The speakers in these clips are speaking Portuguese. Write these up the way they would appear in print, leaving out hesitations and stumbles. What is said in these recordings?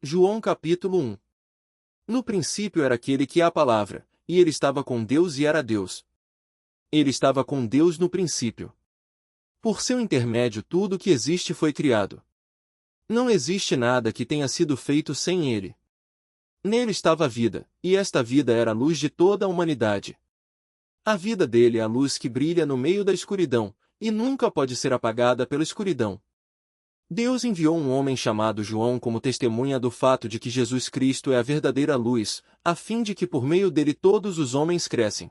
João capítulo 1. No princípio era aquele que é a palavra, e ele estava com Deus e era Deus. Ele estava com Deus no princípio. Por seu intermédio tudo o que existe foi criado. Não existe nada que tenha sido feito sem ele. Nele estava a vida, e esta vida era a luz de toda a humanidade. A vida dele é a luz que brilha no meio da escuridão, e nunca pode ser apagada pela escuridão. Deus enviou um homem chamado João como testemunha do fato de que Jesus Cristo é a verdadeira luz, a fim de que por meio dele todos os homens crescem.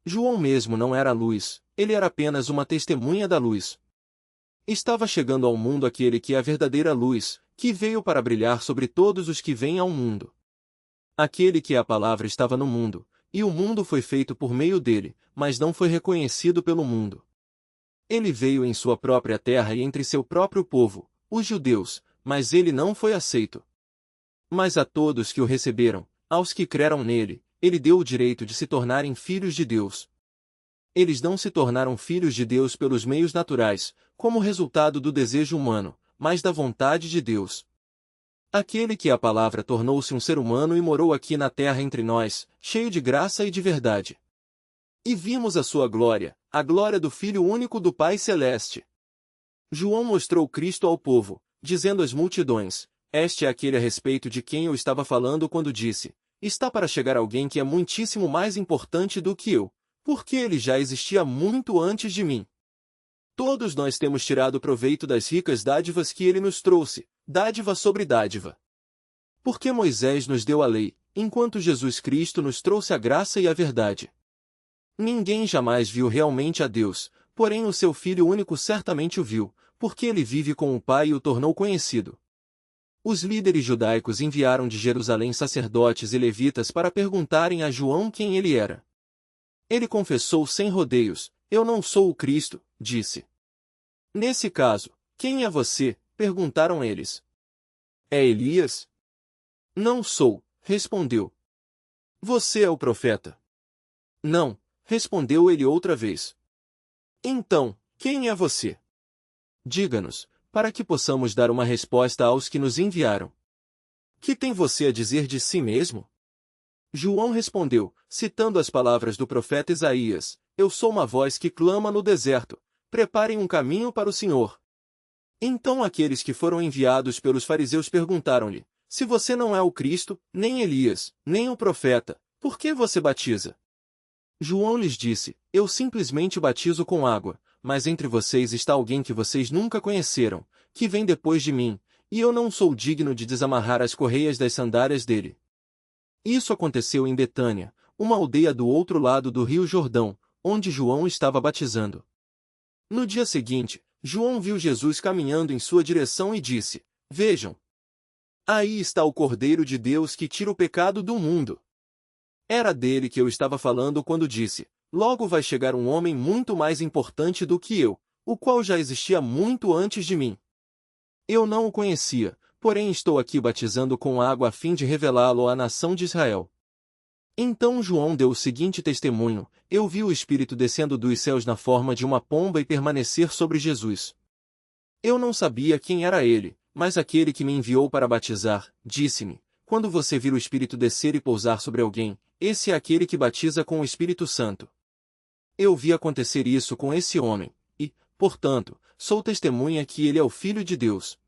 João mesmo não era a luz, ele era apenas uma testemunha da luz. Estava chegando ao mundo aquele que é a verdadeira luz, que veio para brilhar sobre todos os que vêm ao mundo. Aquele que é a palavra estava no mundo, e o mundo foi feito por meio dele, mas não foi reconhecido pelo mundo. Ele veio em sua própria terra e entre seu próprio povo, os judeus, mas ele não foi aceito. Mas a todos que o receberam, aos que creram nele, ele deu o direito de se tornarem filhos de Deus. Eles não se tornaram filhos de Deus pelos meios naturais, como resultado do desejo humano, mas da vontade de Deus. Aquele que é a palavra tornou-se um ser humano e morou aqui na terra entre nós, cheio de graça e de verdade. E vimos a sua glória, a glória do Filho único do Pai Celeste. João mostrou Cristo ao povo, dizendo às multidões: este é aquele a respeito de quem eu estava falando quando disse: está para chegar alguém que é muitíssimo mais importante do que eu, porque ele já existia muito antes de mim. Todos nós temos tirado proveito das ricas dádivas que ele nos trouxe, dádiva sobre dádiva. Porque Moisés nos deu a lei, enquanto Jesus Cristo nos trouxe a graça e a verdade. Ninguém jamais viu realmente a Deus, porém o seu Filho único certamente o viu, porque ele vive com o Pai e o tornou conhecido. Os líderes judaicos enviaram de Jerusalém sacerdotes e levitas para perguntarem a João quem ele era. Ele confessou sem rodeios: eu não sou o Cristo, disse. Nesse caso, quem é você? Perguntaram eles. É Elias? Não sou, respondeu. Você é o profeta? Não, respondeu ele outra vez. Então, quem é você? Diga-nos, para que possamos dar uma resposta aos que nos enviaram. Que tem você a dizer de si mesmo? João respondeu, citando as palavras do profeta Isaías: eu sou uma voz que clama no deserto, preparem um caminho para o Senhor. Então aqueles que foram enviados pelos fariseus perguntaram-lhe: se você não é o Cristo, nem Elias, nem o profeta, por que você batiza? João lhes disse: eu simplesmente batizo com água, mas entre vocês está alguém que vocês nunca conheceram, que vem depois de mim, e eu não sou digno de desamarrar as correias das sandálias dele. Isso aconteceu em Betânia, uma aldeia do outro lado do rio Jordão, onde João estava batizando. No dia seguinte, João viu Jesus caminhando em sua direção e disse: vejam! Aí está o Cordeiro de Deus que tira o pecado do mundo. Era dele que eu estava falando quando disse: logo vai chegar um homem muito mais importante do que eu, o qual já existia muito antes de mim. Eu não o conhecia, porém estou aqui batizando com água a fim de revelá-lo à nação de Israel. Então João deu o seguinte testemunho: eu vi o Espírito descendo dos céus na forma de uma pomba e permanecer sobre Jesus. Eu não sabia quem era ele, mas aquele que me enviou para batizar, disse-me: quando você vir o Espírito descer e pousar sobre alguém, esse é aquele que batiza com o Espírito Santo. Eu vi acontecer isso com esse homem, e, portanto, sou testemunha que ele é o Filho de Deus.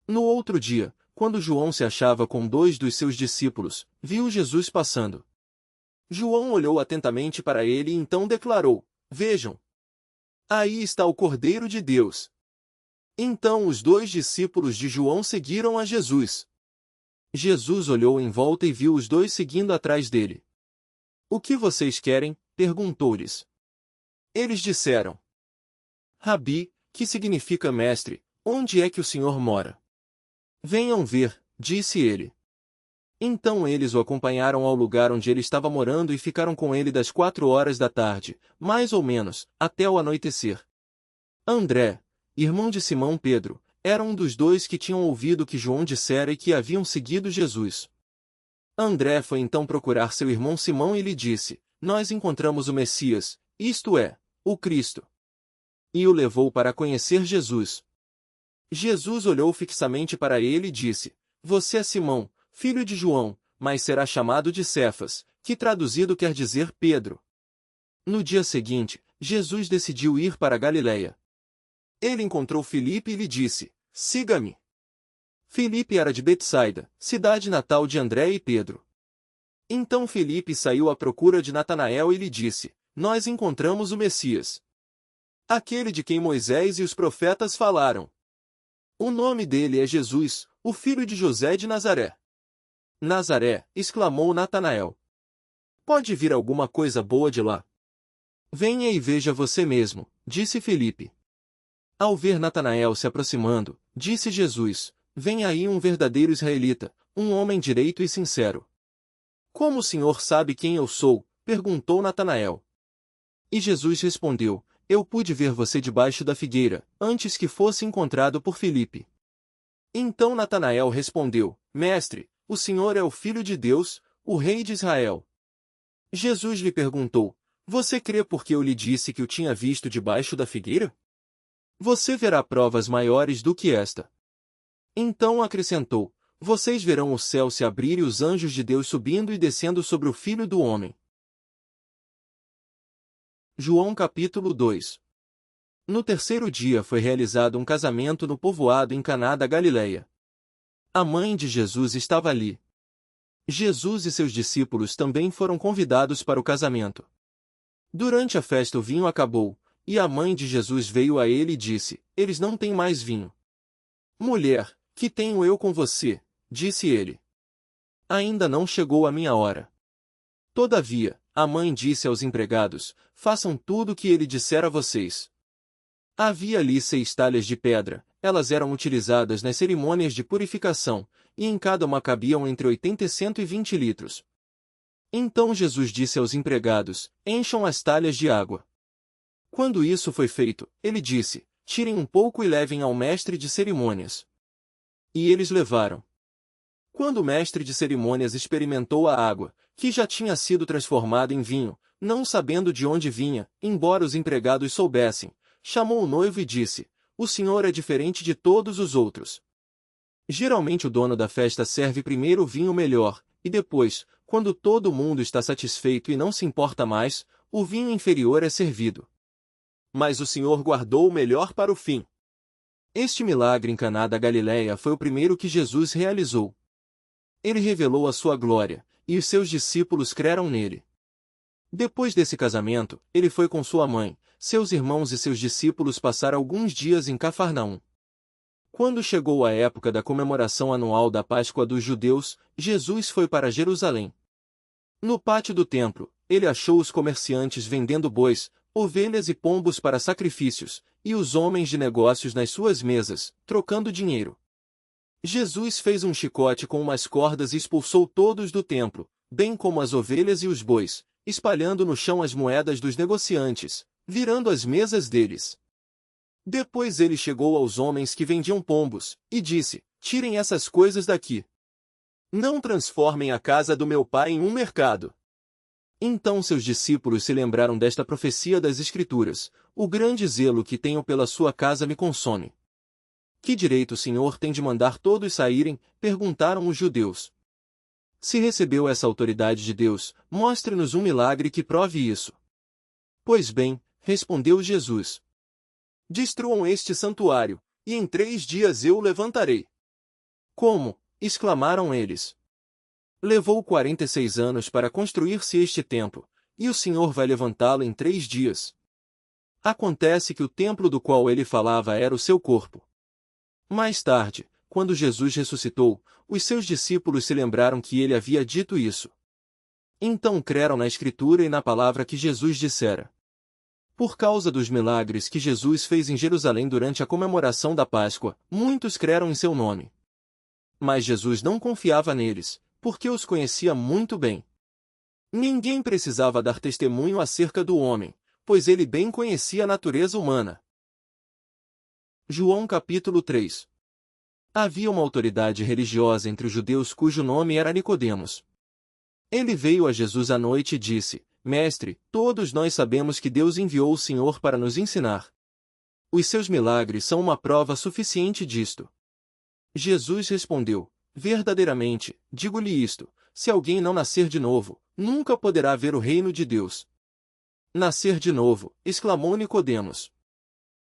No outro dia, quando João se achava com 2 dos seus discípulos, viu Jesus passando. João olhou atentamente para ele e então declarou: vejam! Aí está o Cordeiro de Deus. Então os 2 discípulos de João seguiram a Jesus. Jesus olhou em volta e viu os 2 seguindo atrás dele. O que vocês querem? Perguntou-lhes. Eles disseram: Rabi, que significa mestre, onde é que o Senhor mora? Venham ver, disse ele. Então eles o acompanharam ao lugar onde ele estava morando e ficaram com ele das 4 horas da tarde, mais ou menos, até o anoitecer. André, irmão de Simão Pedro, era um dos 2 que tinham ouvido o que João dissera e que haviam seguido Jesus. André foi então procurar seu irmão Simão e lhe disse: nós encontramos o Messias, isto é, o Cristo. E o levou para conhecer Jesus. Jesus olhou fixamente para ele e disse: você é Simão, filho de João, mas será chamado de Cefas, que traduzido quer dizer Pedro. No dia seguinte, Jesus decidiu ir para Galiléia. Ele encontrou Filipe e lhe disse, siga-me. Filipe era de Betsaida, cidade natal de André e Pedro. Então Filipe saiu à procura de Natanael e lhe disse, nós encontramos o Messias. Aquele de quem Moisés e os profetas falaram. O nome dele é Jesus, o filho de José de Nazaré. Nazaré, exclamou Natanael. Pode vir alguma coisa boa de lá? Venha e veja você mesmo, disse Filipe. Ao ver Natanael se aproximando, disse Jesus, vem aí um verdadeiro israelita, um homem direito e sincero. Como o senhor sabe quem eu sou? Perguntou Natanael. E Jesus respondeu, eu pude ver você debaixo da figueira, antes que fosse encontrado por Filipe. Então Natanael respondeu, Mestre, o Senhor é o Filho de Deus, o Rei de Israel. Jesus lhe perguntou, você crê porque eu lhe disse que o tinha visto debaixo da figueira? Você verá provas maiores do que esta. Então acrescentou, vocês verão o céu se abrir e os anjos de Deus subindo e descendo sobre o Filho do Homem. João capítulo 2. No terceiro dia foi realizado um casamento no povoado em Caná da Galileia. A mãe de Jesus estava ali. Jesus e seus discípulos também foram convidados para o casamento. Durante a festa o vinho acabou, e a mãe de Jesus veio a ele e disse, eles não têm mais vinho. Mulher, que tenho eu com você? Disse ele. Ainda não chegou a minha hora. Todavia, a mãe disse aos empregados, façam tudo o que ele disser a vocês. Havia ali 6 talhas de pedra, elas eram utilizadas nas cerimônias de purificação, e em cada uma cabiam entre 80 e 120 litros. Então Jesus disse aos empregados, encham as talhas de água. Quando isso foi feito, ele disse, tirem um pouco e levem ao mestre de cerimônias. E eles levaram. Quando o mestre de cerimônias experimentou a água, que já tinha sido transformada em vinho, não sabendo de onde vinha, embora os empregados soubessem, chamou o noivo e disse, o senhor é diferente de todos os outros. Geralmente o dono da festa serve primeiro o vinho melhor, e depois, quando todo mundo está satisfeito e não se importa mais, o vinho inferior é servido. Mas o senhor guardou o melhor para o fim. Este milagre em Caná da Galileia foi o primeiro que Jesus realizou. Ele revelou a sua glória, e os seus discípulos creram nele. Depois desse casamento, ele foi com sua mãe, seus irmãos e seus discípulos passar alguns dias em Cafarnaum. Quando chegou a época da comemoração anual da Páscoa dos judeus, Jesus foi para Jerusalém. No pátio do templo, ele achou os comerciantes vendendo bois, ovelhas e pombos para sacrifícios, e os homens de negócios nas suas mesas, trocando dinheiro. Jesus fez um chicote com umas cordas e expulsou todos do templo, bem como as ovelhas e os bois, espalhando no chão as moedas dos negociantes, virando as mesas deles. Depois ele chegou aos homens que vendiam pombos, e disse, tirem essas coisas daqui. Não transformem a casa do meu pai em um mercado. Então seus discípulos se lembraram desta profecia das Escrituras, o grande zelo que tenho pela sua casa me consome. Que direito o Senhor tem de mandar todos saírem? Perguntaram os judeus. Se recebeu essa autoridade de Deus, mostre-nos um milagre que prove isso. Pois bem, respondeu Jesus. Destruam este santuário, e em 3 dias eu o levantarei. Como? Exclamaram eles. Levou 46 anos para construir-se este templo, e o Senhor vai levantá-lo em 3 dias. Acontece que o templo do qual ele falava era o seu corpo. Mais tarde, quando Jesus ressuscitou, os seus discípulos se lembraram que ele havia dito isso. Então creram na Escritura e na palavra que Jesus dissera. Por causa dos milagres que Jesus fez em Jerusalém durante a comemoração da Páscoa, muitos creram em seu nome. Mas Jesus não confiava neles, porque os conhecia muito bem. Ninguém precisava dar testemunho acerca do homem, pois ele bem conhecia a natureza humana. João capítulo 3. Havia uma autoridade religiosa entre os judeus cujo nome era Nicodemos. Ele veio a Jesus à noite e disse, Mestre, todos nós sabemos que Deus enviou o Senhor para nos ensinar. Os seus milagres são uma prova suficiente disto. Jesus respondeu, Verdadeiramente, digo-lhe isto, se alguém não nascer de novo, nunca poderá ver o reino de Deus. Nascer de novo, exclamou Nicodemos.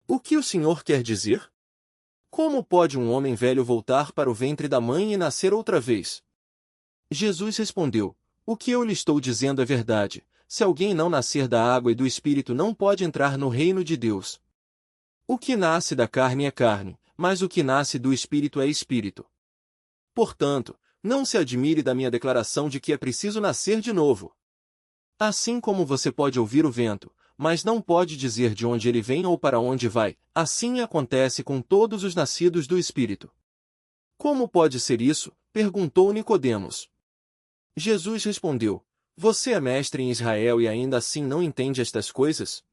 O que o Senhor quer dizer? Como pode um homem velho voltar para o ventre da mãe e nascer outra vez? Jesus respondeu, o que eu lhe estou dizendo é verdade, se alguém não nascer da água e do Espírito não pode entrar no reino de Deus. O que nasce da carne é carne, mas o que nasce do Espírito é Espírito. Portanto, não se admire da minha declaração de que é preciso nascer de novo. Assim como você pode ouvir o vento, mas não pode dizer de onde ele vem ou para onde vai, assim acontece com todos os nascidos do Espírito. Como pode ser isso? Perguntou Nicodemos. Jesus respondeu, você é mestre em Israel e ainda assim não entende estas coisas?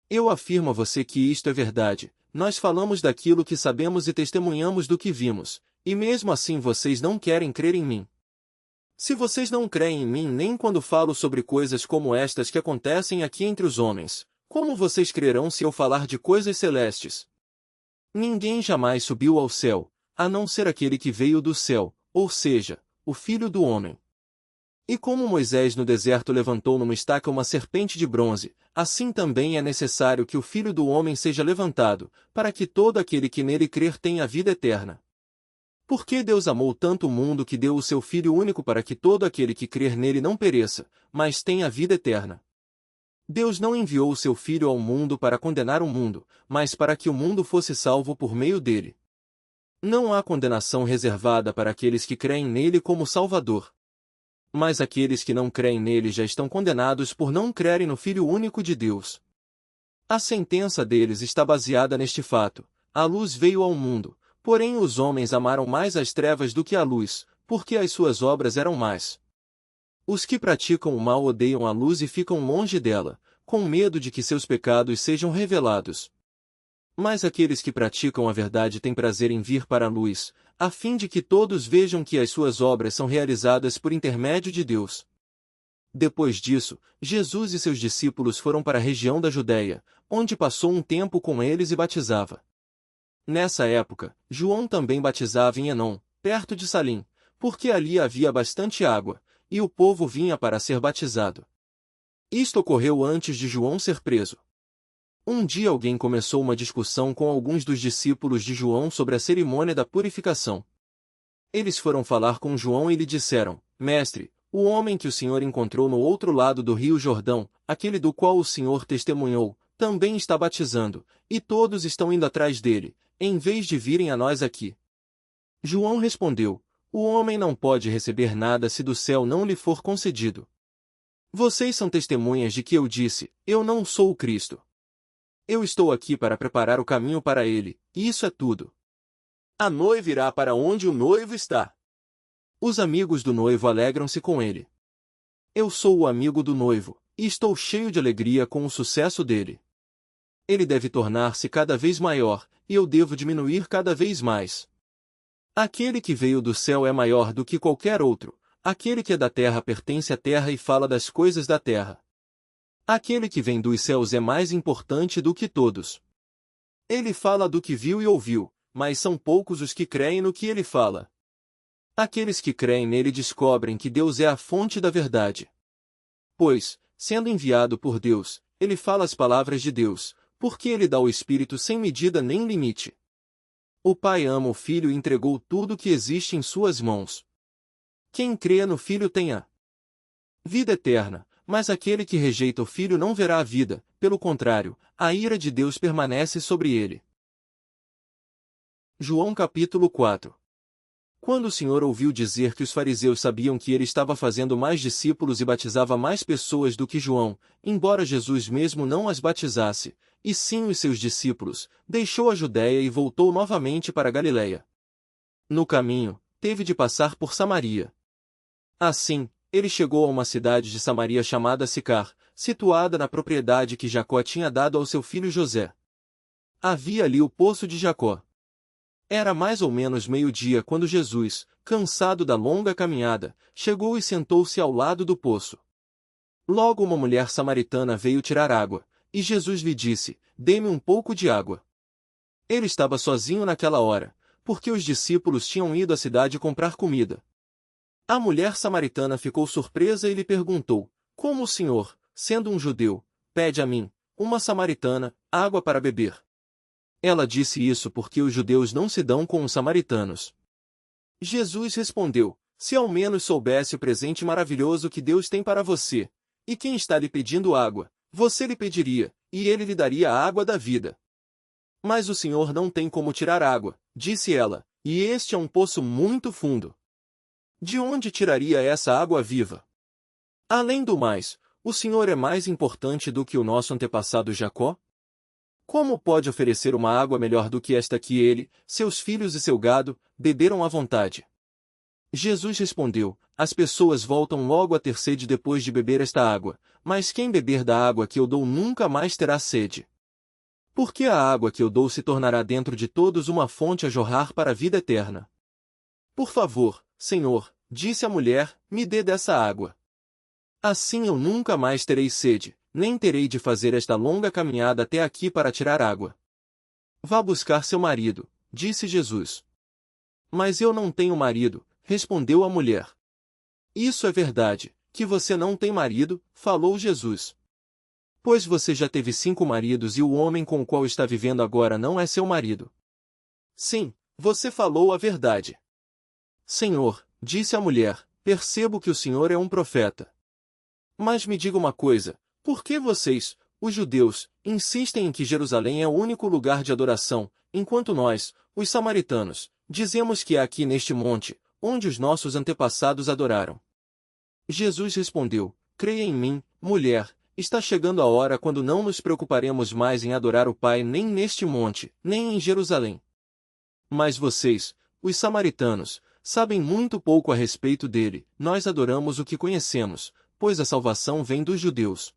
Eu afirmo a você que isto é verdade, nós falamos daquilo que sabemos e testemunhamos do que vimos, e mesmo assim vocês não querem crer em mim. Se vocês não creem em mim nem quando falo sobre coisas como estas que acontecem aqui entre os homens, como vocês crerão se eu falar de coisas celestes? Ninguém jamais subiu ao céu, a não ser aquele que veio do céu, ou seja, o Filho do Homem. E como Moisés no deserto levantou numa estaca uma serpente de bronze, assim também é necessário que o Filho do Homem seja levantado, para que todo aquele que nele crer tenha a vida eterna. Porque Deus amou tanto o mundo que deu o seu Filho único para que todo aquele que crer nele não pereça, mas tenha a vida eterna. Deus não enviou o seu Filho ao mundo para condenar o mundo, mas para que o mundo fosse salvo por meio dele. Não há condenação reservada para aqueles que creem nele como Salvador. Mas aqueles que não creem nele já estão condenados por não crerem no Filho único de Deus. A sentença deles está baseada neste fato: a luz veio ao mundo, porém os homens amaram mais as trevas do que a luz, porque as suas obras eram más. Os que praticam o mal odeiam a luz e ficam longe dela, com medo de que seus pecados sejam revelados. Mas aqueles que praticam a verdade têm prazer em vir para a luz, a fim de que todos vejam que as suas obras são realizadas por intermédio de Deus. Depois disso, Jesus e seus discípulos foram para a região da Judéia, onde passou um tempo com eles e batizava. Nessa época, João também batizava em Enom, perto de Salim, porque ali havia bastante água, e o povo vinha para ser batizado. Isto ocorreu antes de João ser preso. Um dia alguém começou uma discussão com alguns dos discípulos de João sobre a cerimônia da purificação. Eles foram falar com João e lhe disseram, Mestre, o homem que o Senhor encontrou no outro lado do rio Jordão, aquele do qual o Senhor testemunhou, também está batizando, e todos estão indo atrás dele, em vez de virem a nós aqui. João respondeu, o homem não pode receber nada se do céu não lhe for concedido. Vocês são testemunhas de que eu disse, eu não sou o Cristo. Eu estou aqui para preparar o caminho para ele, e isso é tudo. A noiva irá para onde o noivo está. Os amigos do noivo alegram-se com ele. Eu sou o amigo do noivo, e estou cheio de alegria com o sucesso dele. Ele deve tornar-se cada vez maior, e eu devo diminuir cada vez mais. Aquele que veio do céu é maior do que qualquer outro, aquele que é da terra pertence à terra e fala das coisas da terra. Aquele que vem dos céus é mais importante do que todos. Ele fala do que viu e ouviu, mas são poucos os que creem no que ele fala. Aqueles que creem nele descobrem que Deus é a fonte da verdade. Pois, sendo enviado por Deus, ele fala as palavras de Deus, porque ele dá o Espírito sem medida nem limite. O Pai ama o Filho e entregou tudo que existe em suas mãos. Quem crê no Filho tem a vida eterna, mas aquele que rejeita o Filho não verá a vida, pelo contrário, a ira de Deus permanece sobre ele. João capítulo 4. Quando o Senhor ouviu dizer que os fariseus sabiam que ele estava fazendo mais discípulos e batizava mais pessoas do que João, embora Jesus mesmo não as batizasse, e sim os seus discípulos, deixou a Judéia e voltou novamente para a Galiléia. No caminho, teve de passar por Samaria. Assim, ele chegou a uma cidade de Samaria chamada Sicar, situada na propriedade que Jacó tinha dado ao seu filho José. Havia ali o poço de Jacó. Era mais ou menos meio-dia quando Jesus, cansado da longa caminhada, chegou e sentou-se ao lado do poço. Logo uma mulher samaritana veio tirar água, e Jesus lhe disse, dê-me um pouco de água. Ele estava sozinho naquela hora, porque os discípulos tinham ido à cidade comprar comida. A mulher samaritana ficou surpresa e lhe perguntou: como o senhor, sendo um judeu, pede a mim, uma samaritana, água para beber? Ela disse isso porque os judeus não se dão com os samaritanos. Jesus respondeu: se ao menos soubesse o presente maravilhoso que Deus tem para você, e quem está lhe pedindo água, você lhe pediria, e ele lhe daria a água da vida. Mas o senhor não tem como tirar água, disse ela, e este é um poço muito fundo. De onde tiraria essa água viva? Além do mais, o senhor é mais importante do que o nosso antepassado Jacó? Como pode oferecer uma água melhor do que esta que ele, seus filhos e seu gado, beberam à vontade? Jesus respondeu: as pessoas voltam logo a ter sede depois de beber esta água, mas quem beber da água que eu dou nunca mais terá sede. Porque a água que eu dou se tornará dentro de todos uma fonte a jorrar para a vida eterna. Por favor, Senhor, disse a mulher, me dê dessa água. Assim eu nunca mais terei sede, nem terei de fazer esta longa caminhada até aqui para tirar água. Vá buscar seu marido, disse Jesus. Mas eu não tenho marido, respondeu a mulher. Isso é verdade, que você não tem marido, falou Jesus. Pois você já teve 5 maridos e o homem com o qual está vivendo agora não é seu marido. Sim, você falou a verdade. Senhor, disse a mulher, percebo que o senhor é um profeta. Mas me diga uma coisa, por que vocês, os judeus, insistem em que Jerusalém é o único lugar de adoração, enquanto nós, os samaritanos, dizemos que é aqui neste monte, onde os nossos antepassados adoraram? Jesus respondeu: creia em mim, mulher, está chegando a hora quando não nos preocuparemos mais em adorar o Pai nem neste monte, nem em Jerusalém. Mas vocês, os samaritanos, sabem muito pouco a respeito dele, nós adoramos o que conhecemos, pois a salvação vem dos judeus.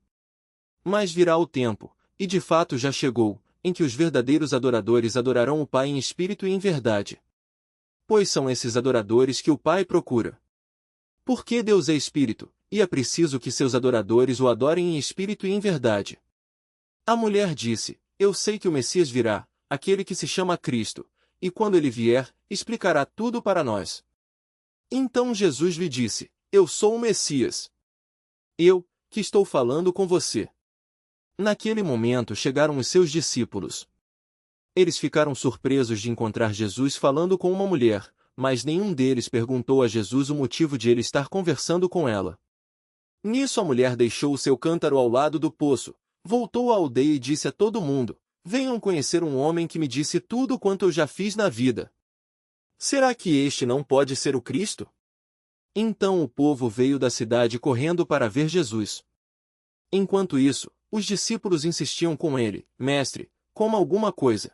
Mas virá o tempo, e de fato já chegou, em que os verdadeiros adoradores adorarão o Pai em espírito e em verdade. Pois são esses adoradores que o Pai procura. Porque Deus é espírito, e é preciso que seus adoradores o adorem em espírito e em verdade. A mulher disse: eu sei que o Messias virá, aquele que se chama Cristo, e quando ele vier, explicará tudo para nós. Então Jesus lhe disse: eu sou o Messias. Eu, que estou falando com você. Naquele momento chegaram os seus discípulos. Eles ficaram surpresos de encontrar Jesus falando com uma mulher, mas nenhum deles perguntou a Jesus o motivo de ele estar conversando com ela. Nisso a mulher deixou o seu cântaro ao lado do poço, voltou à aldeia e disse a todo mundo: venham conhecer um homem que me disse tudo quanto eu já fiz na vida. Será que este não pode ser o Cristo? Então o povo veio da cidade correndo para ver Jesus. Enquanto isso, os discípulos insistiam com ele: mestre, coma alguma coisa.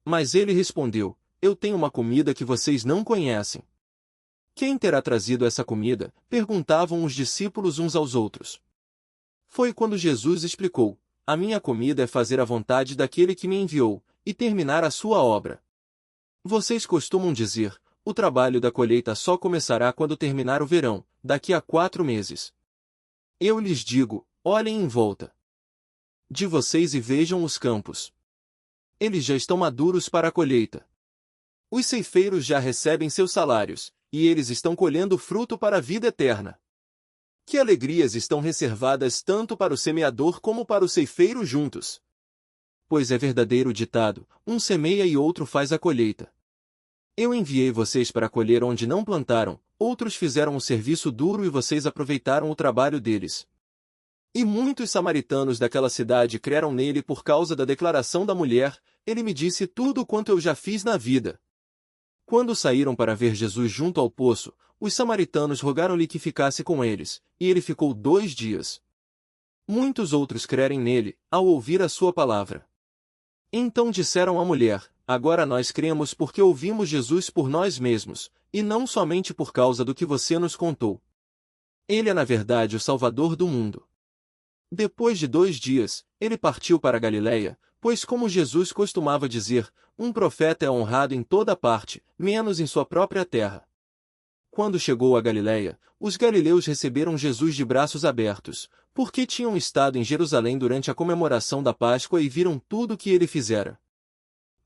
Mas ele respondeu: eu tenho uma comida que vocês não conhecem. Quem terá trazido essa comida? Perguntavam os discípulos uns aos outros. Foi quando Jesus explicou: a minha comida é fazer a vontade daquele que me enviou, e terminar a sua obra. Vocês costumam dizer: o trabalho da colheita só começará quando terminar o verão, daqui a 4 meses. Eu lhes digo: olhem em volta de vocês e vejam os campos. Eles já estão maduros para a colheita. Os ceifeiros já recebem seus salários, e eles estão colhendo fruto para a vida eterna. Que alegrias estão reservadas tanto para o semeador como para o ceifeiro juntos. Pois é verdadeiro o ditado: um semeia e outro faz a colheita. Eu enviei vocês para colher onde não plantaram, outros fizeram um serviço duro e vocês aproveitaram o trabalho deles. E muitos samaritanos daquela cidade creram nele por causa da declaração da mulher: ele me disse tudo quanto eu já fiz na vida. Quando saíram para ver Jesus junto ao poço, os samaritanos rogaram-lhe que ficasse com eles, e ele ficou 2 dias. Muitos outros crerem nele, ao ouvir a sua palavra. Então disseram à mulher: agora nós cremos porque ouvimos Jesus por nós mesmos, e não somente por causa do que você nos contou. Ele é na verdade o Salvador do mundo. Depois de 2 dias, ele partiu para a Galiléia, pois como Jesus costumava dizer, um profeta é honrado em toda parte, menos em sua própria terra. Quando chegou a Galiléia, os galileus receberam Jesus de braços abertos, porque tinham estado em Jerusalém durante a comemoração da Páscoa e viram tudo o que ele fizera.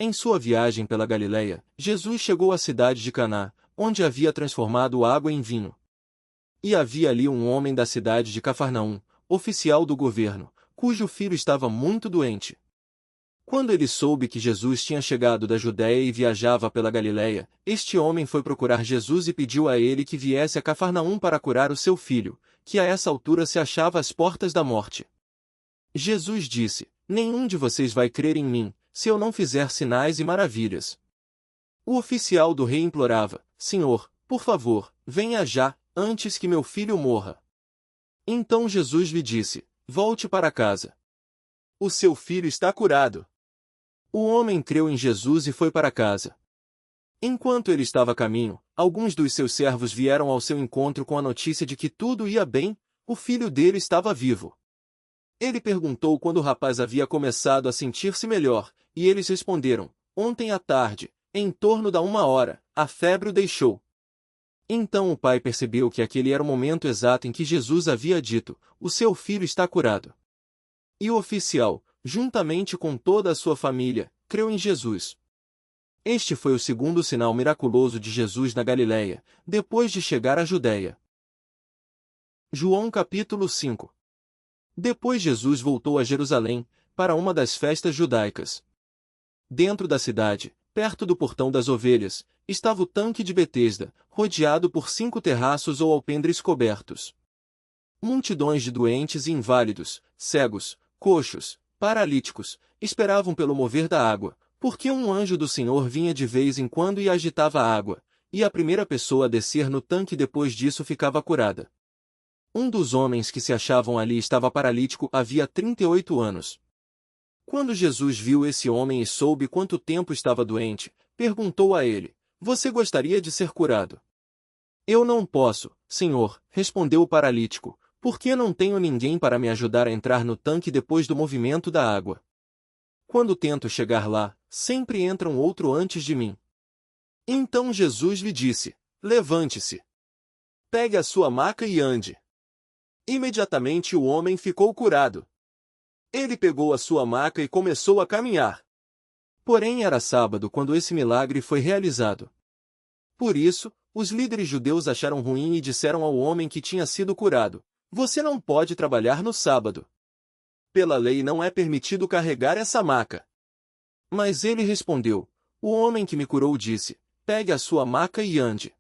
Em sua viagem pela Galileia, Jesus chegou à cidade de Caná, onde havia transformado água em vinho. E havia ali um homem da cidade de Cafarnaum, oficial do governo, cujo filho estava muito doente. Quando ele soube que Jesus tinha chegado da Judéia e viajava pela Galileia, este homem foi procurar Jesus e pediu a ele que viesse a Cafarnaum para curar o seu filho, que a essa altura se achava às portas da morte. Jesus disse: "Nenhum de vocês vai crer em mim, se eu não fizer sinais e maravilhas." O oficial do rei implorava: "Senhor, por favor, venha já, antes que meu filho morra." Então Jesus lhe disse: "Volte para casa. O seu filho está curado." O homem creu em Jesus e foi para casa. Enquanto ele estava a caminho, alguns dos seus servos vieram ao seu encontro com a notícia de que tudo ia bem, o filho dele estava vivo. Ele perguntou quando o rapaz havia começado a sentir-se melhor, e eles responderam: "Ontem à tarde, em torno da 1 hora, a febre o deixou." Então o pai percebeu que aquele era o momento exato em que Jesus havia dito: "O seu filho está curado." E o oficial, juntamente com toda a sua família, creu em Jesus. Este foi o segundo sinal miraculoso de Jesus na Galileia, depois de chegar à Judéia. João capítulo 5. Depois Jesus voltou a Jerusalém, para uma das festas judaicas. Dentro da cidade, perto do portão das ovelhas, estava o tanque de Betesda, rodeado por 5 terraços ou alpendres cobertos. Multidões de doentes e inválidos, cegos, coxos, paralíticos, esperavam pelo mover da água, porque um anjo do Senhor vinha de vez em quando e agitava a água, e a primeira pessoa a descer no tanque depois disso ficava curada. Um dos homens que se achavam ali estava paralítico havia 38 anos. Quando Jesus viu esse homem e soube quanto tempo estava doente, perguntou a ele: "Você gostaria de ser curado?" "Eu não posso, Senhor", respondeu o paralítico, "porque não tenho ninguém para me ajudar a entrar no tanque depois do movimento da água. Quando tento chegar lá, sempre entra um outro antes de mim." Então Jesus lhe disse: "Levante-se. Pegue a sua maca e ande." Imediatamente o homem ficou curado. Ele pegou a sua maca e começou a caminhar. Porém era sábado quando esse milagre foi realizado. Por isso, os líderes judeus acharam ruim e disseram ao homem que tinha sido curado: "Você não pode trabalhar no sábado. Pela lei não é permitido carregar essa maca." Mas ele respondeu: "O homem que me curou disse: Pegue a sua maca e ande."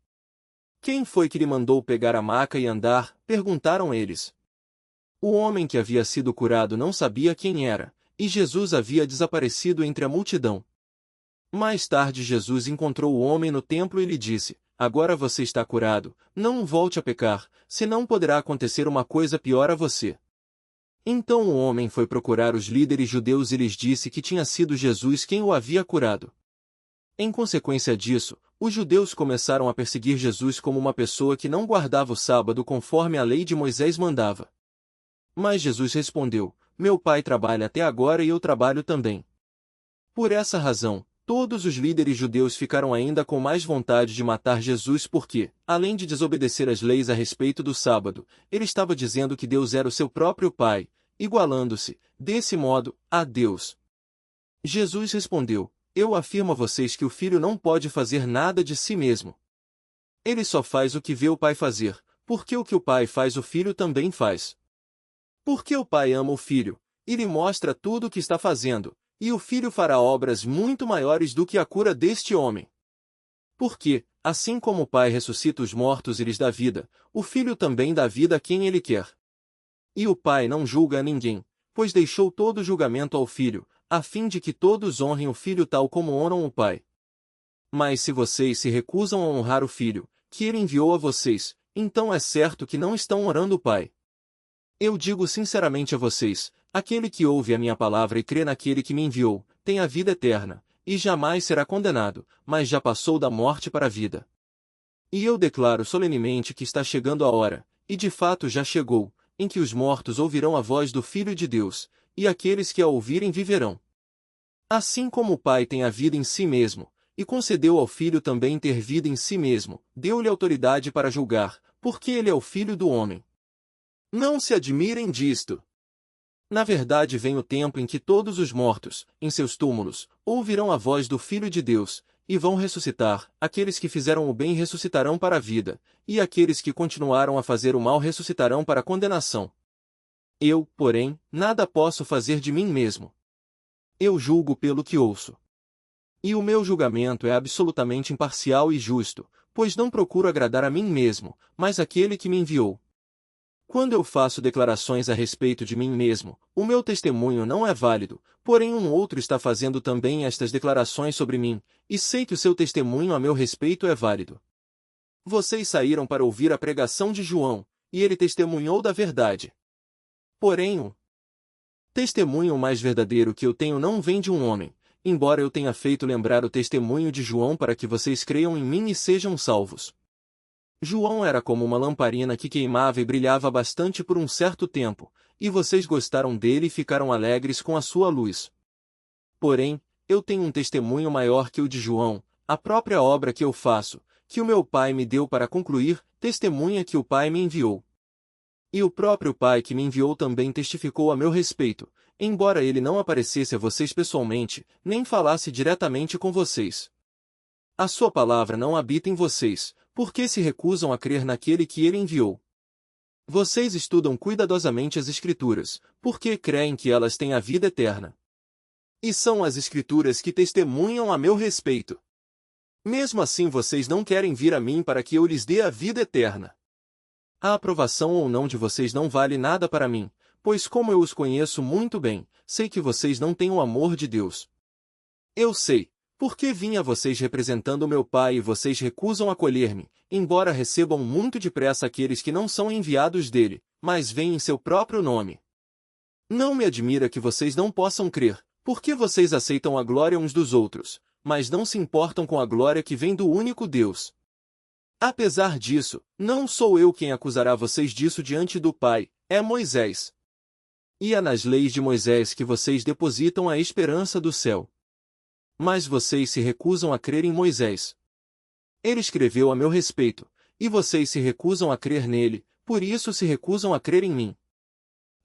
"Quem foi que lhe mandou pegar a maca e andar?" perguntaram eles. O homem que havia sido curado não sabia quem era, e Jesus havia desaparecido entre a multidão. Mais tarde Jesus encontrou o homem no templo e lhe disse: "Agora você está curado, não volte a pecar, senão poderá acontecer uma coisa pior a você." Então o homem foi procurar os líderes judeus e lhes disse que tinha sido Jesus quem o havia curado. Em consequência disso, os judeus começaram a perseguir Jesus como uma pessoa que não guardava o sábado conforme a lei de Moisés mandava. Mas Jesus respondeu: "Meu pai trabalha até agora e eu trabalho também." Por essa razão, todos os líderes judeus ficaram ainda com mais vontade de matar Jesus porque, além de desobedecer às leis a respeito do sábado, ele estava dizendo que Deus era o seu próprio Pai, igualando-se, desse modo, a Deus. Jesus respondeu: "Eu afirmo a vocês que o Filho não pode fazer nada de si mesmo. Ele só faz o que vê o Pai fazer, porque o que o Pai faz o Filho também faz. Porque o Pai ama o Filho, e lhe mostra tudo o que está fazendo, e o Filho fará obras muito maiores do que a cura deste homem. Porque, assim como o Pai ressuscita os mortos e lhes dá vida, o Filho também dá vida a quem ele quer. E o Pai não julga a ninguém, pois deixou todo julgamento ao Filho, a fim de que todos honrem o Filho tal como honram o Pai. Mas se vocês se recusam a honrar o Filho, que ele enviou a vocês, então é certo que não estão honrando o Pai. Eu digo sinceramente a vocês, aquele que ouve a minha palavra e crê naquele que me enviou, tem a vida eterna, e jamais será condenado, mas já passou da morte para a vida. E eu declaro solenemente que está chegando a hora, e de fato já chegou, em que os mortos ouvirão a voz do Filho de Deus, e aqueles que a ouvirem viverão. Assim como o Pai tem a vida em si mesmo, e concedeu ao Filho também ter vida em si mesmo, deu-lhe autoridade para julgar, porque ele é o Filho do homem. Não se admirem disto. Na verdade vem o tempo em que todos os mortos, em seus túmulos, ouvirão a voz do Filho de Deus, e vão ressuscitar. Aqueles que fizeram o bem ressuscitarão para a vida, e aqueles que continuaram a fazer o mal ressuscitarão para a condenação. Eu, porém, nada posso fazer de mim mesmo. Eu julgo pelo que ouço. E o meu julgamento é absolutamente imparcial e justo, pois não procuro agradar a mim mesmo, mas aquele que me enviou. Quando eu faço declarações a respeito de mim mesmo, o meu testemunho não é válido, porém um outro está fazendo também estas declarações sobre mim, e sei que o seu testemunho a meu respeito é válido. Vocês saíram para ouvir a pregação de João, e ele testemunhou da verdade. Porém, o testemunho mais verdadeiro que eu tenho não vem de um homem, embora eu tenha feito lembrar o testemunho de João para que vocês creiam em mim e sejam salvos. João era como uma lamparina que queimava e brilhava bastante por um certo tempo, e vocês gostaram dele e ficaram alegres com a sua luz. Porém, eu tenho um testemunho maior que o de João, a própria obra que eu faço, que o meu Pai me deu para concluir, testemunha que o Pai me enviou. E o próprio Pai que me enviou também testificou a meu respeito, embora ele não aparecesse a vocês pessoalmente, nem falasse diretamente com vocês. A sua palavra não habita em vocês, porque se recusam a crer naquele que ele enviou. Vocês estudam cuidadosamente as Escrituras, porque creem que elas têm a vida eterna. E são as Escrituras que testemunham a meu respeito. Mesmo assim vocês não querem vir a mim para que eu lhes dê a vida eterna. A aprovação ou não de vocês não vale nada para mim, pois como eu os conheço muito bem, sei que vocês não têm o amor de Deus. Eu sei, porque vim a vocês representando o meu Pai e vocês recusam acolher-me, embora recebam muito depressa aqueles que não são enviados dele, mas vêm em seu próprio nome. Não me admira que vocês não possam crer, porque vocês aceitam a glória uns dos outros, mas não se importam com a glória que vem do único Deus. Apesar disso, não sou eu quem acusará vocês disso diante do Pai, é Moisés. E é nas leis de Moisés que vocês depositam a esperança do céu. Mas vocês se recusam a crer em Moisés. Ele escreveu a meu respeito, e vocês se recusam a crer nele, por isso se recusam a crer em mim.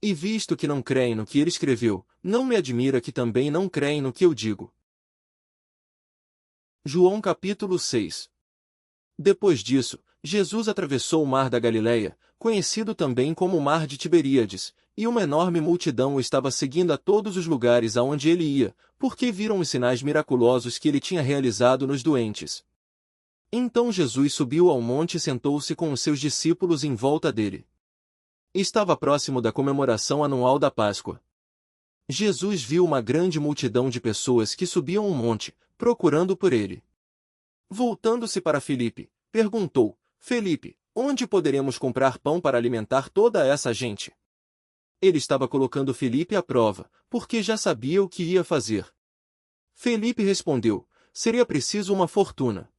E visto que não creem no que ele escreveu, não me admira que também não creem no que eu digo. João capítulo 6. Depois disso, Jesus atravessou o mar da Galileia, conhecido também como o mar de Tiberíades, e uma enorme multidão o estava seguindo a todos os lugares aonde ele ia, porque viram os sinais miraculosos que ele tinha realizado nos doentes. Então Jesus subiu ao monte e sentou-se com os seus discípulos em volta dele. Estava próximo da comemoração anual da Páscoa. Jesus viu uma grande multidão de pessoas que subiam o monte, procurando por ele. Voltando-se para Filipe, perguntou: Felipe, onde poderemos comprar pão para alimentar toda essa gente? Ele estava colocando Filipe à prova, porque já sabia o que ia fazer. Felipe respondeu: seria preciso uma fortuna.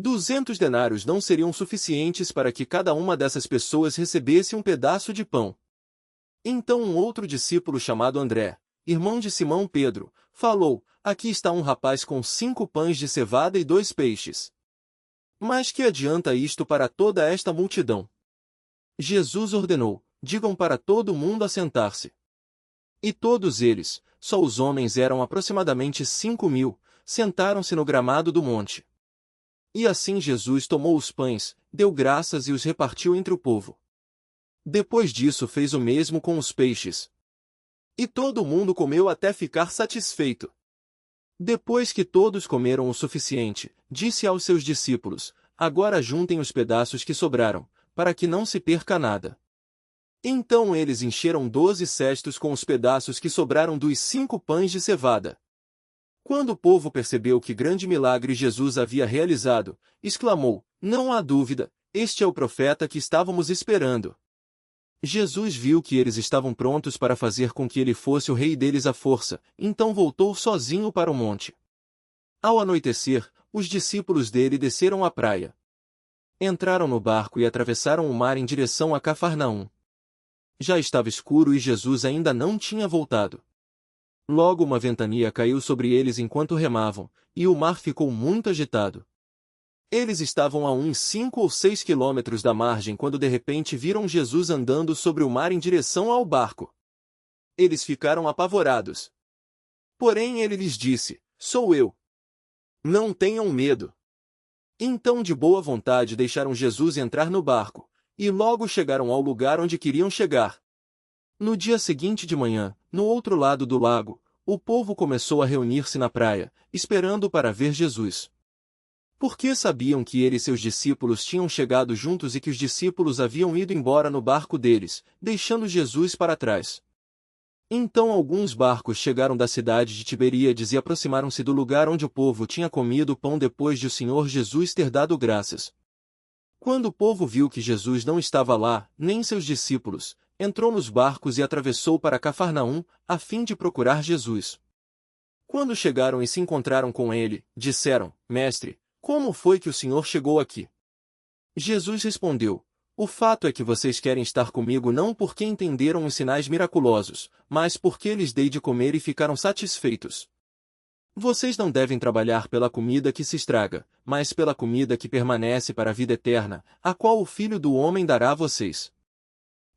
200 denários não seriam suficientes para que cada uma dessas pessoas recebesse um pedaço de pão. Então um outro discípulo chamado André, irmão de Simão Pedro, falou: aqui está um rapaz com 5 pães de cevada e 2 peixes. Mas que adianta isto para toda esta multidão? Jesus ordenou: digam para todo mundo assentar-se. E todos eles, só os homens eram aproximadamente 5.000, sentaram-se no gramado do monte. E assim Jesus tomou os pães, deu graças e os repartiu entre o povo. Depois disso fez o mesmo com os peixes. E todo mundo comeu até ficar satisfeito. Depois que todos comeram o suficiente, disse aos seus discípulos: agora juntem os pedaços que sobraram, para que não se perca nada. Então eles encheram 12 cestos com os pedaços que sobraram dos 5 pães de cevada. Quando o povo percebeu que grande milagre Jesus havia realizado, exclamou: não há dúvida, este é o profeta que estávamos esperando. Jesus viu que eles estavam prontos para fazer com que ele fosse o rei deles à força, então voltou sozinho para o monte. Ao anoitecer, os discípulos dele desceram à praia. Entraram no barco e atravessaram o mar em direção a Cafarnaum. Já estava escuro e Jesus ainda não tinha voltado. Logo uma ventania caiu sobre eles enquanto remavam, e o mar ficou muito agitado. Eles estavam a uns 5 ou 6 quilômetros da margem quando de repente viram Jesus andando sobre o mar em direção ao barco. Eles ficaram apavorados. Porém ele lhes disse: Sou eu. Não tenham medo. Então de boa vontade deixaram Jesus entrar no barco, e logo chegaram ao lugar onde queriam chegar. No dia seguinte de manhã, no outro lado do lago, o povo começou a reunir-se na praia, esperando para ver Jesus. Porque sabiam que ele e seus discípulos tinham chegado juntos e que os discípulos haviam ido embora no barco deles, deixando Jesus para trás. Então alguns barcos chegaram da cidade de Tiberíades e aproximaram-se do lugar onde o povo tinha comido o pão depois de o Senhor Jesus ter dado graças. Quando o povo viu que Jesus não estava lá, nem seus discípulos, entrou nos barcos e atravessou para Cafarnaum, a fim de procurar Jesus. Quando chegaram e se encontraram com ele, disseram: Mestre, como foi que o Senhor chegou aqui? Jesus respondeu: O fato é que vocês querem estar comigo não porque entenderam os sinais miraculosos, mas porque lhes dei de comer e ficaram satisfeitos. Vocês não devem trabalhar pela comida que se estraga, mas pela comida que permanece para a vida eterna, a qual o Filho do Homem dará a vocês.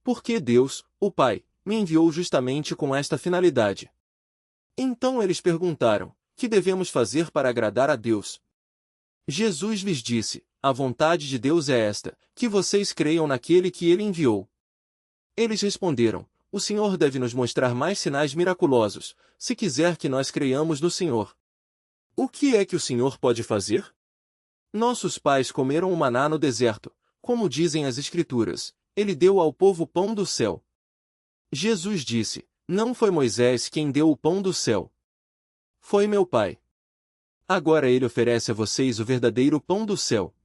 Porque Deus, o Pai, me enviou justamente com esta finalidade. Então eles perguntaram: Que devemos fazer para agradar a Deus? Jesus lhes disse: A vontade de Deus é esta, que vocês creiam naquele que ele enviou. Eles responderam: O Senhor deve nos mostrar mais sinais miraculosos, se quiser que nós creiamos no Senhor. O que é que o Senhor pode fazer? Nossos pais comeram o maná no deserto, como dizem as Escrituras, ele deu ao povo pão do céu. Jesus disse: Não foi Moisés quem deu o pão do céu. Foi meu Pai. Agora ele oferece a vocês o verdadeiro pão do céu.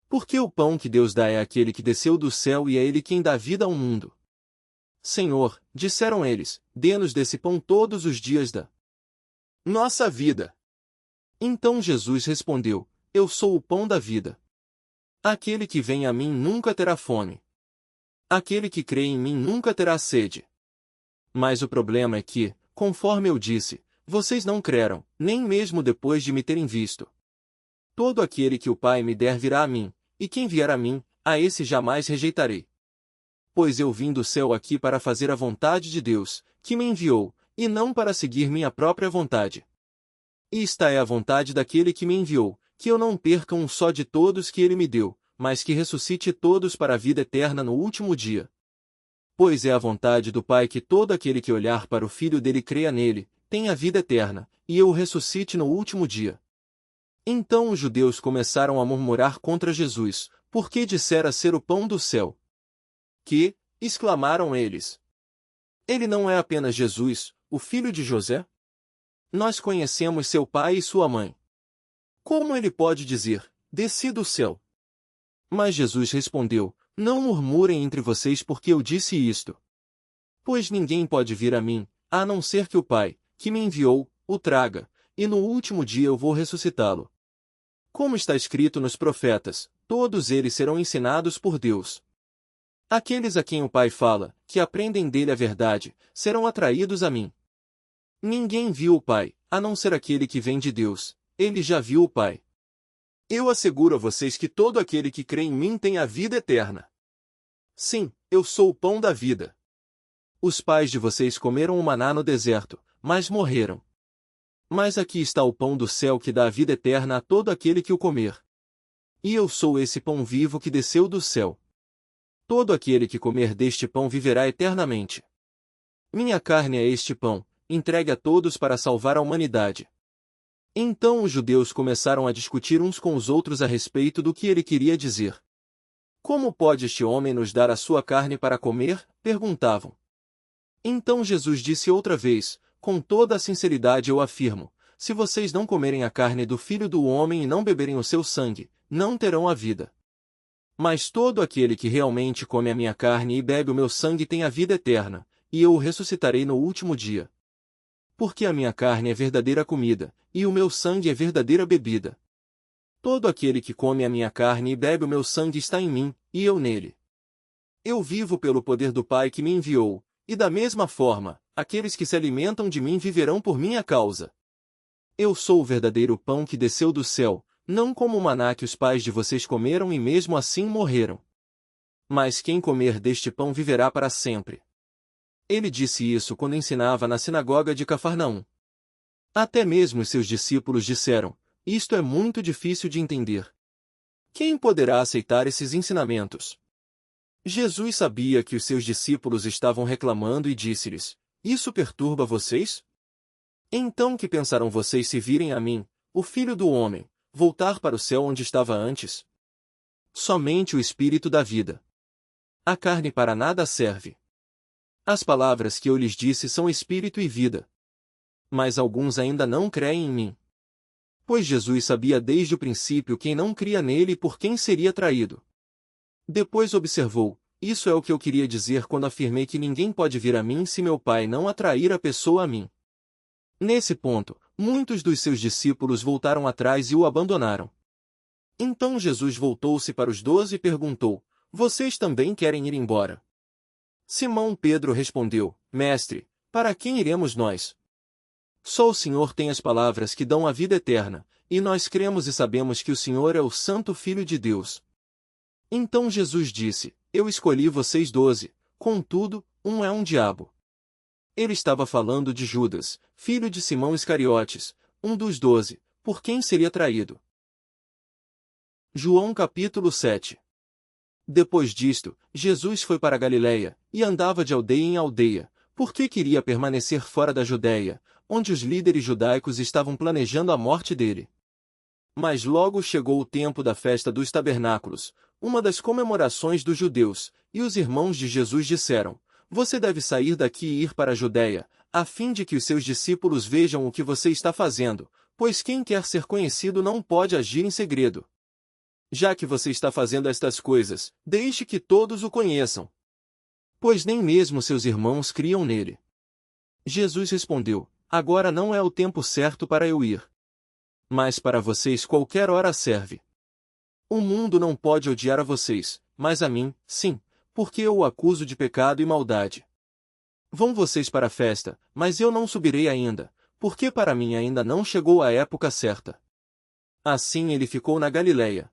Porque o pão que Deus dá é aquele que desceu do céu e é ele quem dá vida ao mundo. Senhor, disseram eles, dê-nos desse pão todos os dias da nossa vida. Então Jesus respondeu: Eu sou o pão da vida. Aquele que vem a mim nunca terá fome. Aquele que crê em mim nunca terá sede. Mas o problema é que, conforme eu disse, vocês não creram, nem mesmo depois de me terem visto. Todo aquele que o Pai me der virá a mim, e quem vier a mim, a esse jamais rejeitarei. Pois eu vim do céu aqui para fazer a vontade de Deus, que me enviou, e não para seguir minha própria vontade. E esta é a vontade daquele que me enviou, que eu não perca um só de todos que ele me deu, mas que ressuscite todos para a vida eterna no último dia. Pois é a vontade do Pai que todo aquele que olhar para o Filho dele e creia nele, tenha vida eterna, e eu o ressuscite no último dia. Então os judeus começaram a murmurar contra Jesus, porque dissera ser o pão do céu. Que, exclamaram eles, ele não é apenas Jesus, o filho de José? Nós conhecemos seu pai e sua mãe. Como ele pode dizer: desci do céu? Mas Jesus respondeu: Não murmurem entre vocês porque eu disse isto. Pois ninguém pode vir a mim, a não ser que o Pai, que me enviou, o traga, e no último dia eu vou ressuscitá-lo. Como está escrito nos profetas, todos eles serão ensinados por Deus. Aqueles a quem o Pai fala, que aprendem dele a verdade, serão atraídos a mim. Ninguém viu o Pai, a não ser aquele que vem de Deus, ele já viu o Pai. Eu asseguro a vocês que todo aquele que crê em mim tem a vida eterna. Sim, eu sou o pão da vida. Os pais de vocês comeram o maná no deserto, mas morreram. Mas aqui está o pão do céu que dá a vida eterna a todo aquele que o comer. E eu sou esse pão vivo que desceu do céu. Todo aquele que comer deste pão viverá eternamente. Minha carne é este pão, entregue a todos para salvar a humanidade. Então os judeus começaram a discutir uns com os outros a respeito do que ele queria dizer. Como pode este homem nos dar a sua carne para comer? Perguntavam. Então Jesus disse outra vez: Com toda a sinceridade eu afirmo, se vocês não comerem a carne do Filho do Homem e não beberem o seu sangue, não terão a vida. Mas todo aquele que realmente come a minha carne e bebe o meu sangue tem a vida eterna, e eu o ressuscitarei no último dia. Porque a minha carne é verdadeira comida, e o meu sangue é verdadeira bebida. Todo aquele que come a minha carne e bebe o meu sangue está em mim, e eu nele. Eu vivo pelo poder do Pai que me enviou, e da mesma forma, aqueles que se alimentam de mim viverão por minha causa. Eu sou o verdadeiro pão que desceu do céu, não como o maná que os pais de vocês comeram e mesmo assim morreram. Mas quem comer deste pão viverá para sempre. Ele disse isso quando ensinava na sinagoga de Cafarnaum. Até mesmo os seus discípulos disseram: isto é muito difícil de entender. Quem poderá aceitar esses ensinamentos? Jesus sabia que os seus discípulos estavam reclamando e disse-lhes: isso perturba vocês? Então que pensarão vocês se virem a mim, o Filho do Homem, voltar para o céu onde estava antes? Somente o Espírito da vida. A carne para nada serve. As palavras que eu lhes disse são espírito e vida. Mas alguns ainda não creem em mim. Pois Jesus sabia desde o princípio quem não cria nele e por quem seria traído. Depois observou: isso é o que eu queria dizer quando afirmei que ninguém pode vir a mim se meu Pai não atrair a pessoa a mim. Nesse ponto, muitos dos seus discípulos voltaram atrás e o abandonaram. Então Jesus voltou-se para os 12 e perguntou: vocês também querem ir embora? Simão Pedro respondeu: Mestre, para quem iremos nós? Só o Senhor tem as palavras que dão a vida eterna, e nós cremos e sabemos que o Senhor é o Santo Filho de Deus. Então Jesus disse: eu escolhi vocês 12, contudo, um é um diabo. Ele estava falando de Judas, filho de Simão Iscariotes, um dos 12, por quem seria traído. João capítulo 7. Depois disto, Jesus foi para a Galiléia, e andava de aldeia em aldeia, porque queria permanecer fora da Judéia, onde os líderes judaicos estavam planejando a morte dele. Mas logo chegou o tempo da festa dos tabernáculos, uma das comemorações dos judeus, e os irmãos de Jesus disseram: você deve sair daqui e ir para a Judéia, a fim de que os seus discípulos vejam o que você está fazendo, pois quem quer ser conhecido não pode agir em segredo. Já que você está fazendo estas coisas, deixe que todos o conheçam. Pois nem mesmo seus irmãos criam nele. Jesus respondeu: agora não é o tempo certo para eu ir. Mas para vocês qualquer hora serve. O mundo não pode odiar a vocês, mas a mim, sim, porque eu o acuso de pecado e maldade. Vão vocês para a festa, mas eu não subirei ainda, porque para mim ainda não chegou a época certa. Assim ele ficou na Galiléia.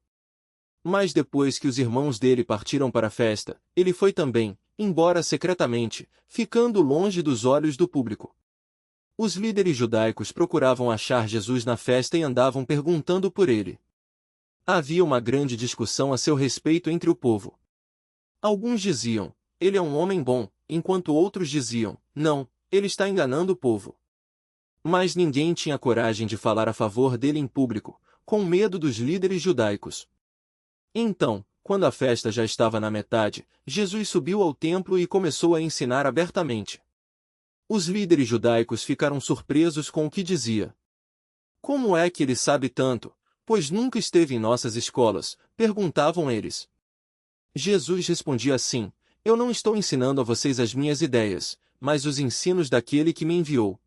Mas depois que os irmãos dele partiram para a festa, ele foi também, embora secretamente, ficando longe dos olhos do público. Os líderes judaicos procuravam achar Jesus na festa e andavam perguntando por ele. Havia uma grande discussão a seu respeito entre o povo. Alguns diziam: ele é um homem bom, enquanto outros diziam: não, ele está enganando o povo. Mas ninguém tinha coragem de falar a favor dele em público, com medo dos líderes judaicos. Então, quando a festa já estava na metade, Jesus subiu ao templo e começou a ensinar abertamente. Os líderes judaicos ficaram surpresos com o que dizia. Como é que ele sabe tanto, pois nunca esteve em nossas escolas? Perguntavam eles. Jesus respondia assim: eu não estou ensinando a vocês as minhas ideias, mas os ensinos daquele que me enviou.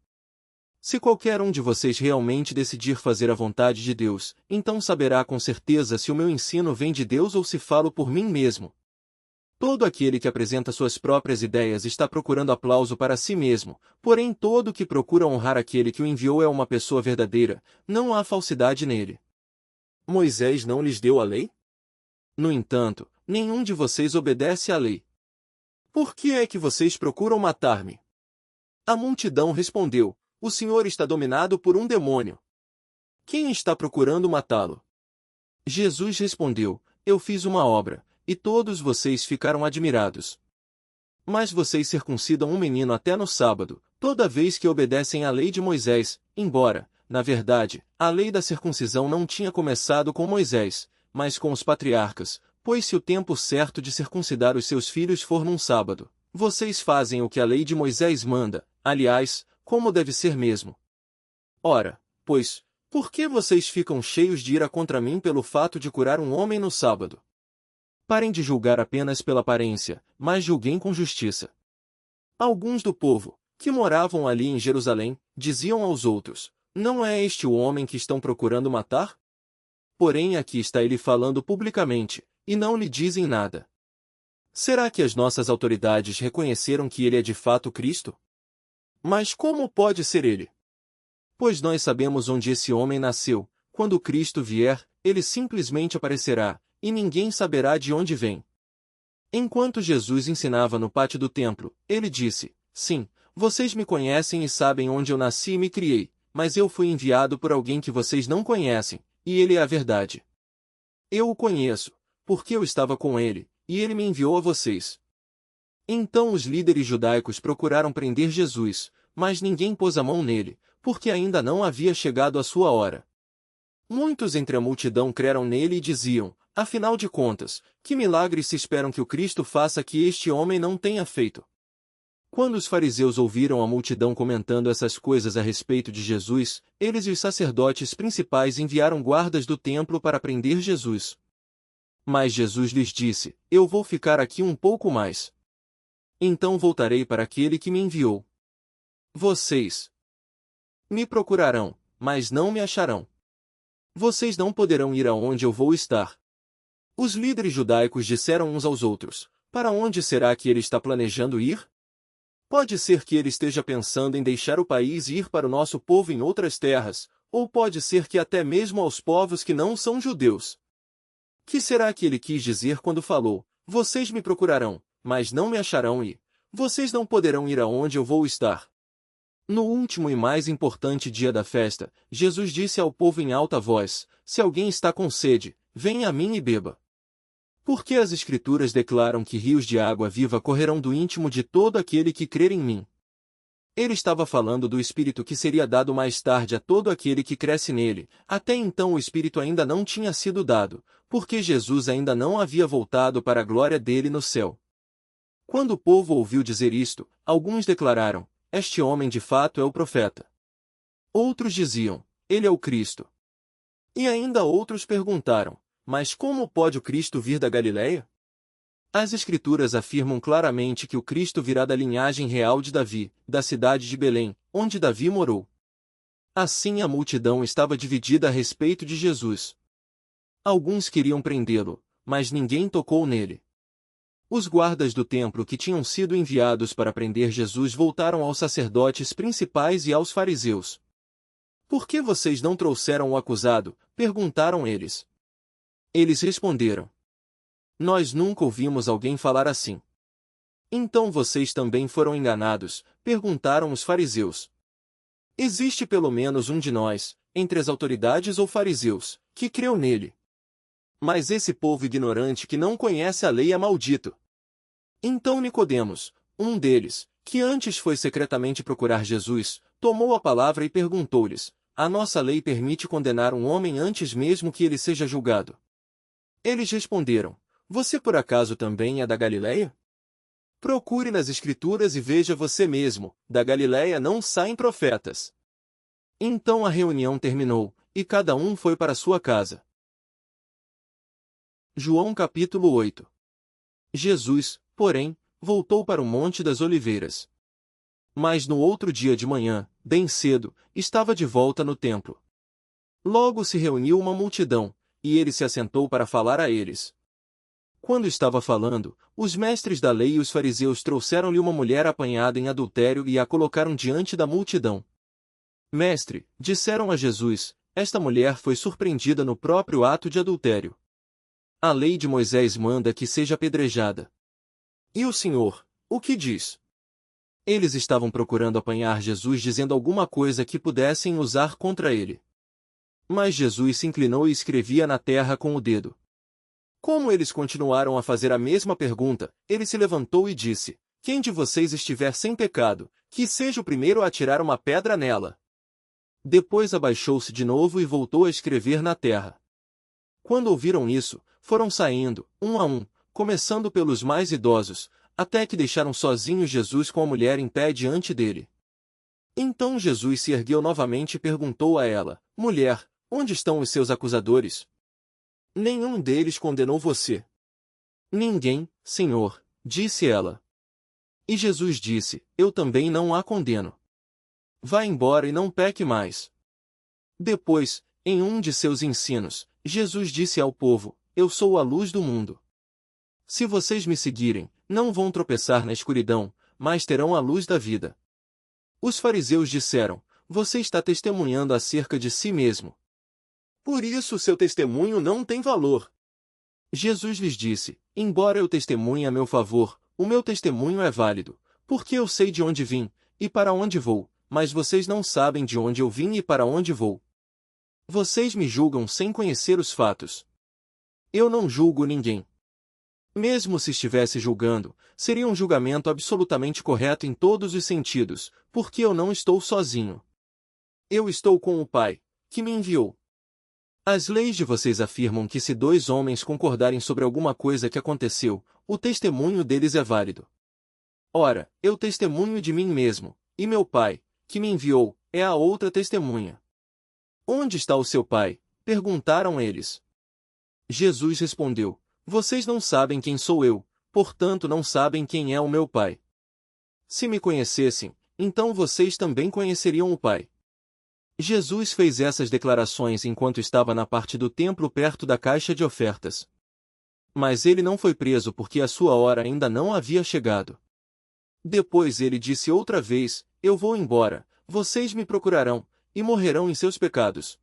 Se qualquer um de vocês realmente decidir fazer a vontade de Deus, então saberá com certeza se o meu ensino vem de Deus ou se falo por mim mesmo. Todo aquele que apresenta suas próprias ideias está procurando aplauso para si mesmo, porém todo que procura honrar aquele que o enviou é uma pessoa verdadeira, não há falsidade nele. Moisés não lhes deu a lei? No entanto, nenhum de vocês obedece à lei. Por que é que vocês procuram matar-me? A multidão respondeu: o Senhor está dominado por um demônio. Quem está procurando matá-lo? Jesus respondeu: eu fiz uma obra, e todos vocês ficaram admirados. Mas vocês circuncidam um menino até no sábado, toda vez que obedecem à lei de Moisés, embora, na verdade, a lei da circuncisão não tinha começado com Moisés, mas com os patriarcas, pois se o tempo certo de circuncidar os seus filhos for num sábado, vocês fazem o que a lei de Moisés manda, aliás, como deve ser mesmo. Ora, pois, por que vocês ficam cheios de ira contra mim pelo fato de curar um homem no sábado? Parem de julgar apenas pela aparência, mas julguem com justiça. Alguns do povo, que moravam ali em Jerusalém, diziam aos outros: não é este o homem que estão procurando matar? Porém aqui está ele falando publicamente, e não lhe dizem nada. Será que as nossas autoridades reconheceram que ele é de fato Cristo? Mas como pode ser ele? Pois nós sabemos onde esse homem nasceu. Quando Cristo vier, ele simplesmente aparecerá, e ninguém saberá de onde vem. Enquanto Jesus ensinava no pátio do templo, ele disse: sim, vocês me conhecem e sabem onde eu nasci e me criei, mas eu fui enviado por alguém que vocês não conhecem, e ele é a verdade. Eu o conheço, porque eu estava com ele, e ele me enviou a vocês. Então os líderes judaicos procuraram prender Jesus, mas ninguém pôs a mão nele, porque ainda não havia chegado a sua hora. Muitos entre a multidão creram nele e diziam, afinal de contas, que milagres se esperam que o Cristo faça que este homem não tenha feito? Quando os fariseus ouviram a multidão comentando essas coisas a respeito de Jesus, eles e os sacerdotes principais enviaram guardas do templo para prender Jesus. Mas Jesus lhes disse, eu vou ficar aqui um pouco mais. Então voltarei para aquele que me enviou. Vocês me procurarão, mas não me acharão. Vocês não poderão ir aonde eu vou estar. Os líderes judaicos disseram uns aos outros, para onde será que ele está planejando ir? Pode ser que ele esteja pensando em deixar o país e ir para o nosso povo em outras terras, ou pode ser que até mesmo aos povos que não são judeus. Que será que ele quis dizer quando falou, vocês me procurarão, mas não me acharão e vocês não poderão ir aonde eu vou estar? No último e mais importante dia da festa, Jesus disse ao povo em alta voz, se alguém está com sede, venha a mim e beba. Porque as Escrituras declaram que rios de água viva correrão do íntimo de todo aquele que crer em mim. Ele estava falando do Espírito que seria dado mais tarde a todo aquele que cresce nele, até então o Espírito ainda não tinha sido dado, porque Jesus ainda não havia voltado para a glória dele no céu. Quando o povo ouviu dizer isto, alguns declararam, este homem de fato é o profeta. Outros diziam, ele é o Cristo. E ainda outros perguntaram, mas como pode o Cristo vir da Galileia? As Escrituras afirmam claramente que o Cristo virá da linhagem real de Davi, da cidade de Belém, onde Davi morou. Assim a multidão estava dividida a respeito de Jesus. Alguns queriam prendê-lo, mas ninguém tocou nele. Os guardas do templo que tinham sido enviados para prender Jesus voltaram aos sacerdotes principais e aos fariseus. Por que vocês não trouxeram o acusado? Perguntaram eles. Eles responderam. Nós nunca ouvimos alguém falar assim. Então vocês também foram enganados, perguntaram os fariseus. Existe pelo menos um de nós, entre as autoridades ou fariseus, que creu nele. Mas esse povo ignorante que não conhece a lei é maldito. Então Nicodemos, um deles, que antes foi secretamente procurar Jesus, tomou a palavra e perguntou-lhes, a nossa lei permite condenar um homem antes mesmo que ele seja julgado. Eles responderam, você por acaso também é da Galileia? Procure nas Escrituras e veja você mesmo, da Galileia não saem profetas. Então a reunião terminou, e cada um foi para sua casa. João capítulo 8. Jesus, porém, voltou para o Monte das Oliveiras. Mas no outro dia de manhã, bem cedo, estava de volta no templo. Logo se reuniu uma multidão, e ele se assentou para falar a eles. Quando estava falando, os mestres da lei e os fariseus trouxeram-lhe uma mulher apanhada em adultério e a colocaram diante da multidão. Mestre, disseram a Jesus, esta mulher foi surpreendida no próprio ato de adultério. A lei de Moisés manda que seja apedrejada. E o Senhor, o que diz? Eles estavam procurando apanhar Jesus dizendo alguma coisa que pudessem usar contra ele. Mas Jesus se inclinou e escrevia na terra com o dedo. Como eles continuaram a fazer a mesma pergunta, ele se levantou e disse, quem de vocês estiver sem pecado, que seja o primeiro a atirar uma pedra nela. Depois abaixou-se de novo e voltou a escrever na terra. Quando ouviram isso, foram saindo, um a um, começando pelos mais idosos, até que deixaram sozinhos Jesus com a mulher em pé diante dele. Então Jesus se ergueu novamente e perguntou a ela, mulher, onde estão os seus acusadores? Nenhum deles condenou você. Ninguém, Senhor, disse ela. E Jesus disse, eu também não a condeno. Vá embora e não peque mais. Depois, em um de seus ensinos, Jesus disse ao povo, eu sou a luz do mundo. Se vocês me seguirem, não vão tropeçar na escuridão, mas terão a luz da vida. Os fariseus disseram, você está testemunhando acerca de si mesmo. Por isso seu testemunho não tem valor. Jesus lhes disse, embora eu testemunhe a meu favor, o meu testemunho é válido, Porque eu sei de onde vim, e para onde vou, mas vocês não sabem de onde eu vim e para onde vou. Vocês me julgam sem conhecer os fatos. Eu não julgo ninguém. Mesmo se estivesse julgando, seria um julgamento absolutamente correto em todos os sentidos, porque eu não estou sozinho. Eu estou com o Pai, que me enviou. As leis de vocês afirmam que se dois homens concordarem sobre alguma coisa que aconteceu, o testemunho deles é válido. Ora, eu testemunho de mim mesmo, e meu Pai, que me enviou, é a outra testemunha. Onde está o seu Pai? Perguntaram eles. Jesus respondeu: Vocês não sabem quem sou eu, portanto não sabem quem é o meu Pai. Se me conhecessem, então vocês também conheceriam o Pai. Jesus fez essas declarações enquanto estava na parte do templo perto da caixa de ofertas. Mas ele não foi preso porque a sua hora ainda não havia chegado. Depois ele disse outra vez: Eu vou embora, vocês me procurarão, e morrerão em seus pecados.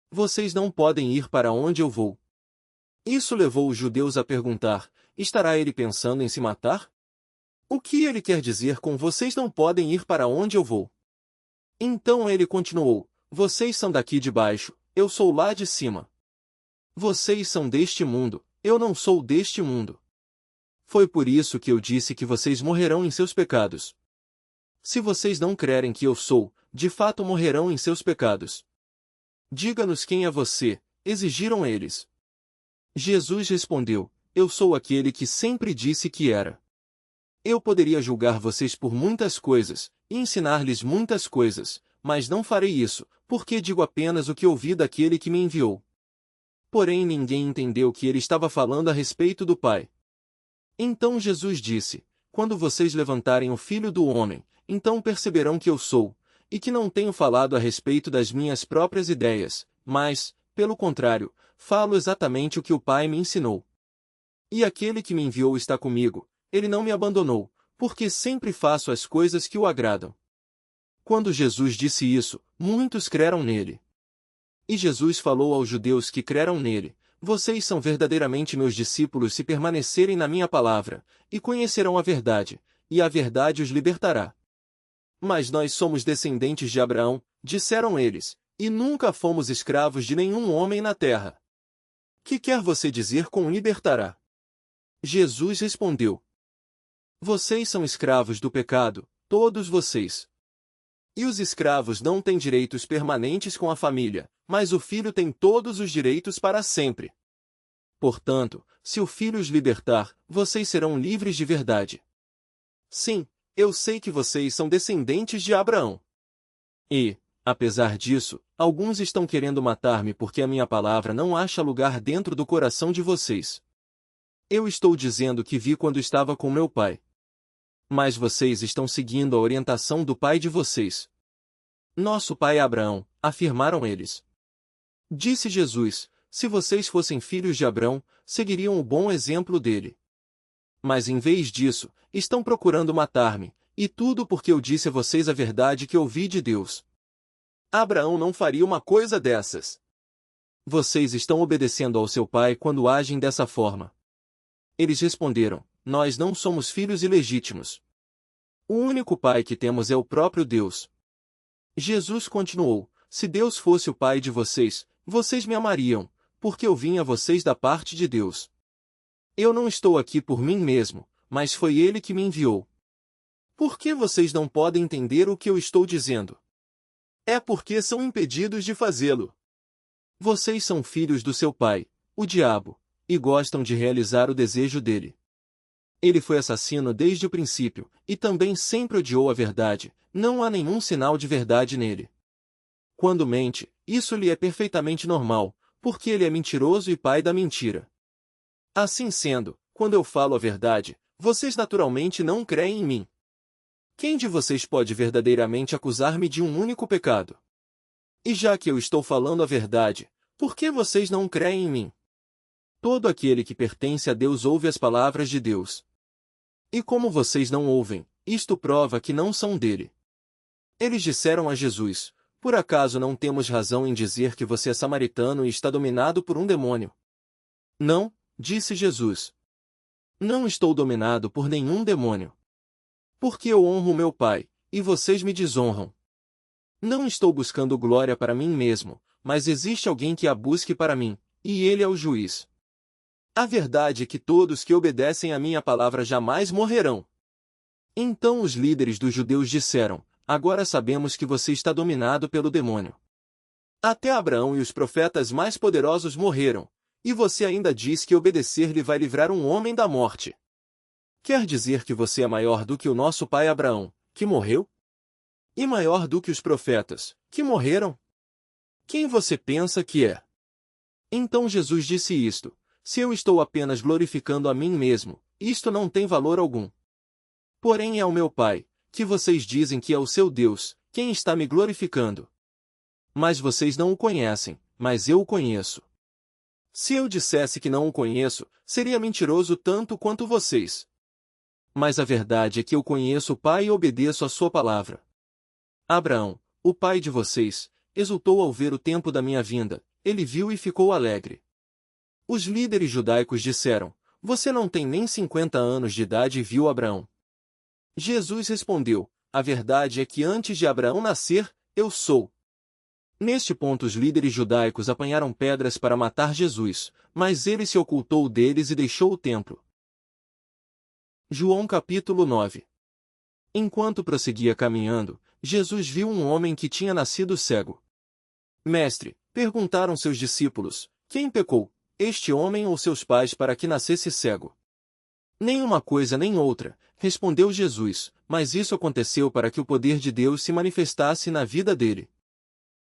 Vocês não podem ir para onde eu vou. Isso levou os judeus a perguntar: Estará ele pensando em se matar? O que ele quer dizer com vocês não podem ir para onde eu vou? Então ele continuou: Vocês são daqui de baixo, eu sou lá de cima. Vocês são deste mundo, eu não sou deste mundo. Foi por isso que eu disse que vocês morrerão em seus pecados. Se vocês não crerem que eu sou, de fato morrerão em seus pecados. Diga-nos quem é você, exigiram eles. Jesus respondeu: Eu sou aquele que sempre disse que era. Eu poderia julgar vocês por muitas coisas, e ensinar-lhes muitas coisas, mas não farei isso, porque digo apenas o que ouvi daquele que me enviou. Porém ninguém entendeu que ele estava falando a respeito do Pai. Então Jesus disse: Quando vocês levantarem o Filho do Homem, então perceberão que eu sou, e que não tenho falado a respeito das minhas próprias ideias, mas, pelo contrário, falo exatamente o que o Pai me ensinou. E aquele que me enviou está comigo, ele não me abandonou, porque sempre faço as coisas que o agradam. Quando Jesus disse isso, muitos creram nele. E Jesus falou aos judeus que creram nele: Vocês são verdadeiramente meus discípulos se permanecerem na minha palavra, e conhecerão a verdade, e a verdade os libertará. Mas nós somos descendentes de Abraão, disseram eles, e nunca fomos escravos de nenhum homem na terra. Que quer você dizer com libertará? Jesus respondeu: Vocês são escravos do pecado, todos vocês. E os escravos não têm direitos permanentes com a família, mas o filho tem todos os direitos para sempre. Portanto, se o filho os libertar, vocês serão livres de verdade. Sim, eu sei que vocês são descendentes de Abraão. E, apesar disso, alguns estão querendo matar-me porque a minha palavra não acha lugar dentro do coração de vocês. Eu estou dizendo que vi quando estava com meu pai. Mas vocês estão seguindo a orientação do pai de vocês. Nosso pai é Abraão, afirmaram eles. Disse Jesus: Se vocês fossem filhos de Abraão, seguiriam o bom exemplo dele. Mas em vez disso, estão procurando matar-me, e tudo porque eu disse a vocês a verdade que ouvi de Deus. Abraão não faria uma coisa dessas. Vocês estão obedecendo ao seu pai quando agem dessa forma. Eles responderam: Nós não somos filhos ilegítimos. O único pai que temos é o próprio Deus. Jesus continuou: Se Deus fosse o pai de vocês, vocês me amariam, porque eu vim a vocês da parte de Deus. Eu não estou aqui por mim mesmo, mas foi Ele que me enviou. Por que vocês não podem entender o que eu estou dizendo? É porque são impedidos de fazê-lo. Vocês são filhos do seu pai, o diabo, e gostam de realizar o desejo dele. Ele foi assassino desde o princípio, e também sempre odiou a verdade, não há nenhum sinal de verdade nele. Quando mente, isso lhe é perfeitamente normal, porque ele é mentiroso e pai da mentira. Assim sendo, quando eu falo a verdade, vocês naturalmente não creem em mim. Quem de vocês pode verdadeiramente acusar-me de um único pecado? E já que eu estou falando a verdade, por que vocês não creem em mim? Todo aquele que pertence a Deus ouve as palavras de Deus. E como vocês não ouvem, isto prova que não são dele. Eles disseram a Jesus: Por acaso não temos razão em dizer que você é samaritano e está dominado por um demônio? Não, disse Jesus. Não estou dominado por nenhum demônio. Porque eu honro meu Pai, e vocês me desonram. Não estou buscando glória para mim mesmo, mas existe alguém que a busque para mim, e ele é o juiz. A verdade é que todos que obedecem à minha palavra jamais morrerão. Então os líderes dos judeus disseram: agora sabemos que você está dominado pelo demônio. Até Abraão e os profetas mais poderosos morreram, e você ainda diz que obedecer-lhe vai livrar um homem da morte. Quer dizer que você é maior do que o nosso pai Abraão, que morreu? E maior do que os profetas, que morreram? Quem você pensa que é? Então Jesus disse isto: se eu estou apenas glorificando a mim mesmo, isto não tem valor algum. Porém é ao meu Pai, que vocês dizem que é o seu Deus, quem está me glorificando. Mas vocês não o conhecem, mas eu o conheço. Se eu dissesse que não o conheço, seria mentiroso tanto quanto vocês. Mas a verdade é que eu conheço o Pai e obedeço a sua palavra. Abraão, o pai de vocês, exultou ao ver o tempo da minha vinda, ele viu e ficou alegre. Os líderes judaicos disseram: você não tem nem 50 anos de idade e viu Abraão. Jesus respondeu: a verdade é que antes de Abraão nascer, eu sou. Neste ponto os líderes judaicos apanharam pedras para matar Jesus, mas ele se ocultou deles e deixou o templo. João capítulo 9. Enquanto prosseguia caminhando, Jesus viu um homem que tinha nascido cego. Mestre, perguntaram seus discípulos, quem pecou, este homem ou seus pais para que nascesse cego? Nem uma coisa nem outra, respondeu Jesus, mas isso aconteceu para que o poder de Deus se manifestasse na vida dele.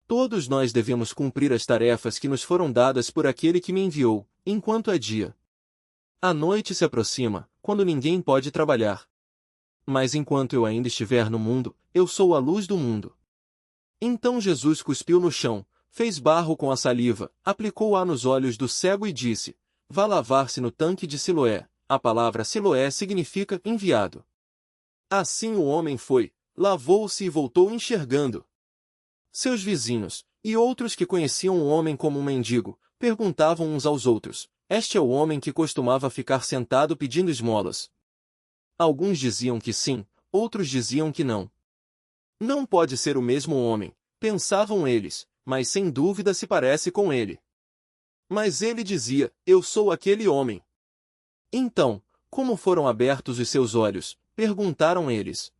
Todos nós devemos cumprir as tarefas que nos foram dadas por aquele que me enviou, enquanto é dia. A noite se aproxima, quando ninguém pode trabalhar. Mas enquanto eu ainda estiver no mundo, eu sou a luz do mundo. Então Jesus cuspiu no chão, fez barro com a saliva, aplicou-a nos olhos do cego e disse: vá lavar-se no tanque de Siloé. A palavra Siloé significa enviado. Assim o homem foi, lavou-se e voltou enxergando. Seus vizinhos, e outros que conheciam o homem como um mendigo, perguntavam uns aos outros: este é o homem que costumava ficar sentado pedindo esmolas? Alguns diziam que sim, outros diziam que não. Não pode ser o mesmo homem, pensavam eles, mas sem dúvida se parece com ele. Mas ele dizia: eu sou aquele homem. Então, como foram abertos os seus olhos? Perguntaram eles.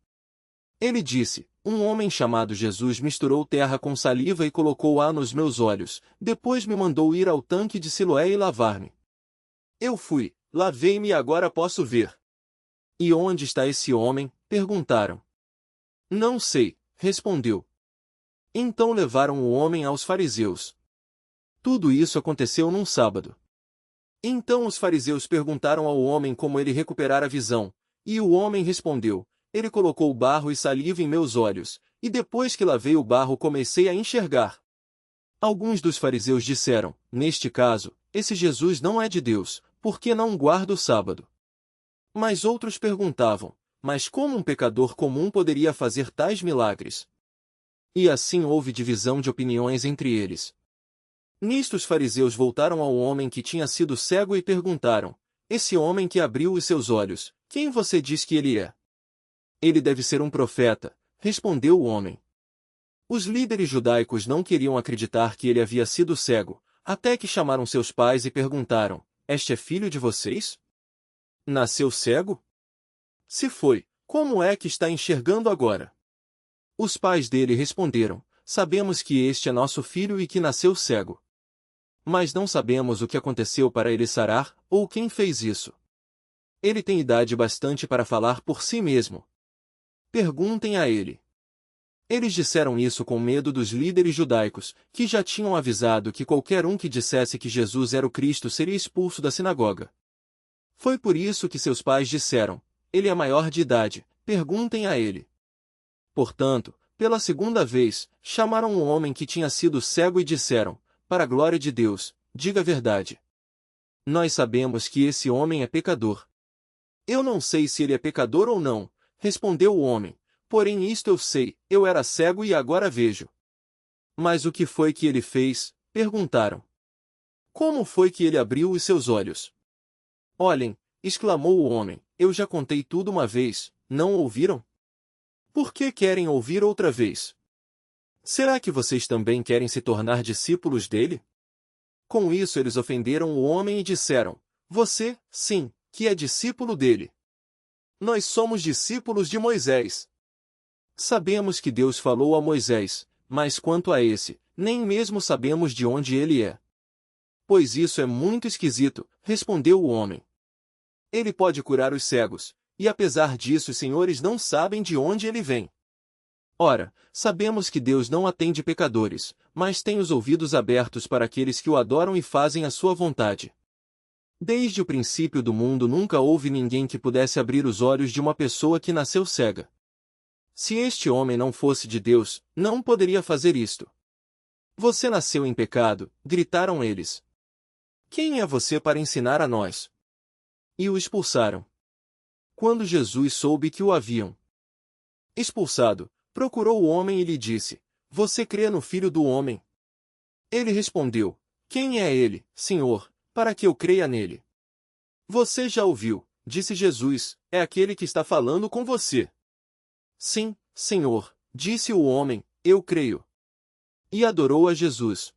Ele disse: um homem chamado Jesus misturou terra com saliva e colocou-a nos meus olhos, depois me mandou ir ao tanque de Siloé e lavar-me. Eu fui, lavei-me e agora posso ver. E onde está esse homem? Perguntaram. Não sei, respondeu. Então levaram o homem aos fariseus. Tudo isso aconteceu num sábado. Então os fariseus perguntaram ao homem como ele recuperara a visão, e o homem respondeu: ele colocou barro e saliva em meus olhos, e depois que lavei o barro comecei a enxergar. Alguns dos fariseus disseram: neste caso, esse Jesus não é de Deus, porque não guarda o sábado. Mas outros perguntavam: mas como um pecador comum poderia fazer tais milagres? E assim houve divisão de opiniões entre eles. Nisto os fariseus voltaram ao homem que tinha sido cego e perguntaram: esse homem que abriu os seus olhos, quem você diz que ele é? Ele deve ser um profeta, respondeu o homem. Os líderes judaicos não queriam acreditar que ele havia sido cego, até que chamaram seus pais e perguntaram: este é filho de vocês? Nasceu cego? Se foi, como é que está enxergando agora? Os pais dele responderam: sabemos que este é nosso filho e que nasceu cego. Mas não sabemos o que aconteceu para ele sarar, ou quem fez isso. Ele tem idade bastante para falar por si mesmo. Perguntem a ele. Eles disseram isso com medo dos líderes judaicos, que já tinham avisado que qualquer um que dissesse que Jesus era o Cristo seria expulso da sinagoga. Foi por isso que seus pais disseram: ele é maior de idade, perguntem a ele. Portanto, pela segunda vez, chamaram um homem que tinha sido cego e disseram: para a glória de Deus, diga a verdade. Nós sabemos que esse homem é pecador. Eu não sei se ele é pecador ou não, respondeu o homem, porém isto eu sei, eu era cego e agora vejo. Mas o que foi que ele fez? Perguntaram. Como foi que ele abriu os seus olhos? Olhem, exclamou o homem, eu já contei tudo uma vez, não ouviram? Por que querem ouvir outra vez? Será que vocês também querem se tornar discípulos dele? Com isso eles ofenderam o homem e disseram: Você, sim, que é discípulo dele. Nós somos discípulos de Moisés. Sabemos que Deus falou a Moisés, mas quanto a esse, nem mesmo sabemos de onde ele é. Pois isso é muito esquisito, respondeu o homem. Ele pode curar os cegos, e apesar disso os senhores não sabem de onde ele vem. Ora, sabemos que Deus não atende pecadores, mas tem os ouvidos abertos para aqueles que o adoram e fazem a sua vontade. Desde o princípio do mundo nunca houve ninguém que pudesse abrir os olhos de uma pessoa que nasceu cega. Se este homem não fosse de Deus, não poderia fazer isto. Você nasceu em pecado, gritaram eles. Quem é você para ensinar a nós? E o expulsaram. Quando Jesus soube que o haviam expulsado, procurou o homem e lhe disse: Você crê no Filho do Homem? Ele respondeu: Quem é ele, Senhor, para que eu creia nele? Você já ouviu, disse Jesus, é aquele que está falando com você. Sim, Senhor, disse o homem, eu creio. E adorou a Jesus.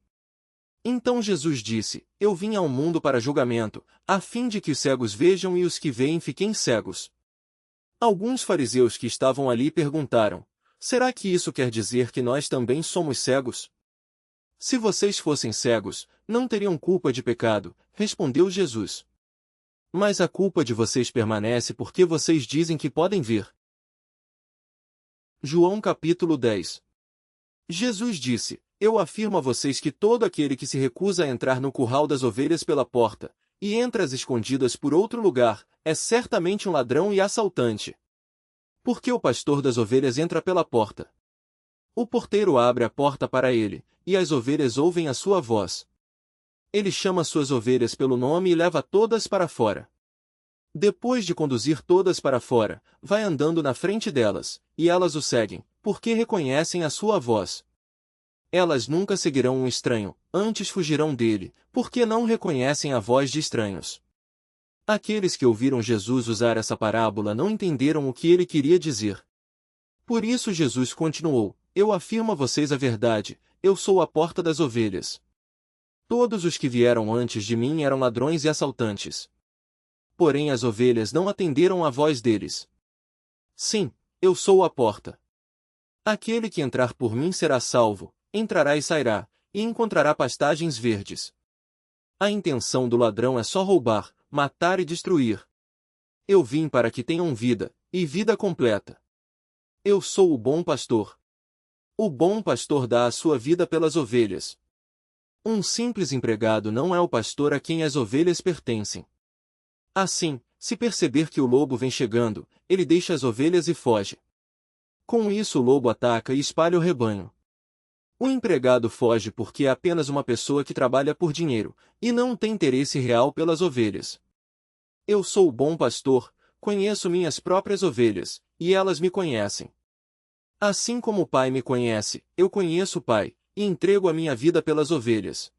Então Jesus disse: Eu vim ao mundo para julgamento, a fim de que os cegos vejam e os que veem fiquem cegos. Alguns fariseus que estavam ali perguntaram: Será que isso quer dizer que nós também somos cegos? Se vocês fossem cegos, não teriam culpa de pecado, respondeu Jesus. Mas a culpa de vocês permanece porque vocês dizem que podem ver. João capítulo 10. Jesus disse: Eu afirmo a vocês que todo aquele que se recusa a entrar no curral das ovelhas pela porta, e entra às escondidas por outro lugar, é certamente um ladrão e assaltante. Porque o pastor das ovelhas entra pela porta. O porteiro abre a porta para ele, e as ovelhas ouvem a sua voz. Ele chama suas ovelhas pelo nome e leva todas para fora. Depois de conduzir todas para fora, vai andando na frente delas, e elas o seguem, porque reconhecem a sua voz. Elas nunca seguirão um estranho, antes fugirão dele, porque não reconhecem a voz de estranhos. Aqueles que ouviram Jesus usar essa parábola não entenderam o que ele queria dizer. Por isso Jesus continuou: Eu afirmo a vocês a verdade, eu sou a porta das ovelhas. Todos os que vieram antes de mim eram ladrões e assaltantes. Porém as ovelhas não atenderam à voz deles. Sim, eu sou a porta. Aquele que entrar por mim será salvo, entrará e sairá, e encontrará pastagens verdes. A intenção do ladrão é só roubar, matar e destruir. Eu vim para que tenham vida, e vida completa. Eu sou o bom pastor. O bom pastor dá a sua vida pelas ovelhas. Um simples empregado não é o pastor a quem as ovelhas pertencem. Assim, se perceber que o lobo vem chegando, ele deixa as ovelhas e foge. Com isso o lobo ataca e espalha o rebanho. O empregado foge porque é apenas uma pessoa que trabalha por dinheiro, e não tem interesse real pelas ovelhas. Eu sou o bom pastor, conheço minhas próprias ovelhas, e elas me conhecem. Assim como o Pai me conhece, eu conheço o Pai, e entrego a minha vida pelas ovelhas.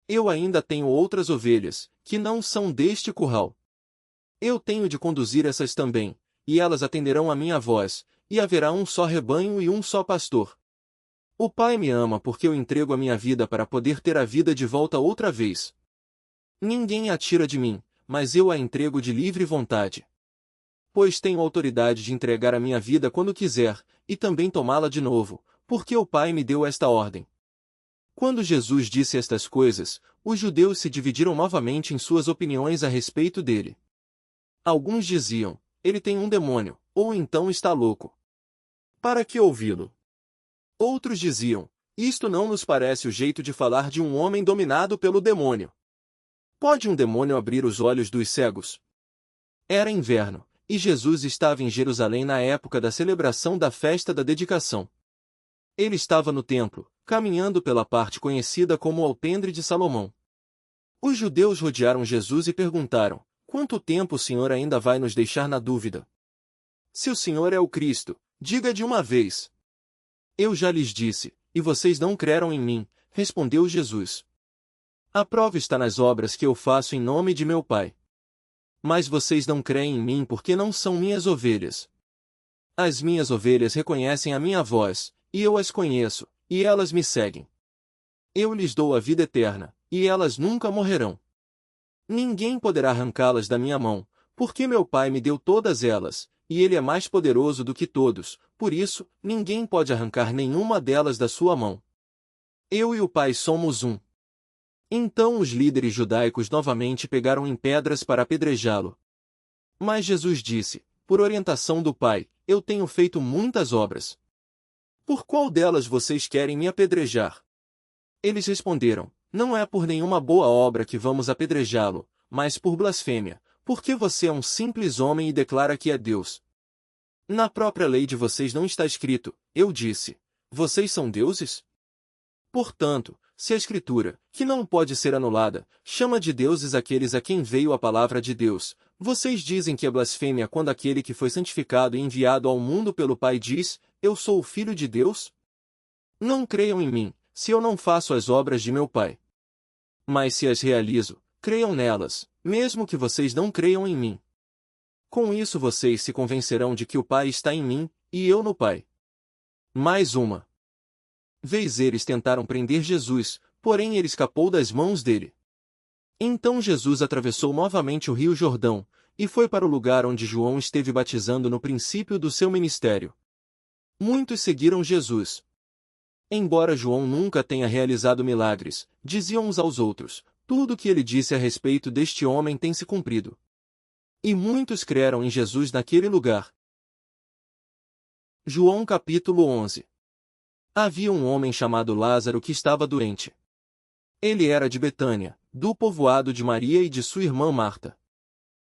Eu ainda tenho outras ovelhas, que não são deste curral. Eu tenho de conduzir essas também, e elas atenderão a minha voz, e haverá um só rebanho e um só pastor. O Pai me ama porque eu entrego a minha vida para poder ter a vida de volta outra vez. Ninguém a tira de mim, mas eu a entrego de livre vontade. Pois tenho autoridade de entregar a minha vida quando quiser, e também tomá-la de novo, porque o Pai me deu esta ordem. Quando Jesus disse estas coisas, os judeus se dividiram novamente em suas opiniões a respeito dele. Alguns diziam: ele tem um demônio, ou então está louco. Para que ouvi-lo? Outros diziam: isto não nos parece o jeito de falar de um homem dominado pelo demônio. Pode um demônio abrir os olhos dos cegos? Era inverno, e Jesus estava em Jerusalém na época da celebração da festa da dedicação. Ele estava no templo, caminhando pela parte conhecida como o Alpendre de Salomão. Os judeus rodearam Jesus e perguntaram: quanto tempo o Senhor ainda vai nos deixar na dúvida? Se o Senhor é o Cristo, diga de uma vez. Eu já lhes disse, e vocês não creram em mim, respondeu Jesus. A prova está nas obras que eu faço em nome de meu Pai. Mas vocês não creem em mim porque não são minhas ovelhas. As minhas ovelhas reconhecem a minha voz, e eu as conheço, e elas me seguem. Eu lhes dou a vida eterna, e elas nunca morrerão. Ninguém poderá arrancá-las da minha mão, porque meu Pai me deu todas elas, e Ele é mais poderoso do que todos, por isso, ninguém pode arrancar nenhuma delas da sua mão. Eu e o Pai somos um. Então os líderes judaicos novamente pegaram em pedras para apedrejá-lo. Mas Jesus disse, por orientação do Pai, eu tenho feito muitas obras. Por qual delas vocês querem me apedrejar? Eles responderam, não é por nenhuma boa obra que vamos apedrejá-lo, mas por blasfêmia, porque você é um simples homem e declara que é Deus. Na própria lei de vocês não está escrito, eu disse, vocês são deuses? Portanto, se a Escritura, que não pode ser anulada, chama de deuses aqueles a quem veio a palavra de Deus, vocês dizem que é blasfêmia quando aquele que foi santificado e enviado ao mundo pelo Pai diz, eu sou o Filho de Deus? Não creiam em mim, se eu não faço as obras de meu Pai. Mas se as realizo, creiam nelas, mesmo que vocês não creiam em mim. Com isso vocês se convencerão de que o Pai está em mim, e eu no Pai. Mais uma vez eles tentaram prender Jesus, porém ele escapou das mãos dele. Então Jesus atravessou novamente o rio Jordão, e foi para o lugar onde João esteve batizando no princípio do seu ministério. Muitos seguiram Jesus. Embora João nunca tenha realizado milagres, diziam uns aos outros, tudo o que ele disse a respeito deste homem tem se cumprido. E muitos creram em Jesus naquele lugar. João capítulo 11. Havia um homem chamado Lázaro que estava doente. Ele era de Betânia, do povoado de Maria e de sua irmã Marta.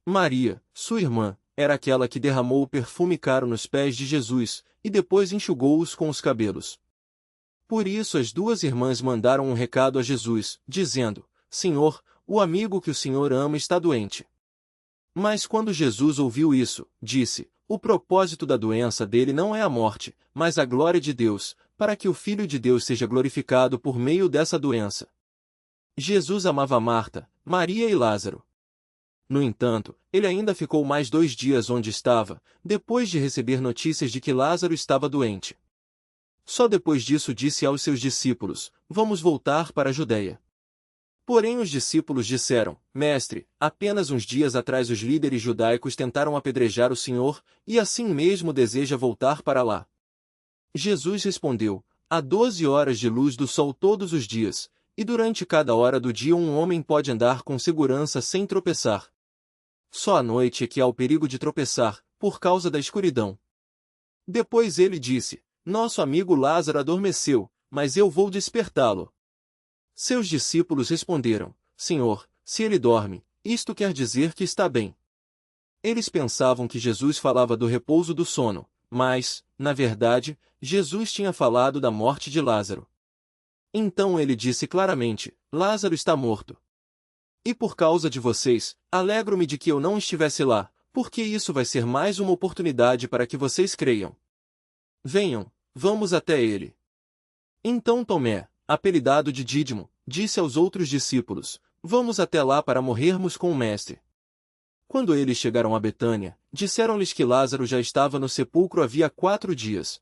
Maria, sua irmã, era aquela que derramou o perfume caro nos pés de Jesus, e depois enxugou-os com os cabelos. Por isso as duas irmãs mandaram um recado a Jesus, dizendo, Senhor, o amigo que o Senhor ama está doente. Mas quando Jesus ouviu isso, disse, o propósito da doença dele não é a morte, mas a glória de Deus, para que o Filho de Deus seja glorificado por meio dessa doença. Jesus amava Marta, Maria e Lázaro. No entanto, ele ainda ficou mais 2 dias onde estava, depois de receber notícias de que Lázaro estava doente. Só depois disso disse aos seus discípulos, vamos voltar para a Judeia. Porém os discípulos disseram, Mestre, apenas uns dias atrás os líderes judaicos tentaram apedrejar o Senhor, e assim mesmo deseja voltar para lá. Jesus respondeu, há 12 horas de luz do sol todos os dias, e durante cada hora do dia um homem pode andar com segurança sem tropeçar. Só à noite é que há o perigo de tropeçar, por causa da escuridão. Depois ele disse, nosso amigo Lázaro adormeceu, mas eu vou despertá-lo. Seus discípulos responderam, Senhor, se ele dorme, isto quer dizer que está bem. Eles pensavam que Jesus falava do repouso do sono, mas, na verdade, Jesus tinha falado da morte de Lázaro. Então ele disse claramente, Lázaro está morto. E por causa de vocês, alegro-me de que eu não estivesse lá, porque isso vai ser mais uma oportunidade para que vocês creiam. Venham, vamos até ele. Então Tomé, apelidado de Dídimo, disse aos outros discípulos, vamos até lá para morrermos com o Mestre. Quando eles chegaram a Betânia, disseram-lhes que Lázaro já estava no sepulcro havia 4 dias.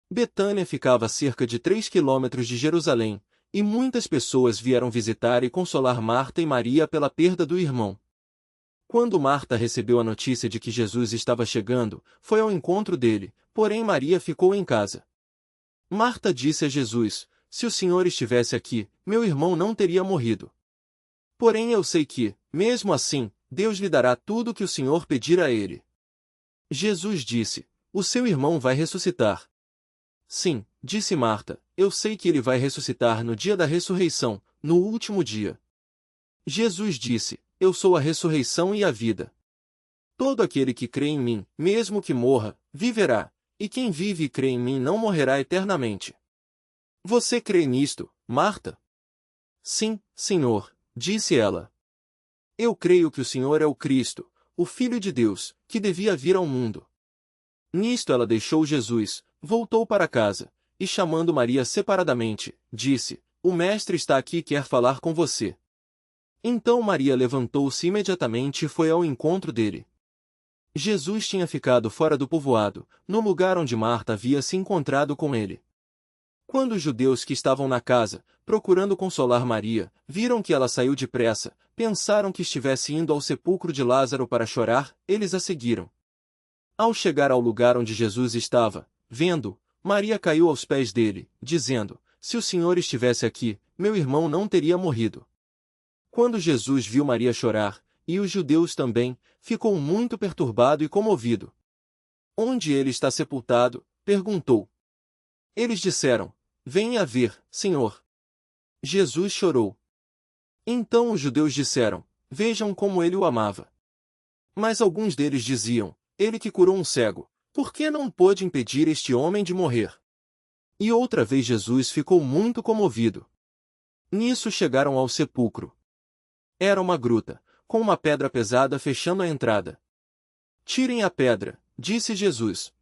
Betânia ficava a cerca de 3 quilômetros de Jerusalém, e muitas pessoas vieram visitar e consolar Marta e Maria pela perda do irmão. Quando Marta recebeu a notícia de que Jesus estava chegando, foi ao encontro dele, porém Maria ficou em casa. Marta disse a Jesus, se o Senhor estivesse aqui, meu irmão não teria morrido. Porém eu sei que, mesmo assim, Deus lhe dará tudo o que o Senhor pedir a ele. Jesus disse, o seu irmão vai ressuscitar. Sim, disse Marta, eu sei que ele vai ressuscitar no dia da ressurreição, no último dia. Jesus disse, eu sou a ressurreição e a vida. Todo aquele que crê em mim, mesmo que morra, viverá, e quem vive e crê em mim não morrerá eternamente. Você crê nisto, Marta? Sim, Senhor, disse ela. Eu creio que o Senhor é o Cristo, o Filho de Deus, que devia vir ao mundo. Nisto ela deixou Jesus, voltou para casa, e chamando Maria separadamente, disse, o Mestre está aqui e quer falar com você. Então Maria levantou-se imediatamente e foi ao encontro dele. Jesus tinha ficado fora do povoado, no lugar onde Marta havia se encontrado com ele. Quando os judeus que estavam na casa, procurando consolar Maria, viram que ela saiu depressa, pensaram que estivesse indo ao sepulcro de Lázaro para chorar, eles a seguiram. Ao chegar ao lugar onde Jesus estava, vendo, Maria caiu aos pés dele, dizendo: "Se o Senhor estivesse aqui, meu irmão não teria morrido." Quando Jesus viu Maria chorar, e os judeus também, ficou muito perturbado e comovido. "Onde ele está sepultado?" perguntou. Eles disseram: "Venha ver, Senhor." Jesus chorou. Então os judeus disseram: "Vejam como ele o amava." Mas alguns deles diziam: "Ele que curou um cego, por que não pôde impedir este homem de morrer?" E outra vez Jesus ficou muito comovido. Nisso chegaram ao sepulcro. Era uma gruta, com uma pedra pesada fechando a entrada. "Tirem a pedra", disse Jesus.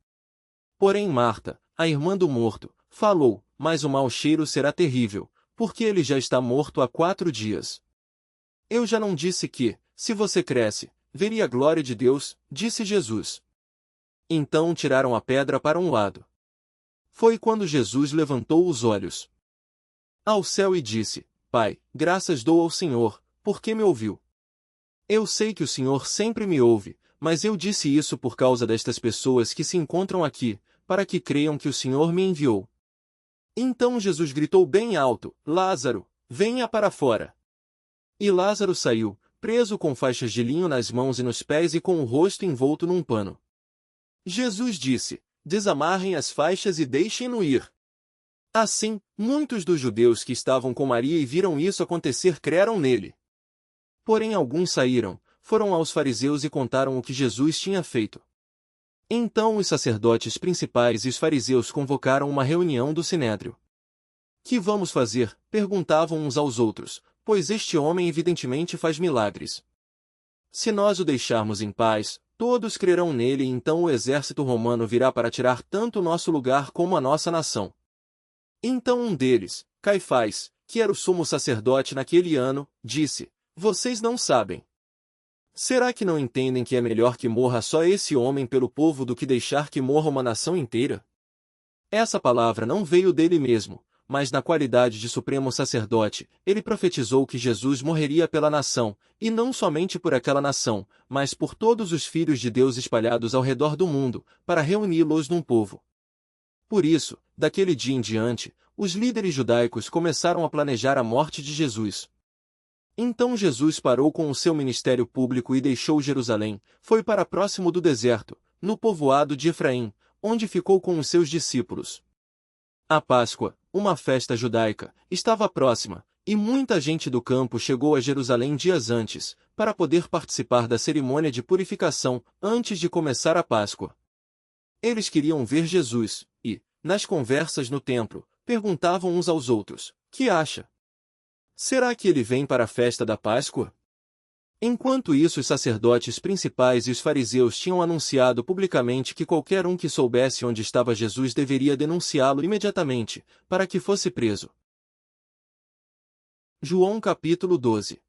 Porém Marta, a irmã do morto, falou: "Mas o mau cheiro será terrível, porque ele já está morto há 4 dias." "Eu já não disse que, se você cresce, veria a glória de Deus", disse Jesus. Então tiraram a pedra para um lado. Foi quando Jesus levantou os olhos ao céu e disse: "Pai, graças dou ao Senhor, porque me ouviu. Eu sei que o Senhor sempre me ouve, mas eu disse isso por causa destas pessoas que se encontram aqui, para que creiam que o Senhor me enviou." Então Jesus gritou bem alto: "Lázaro, venha para fora." E Lázaro saiu, preso com faixas de linho nas mãos e nos pés e com o rosto envolto num pano. Jesus disse: "Desamarrem as faixas e deixem-no ir." Assim, muitos dos judeus que estavam com Maria e viram isso acontecer creram nele. Porém alguns saíram, foram aos fariseus e contaram o que Jesus tinha feito. Então os sacerdotes principais e os fariseus convocaram uma reunião do sinédrio. "Que vamos fazer?", perguntavam uns aos outros, "pois este homem evidentemente faz milagres. Se nós o deixarmos em paz, todos crerão nele e então o exército romano virá para tirar tanto o nosso lugar como a nossa nação." Então um deles, Caifás, que era o sumo sacerdote naquele ano, disse: "Vocês não sabem. Será que não entendem que é melhor que morra só esse homem pelo povo do que deixar que morra uma nação inteira?" Essa palavra não veio dele mesmo, mas na qualidade de supremo sacerdote, ele profetizou que Jesus morreria pela nação, e não somente por aquela nação, mas por todos os filhos de Deus espalhados ao redor do mundo, para reuni-los num povo. Por isso, daquele dia em diante, os líderes judaicos começaram a planejar a morte de Jesus. Então Jesus parou com o seu ministério público e deixou Jerusalém, foi para próximo do deserto, no povoado de Efraim, onde ficou com os seus discípulos. A Páscoa, uma festa judaica, estava próxima, e muita gente do campo chegou a Jerusalém dias antes, para poder participar da cerimônia de purificação, antes de começar a Páscoa. Eles queriam ver Jesus, e, nas conversas no templo, perguntavam uns aos outros: "Que acha? Será que ele vem para a festa da Páscoa?" Enquanto isso, os sacerdotes principais e os fariseus tinham anunciado publicamente que qualquer um que soubesse onde estava Jesus deveria denunciá-lo imediatamente, para que fosse preso. João capítulo 12.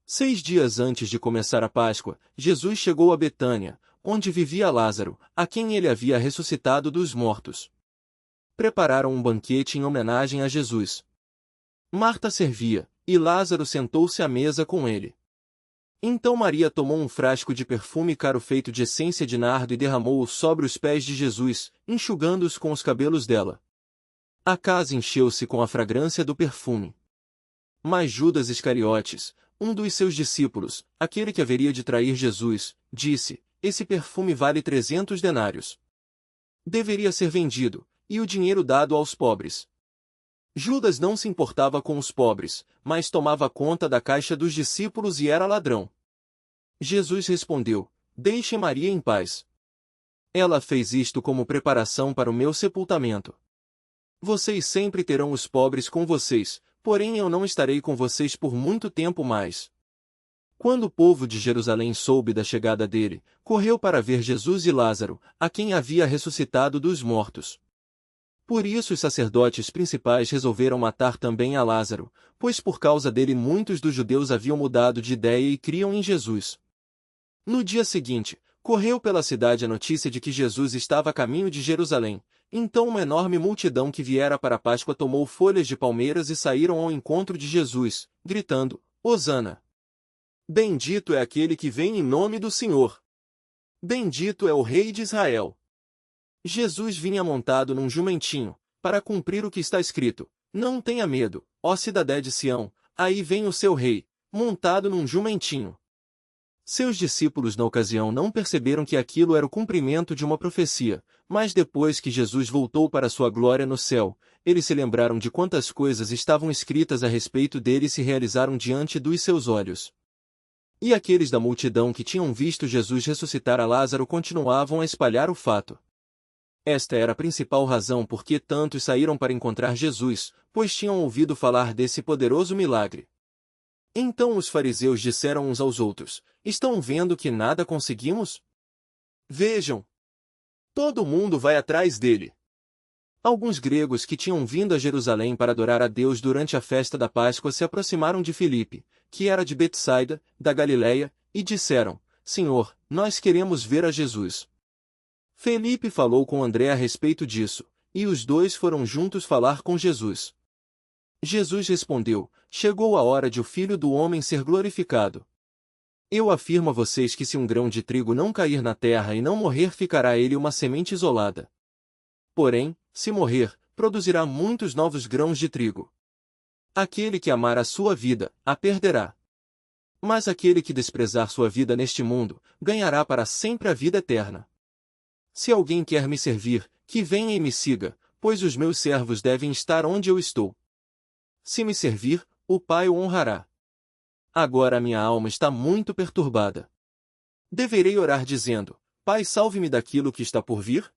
6 dias antes de começar a Páscoa, Jesus chegou a Betânia, onde vivia Lázaro, a quem ele havia ressuscitado dos mortos. Prepararam um banquete em homenagem a Jesus. Marta servia, e Lázaro sentou-se à mesa com ele. Então Maria tomou um frasco de perfume caro feito de essência de nardo e derramou-o sobre os pés de Jesus, enxugando-os com os cabelos dela. A casa encheu-se com a fragrância do perfume. Mas Judas Iscariotes, um dos seus discípulos, aquele que haveria de trair Jesus, disse: "Esse perfume vale 300 denários. Deveria ser vendido, e o dinheiro dado aos pobres." Judas não se importava com os pobres, mas tomava conta da caixa dos discípulos e era ladrão. Jesus respondeu: "Deixem Maria em paz. Ela fez isto como preparação para o meu sepultamento. Vocês sempre terão os pobres com vocês, porém eu não estarei com vocês por muito tempo mais." Quando o povo de Jerusalém soube da chegada dele, correu para ver Jesus e Lázaro, a quem havia ressuscitado dos mortos. Por isso os sacerdotes principais resolveram matar também a Lázaro, pois por causa dele muitos dos judeus haviam mudado de ideia e criam em Jesus. No dia seguinte, correu pela cidade a notícia de que Jesus estava a caminho de Jerusalém. Então uma enorme multidão que viera para a Páscoa tomou folhas de palmeiras e saíram ao encontro de Jesus, gritando: Hosana! Bendito é aquele que vem em nome do Senhor! Bendito é o Rei de Israel! Jesus vinha montado num jumentinho, para cumprir o que está escrito: Não tenha medo, ó cidadé de Sião, aí vem o seu rei, montado num jumentinho. Seus discípulos na ocasião não perceberam que aquilo era o cumprimento de uma profecia, mas depois que Jesus voltou para sua glória no céu, eles se lembraram de quantas coisas estavam escritas a respeito dele e se realizaram diante dos seus olhos. E aqueles da multidão que tinham visto Jesus ressuscitar a Lázaro continuavam a espalhar o fato. Esta era a principal razão por que tantos saíram para encontrar Jesus, pois tinham ouvido falar desse poderoso milagre. Então os fariseus disseram uns aos outros: Estão vendo que nada conseguimos? Vejam! Todo mundo vai atrás dele. Alguns gregos que tinham vindo a Jerusalém para adorar a Deus durante a festa da Páscoa se aproximaram de Filipe, que era de Betsaida, da Galileia, e disseram: Senhor, nós queremos ver a Jesus. Felipe falou com André a respeito disso, e os dois foram juntos falar com Jesus. Jesus respondeu: Chegou a hora de o Filho do Homem ser glorificado. Eu afirmo a vocês que se um grão de trigo não cair na terra e não morrer, ficará ele uma semente isolada. Porém, se morrer, produzirá muitos novos grãos de trigo. Aquele que amar a sua vida, a perderá. Mas aquele que desprezar sua vida neste mundo, ganhará para sempre a vida eterna. Se alguém quer me servir, que venha e me siga, pois os meus servos devem estar onde eu estou. Se me servir, o Pai o honrará. Agora a minha alma está muito perturbada. Deverei orar dizendo: Pai, salve-me daquilo que está por vir?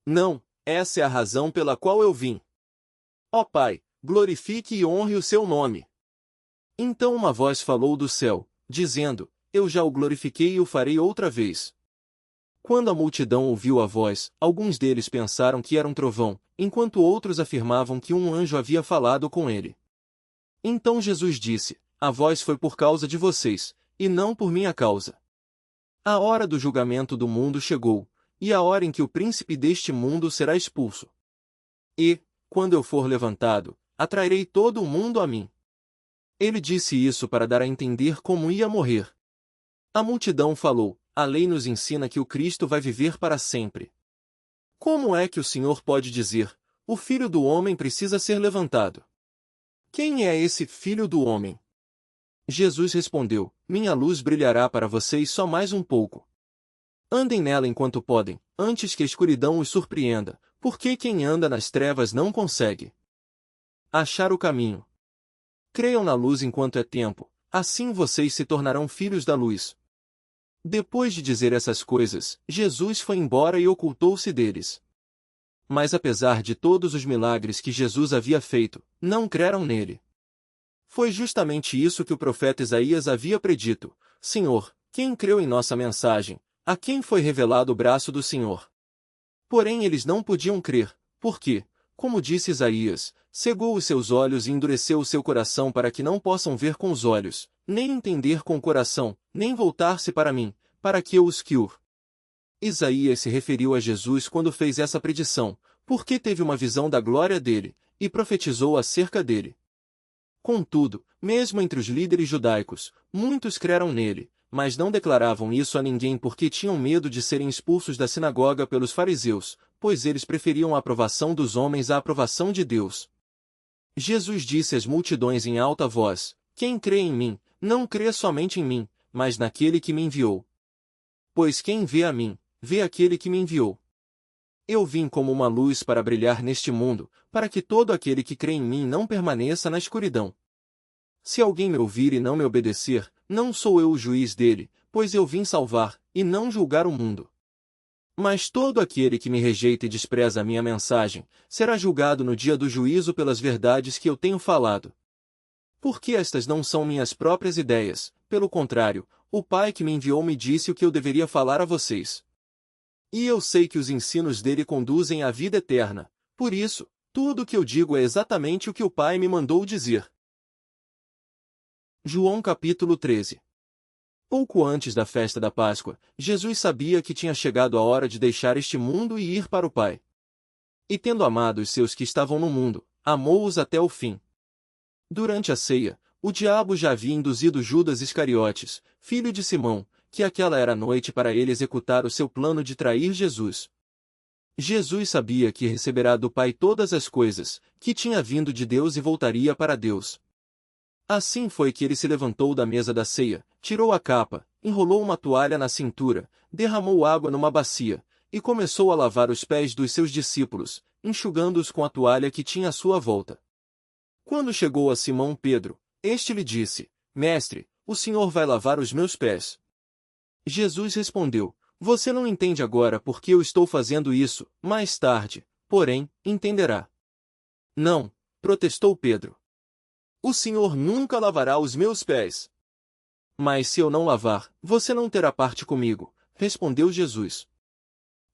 Não, essa é a razão pela qual eu vim. Ó Pai, glorifique e honre o seu nome. Então uma voz falou do céu, dizendo: Eu já o glorifiquei e o farei outra vez. Quando a multidão ouviu a voz, alguns deles pensaram que era um trovão, enquanto outros afirmavam que um anjo havia falado com ele. Então Jesus disse: A voz foi por causa de vocês, e não por minha causa. A hora do julgamento do mundo chegou, e a hora em que o príncipe deste mundo será expulso. E, quando eu for levantado, atrairei todo o mundo a mim. Ele disse isso para dar a entender como ia morrer. A multidão falou: A lei nos ensina que o Cristo vai viver para sempre. Como é que o Senhor pode dizer: O Filho do Homem precisa ser levantado? Quem é esse Filho do Homem? Jesus respondeu: Minha luz brilhará para vocês só mais um pouco. Andem nela enquanto podem, antes que a escuridão os surpreenda, porque quem anda nas trevas não consegue achar o caminho. Creiam na luz enquanto é tempo, assim vocês se tornarão filhos da luz. Depois de dizer essas coisas, Jesus foi embora e ocultou-se deles. Mas apesar de todos os milagres que Jesus havia feito, não creram nele. Foi justamente isso que o profeta Isaías havia predito: Senhor, quem creu em nossa mensagem? A quem foi revelado o braço do Senhor? Porém eles não podiam crer, porque, como disse Isaías, cegou os seus olhos e endureceu o seu coração para que não possam ver com os olhos, nem entender com o coração, nem voltar-se para mim, para que eu os cure. Isaías se referiu a Jesus quando fez essa predição, porque teve uma visão da glória dele, e profetizou acerca dele. Contudo, mesmo entre os líderes judaicos, muitos creram nele, mas não declaravam isso a ninguém porque tinham medo de serem expulsos da sinagoga pelos fariseus, pois eles preferiam a aprovação dos homens à aprovação de Deus. Jesus disse às multidões em alta voz: Quem crê em mim, não crê somente em mim, mas naquele que me enviou. Pois quem vê a mim, vê aquele que me enviou. Eu vim como uma luz para brilhar neste mundo, para que todo aquele que crê em mim não permaneça na escuridão. Se alguém me ouvir e não me obedecer, não sou eu o juiz dele, pois eu vim salvar, e não julgar o mundo. Mas todo aquele que me rejeita e despreza a minha mensagem, será julgado no dia do juízo pelas verdades que eu tenho falado. Porque estas não são minhas próprias ideias, pelo contrário, o Pai que me enviou me disse o que eu deveria falar a vocês. E eu sei que os ensinos dele conduzem à vida eterna, por isso, tudo o que eu digo é exatamente o que o Pai me mandou dizer. João capítulo 13. Pouco antes da festa da Páscoa, Jesus sabia que tinha chegado a hora de deixar este mundo e ir para o Pai. E tendo amado os seus que estavam no mundo, amou-os até o fim. Durante a ceia, o diabo já havia induzido Judas Iscariotes, filho de Simão, que aquela era a noite para ele executar o seu plano de trair Jesus. Jesus sabia que receberá do Pai todas as coisas, que tinha vindo de Deus e voltaria para Deus. Assim foi que ele se levantou da mesa da ceia, tirou a capa, enrolou uma toalha na cintura, derramou água numa bacia, e começou a lavar os pés dos seus discípulos, enxugando-os com a toalha que tinha à sua volta. Quando chegou a Simão Pedro, este lhe disse: Mestre, o Senhor vai lavar os meus pés. Jesus respondeu: Você não entende agora porque eu estou fazendo isso, mais tarde, porém, entenderá. Não, protestou Pedro. O Senhor nunca lavará os meus pés. Mas se eu não lavar, você não terá parte comigo, respondeu Jesus.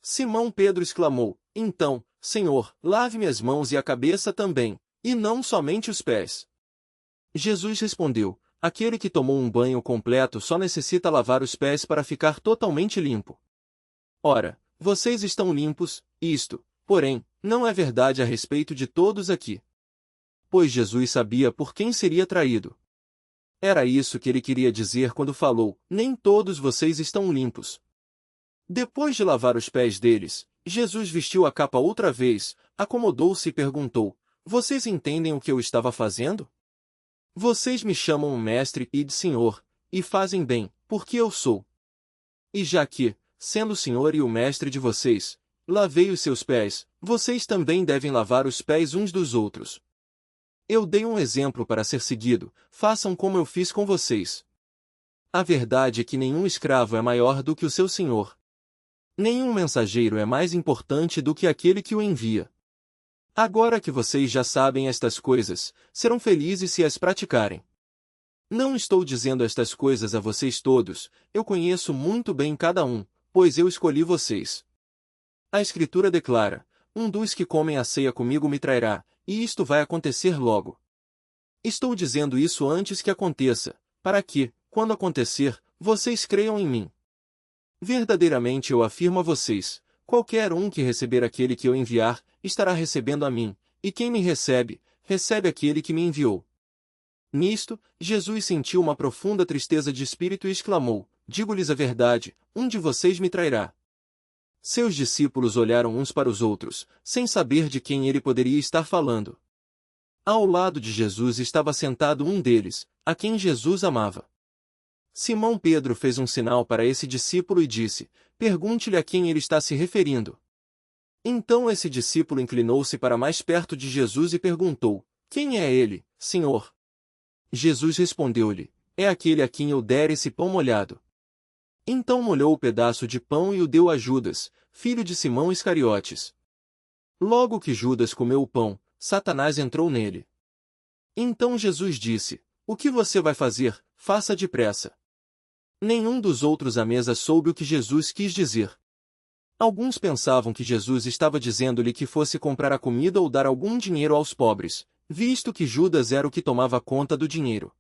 Simão Pedro exclamou: Então, Senhor, lave-me as mãos e a cabeça também, e não somente os pés. Jesus respondeu: Aquele que tomou um banho completo só necessita lavar os pés para ficar totalmente limpo. Ora, vocês estão limpos, isto, porém, não é verdade a respeito de todos aqui. Pois Jesus sabia por quem seria traído. Era isso que ele queria dizer quando falou: Nem todos vocês estão limpos. Depois de lavar os pés deles, Jesus vestiu a capa outra vez, acomodou-se e perguntou: Vocês entendem o que eu estava fazendo? Vocês me chamam mestre e de senhor, e fazem bem, porque eu sou. E já que, sendo o senhor e o mestre de vocês, lavei os seus pés, vocês também devem lavar os pés uns dos outros. Eu dei um exemplo para ser seguido, façam como eu fiz com vocês. A verdade é que nenhum escravo é maior do que o seu senhor. Nenhum mensageiro é mais importante do que aquele que o envia. Agora que vocês já sabem estas coisas, serão felizes se as praticarem. Não estou dizendo estas coisas a vocês todos, eu conheço muito bem cada um, pois eu escolhi vocês. A Escritura declara: Um dos que comem a ceia comigo me trairá, e isto vai acontecer logo. Estou dizendo isso antes que aconteça, para que, quando acontecer, vocês creiam em mim. Verdadeiramente eu afirmo a vocês: qualquer um que receber aquele que eu enviar, estará recebendo a mim, e quem me recebe, recebe aquele que me enviou. Nisto, Jesus sentiu uma profunda tristeza de espírito e exclamou: Digo-lhes a verdade, um de vocês me trairá. Seus discípulos olharam uns para os outros, sem saber de quem ele poderia estar falando. Ao lado de Jesus estava sentado um deles, a quem Jesus amava. Simão Pedro fez um sinal para esse discípulo e disse: Pergunte-lhe a quem ele está se referindo. Então esse discípulo inclinou-se para mais perto de Jesus e perguntou: Quem é ele, Senhor? Jesus respondeu-lhe: É aquele a quem eu der esse pão molhado. Então molhou o pedaço de pão e o deu a Judas, filho de Simão Iscariotes. Logo que Judas comeu o pão, Satanás entrou nele. Então Jesus disse: O que você vai fazer, faça depressa. Nenhum dos outros à mesa soube o que Jesus quis dizer. Alguns pensavam que Jesus estava dizendo-lhe que fosse comprar a comida ou dar algum dinheiro aos pobres, visto que Judas era o que tomava conta do dinheiro.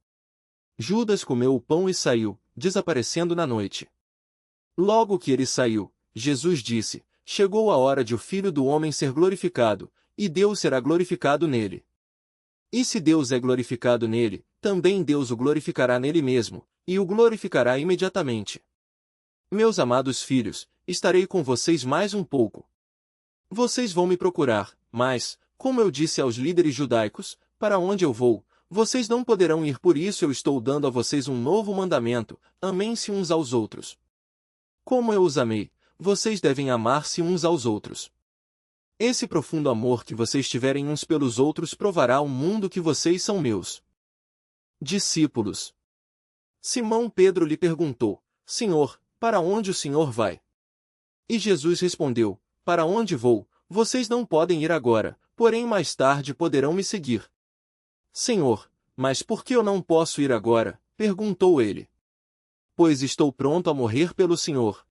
Judas comeu o pão e saiu, desaparecendo na noite. Logo que ele saiu, Jesus disse: Chegou a hora de o Filho do Homem ser glorificado, e Deus será glorificado nele. E se Deus é glorificado nele, também Deus o glorificará nele mesmo, e o glorificará imediatamente. Meus amados filhos, estarei com vocês mais um pouco. Vocês vão me procurar, mas, como eu disse aos líderes judaicos, para onde eu vou, vocês não poderão ir, por isso eu estou dando a vocês um novo mandamento: amem-se uns aos outros. Como eu os amei, vocês devem amar-se uns aos outros. Esse profundo amor que vocês tiverem uns pelos outros provará ao mundo que vocês são meus discípulos. Simão Pedro lhe perguntou: Senhor, para onde o Senhor vai? E Jesus respondeu: Para onde vou, vocês não podem ir agora, porém mais tarde poderão me seguir. Senhor, mas por que eu não posso ir agora? Perguntou ele. Pois estou pronto a morrer pelo Senhor.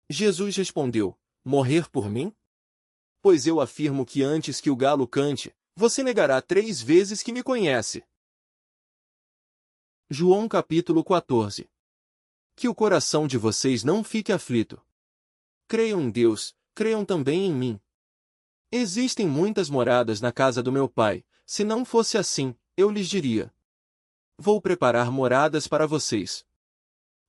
Jesus respondeu: Morrer por mim? Pois eu afirmo que antes que o galo cante, você negará 3 vezes que me conhece. João capítulo 14. Que o coração de vocês não fique aflito. Creiam em Deus, creiam também em mim. Existem muitas moradas na casa do meu Pai. Se não fosse assim, eu lhes diria: vou preparar moradas para vocês.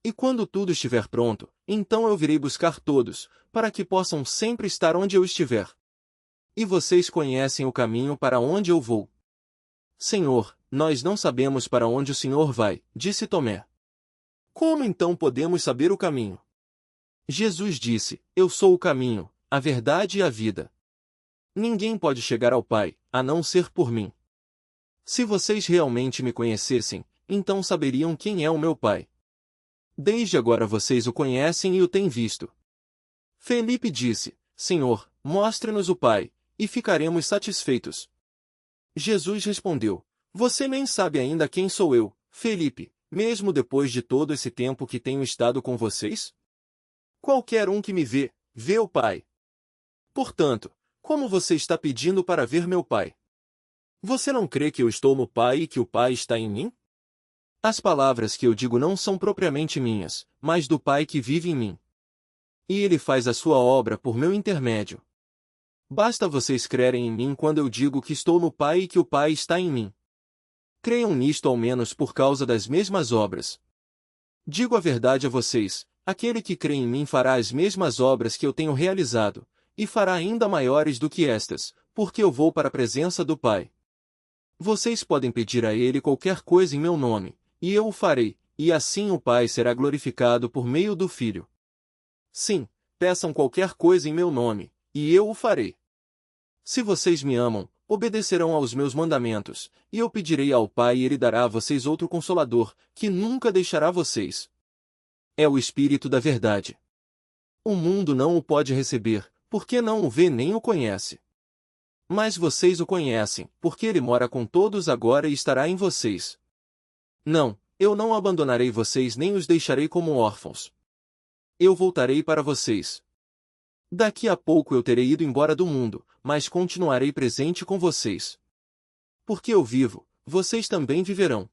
E quando tudo estiver pronto, então eu virei buscar todos, para que possam sempre estar onde eu estiver. E vocês conhecem o caminho para onde eu vou. Senhor, nós não sabemos para onde o Senhor vai, disse Tomé. Como então podemos saber o caminho? Jesus disse: eu sou o caminho, a verdade e a vida. Ninguém pode chegar ao Pai, a não ser por mim. Se vocês realmente me conhecessem, então saberiam quem é o meu Pai. Desde agora vocês o conhecem e o têm visto. Felipe disse: Senhor, mostre-nos o Pai, e ficaremos satisfeitos. Jesus respondeu: você nem sabe ainda quem sou eu, Felipe, mesmo depois de todo esse tempo que tenho estado com vocês? Qualquer um que me vê, vê o Pai. Portanto, como você está pedindo para ver meu Pai? Você não crê que eu estou no Pai e que o Pai está em mim? As palavras que eu digo não são propriamente minhas, mas do Pai que vive em mim. E Ele faz a sua obra por meu intermédio. Basta vocês crerem em mim quando eu digo que estou no Pai e que o Pai está em mim. Creiam nisto ao menos por causa das mesmas obras. Digo a verdade a vocês, aquele que crê em mim fará as mesmas obras que eu tenho realizado, e fará ainda maiores do que estas, porque eu vou para a presença do Pai. Vocês podem pedir a Ele qualquer coisa em meu nome, e eu o farei, e assim o Pai será glorificado por meio do Filho. Sim, peçam qualquer coisa em meu nome, e eu o farei. Se vocês me amam, obedecerão aos meus mandamentos, e eu pedirei ao Pai e Ele dará a vocês outro Consolador, que nunca deixará vocês. É o Espírito da Verdade. O mundo não o pode receber, porque não o vê nem o conhece. Mas vocês o conhecem, porque Ele mora com todos agora e estará em vocês. Não, eu não abandonarei vocês nem os deixarei como órfãos. Eu voltarei para vocês. Daqui a pouco eu terei ido embora do mundo, mas continuarei presente com vocês. Porque eu vivo, vocês também viverão.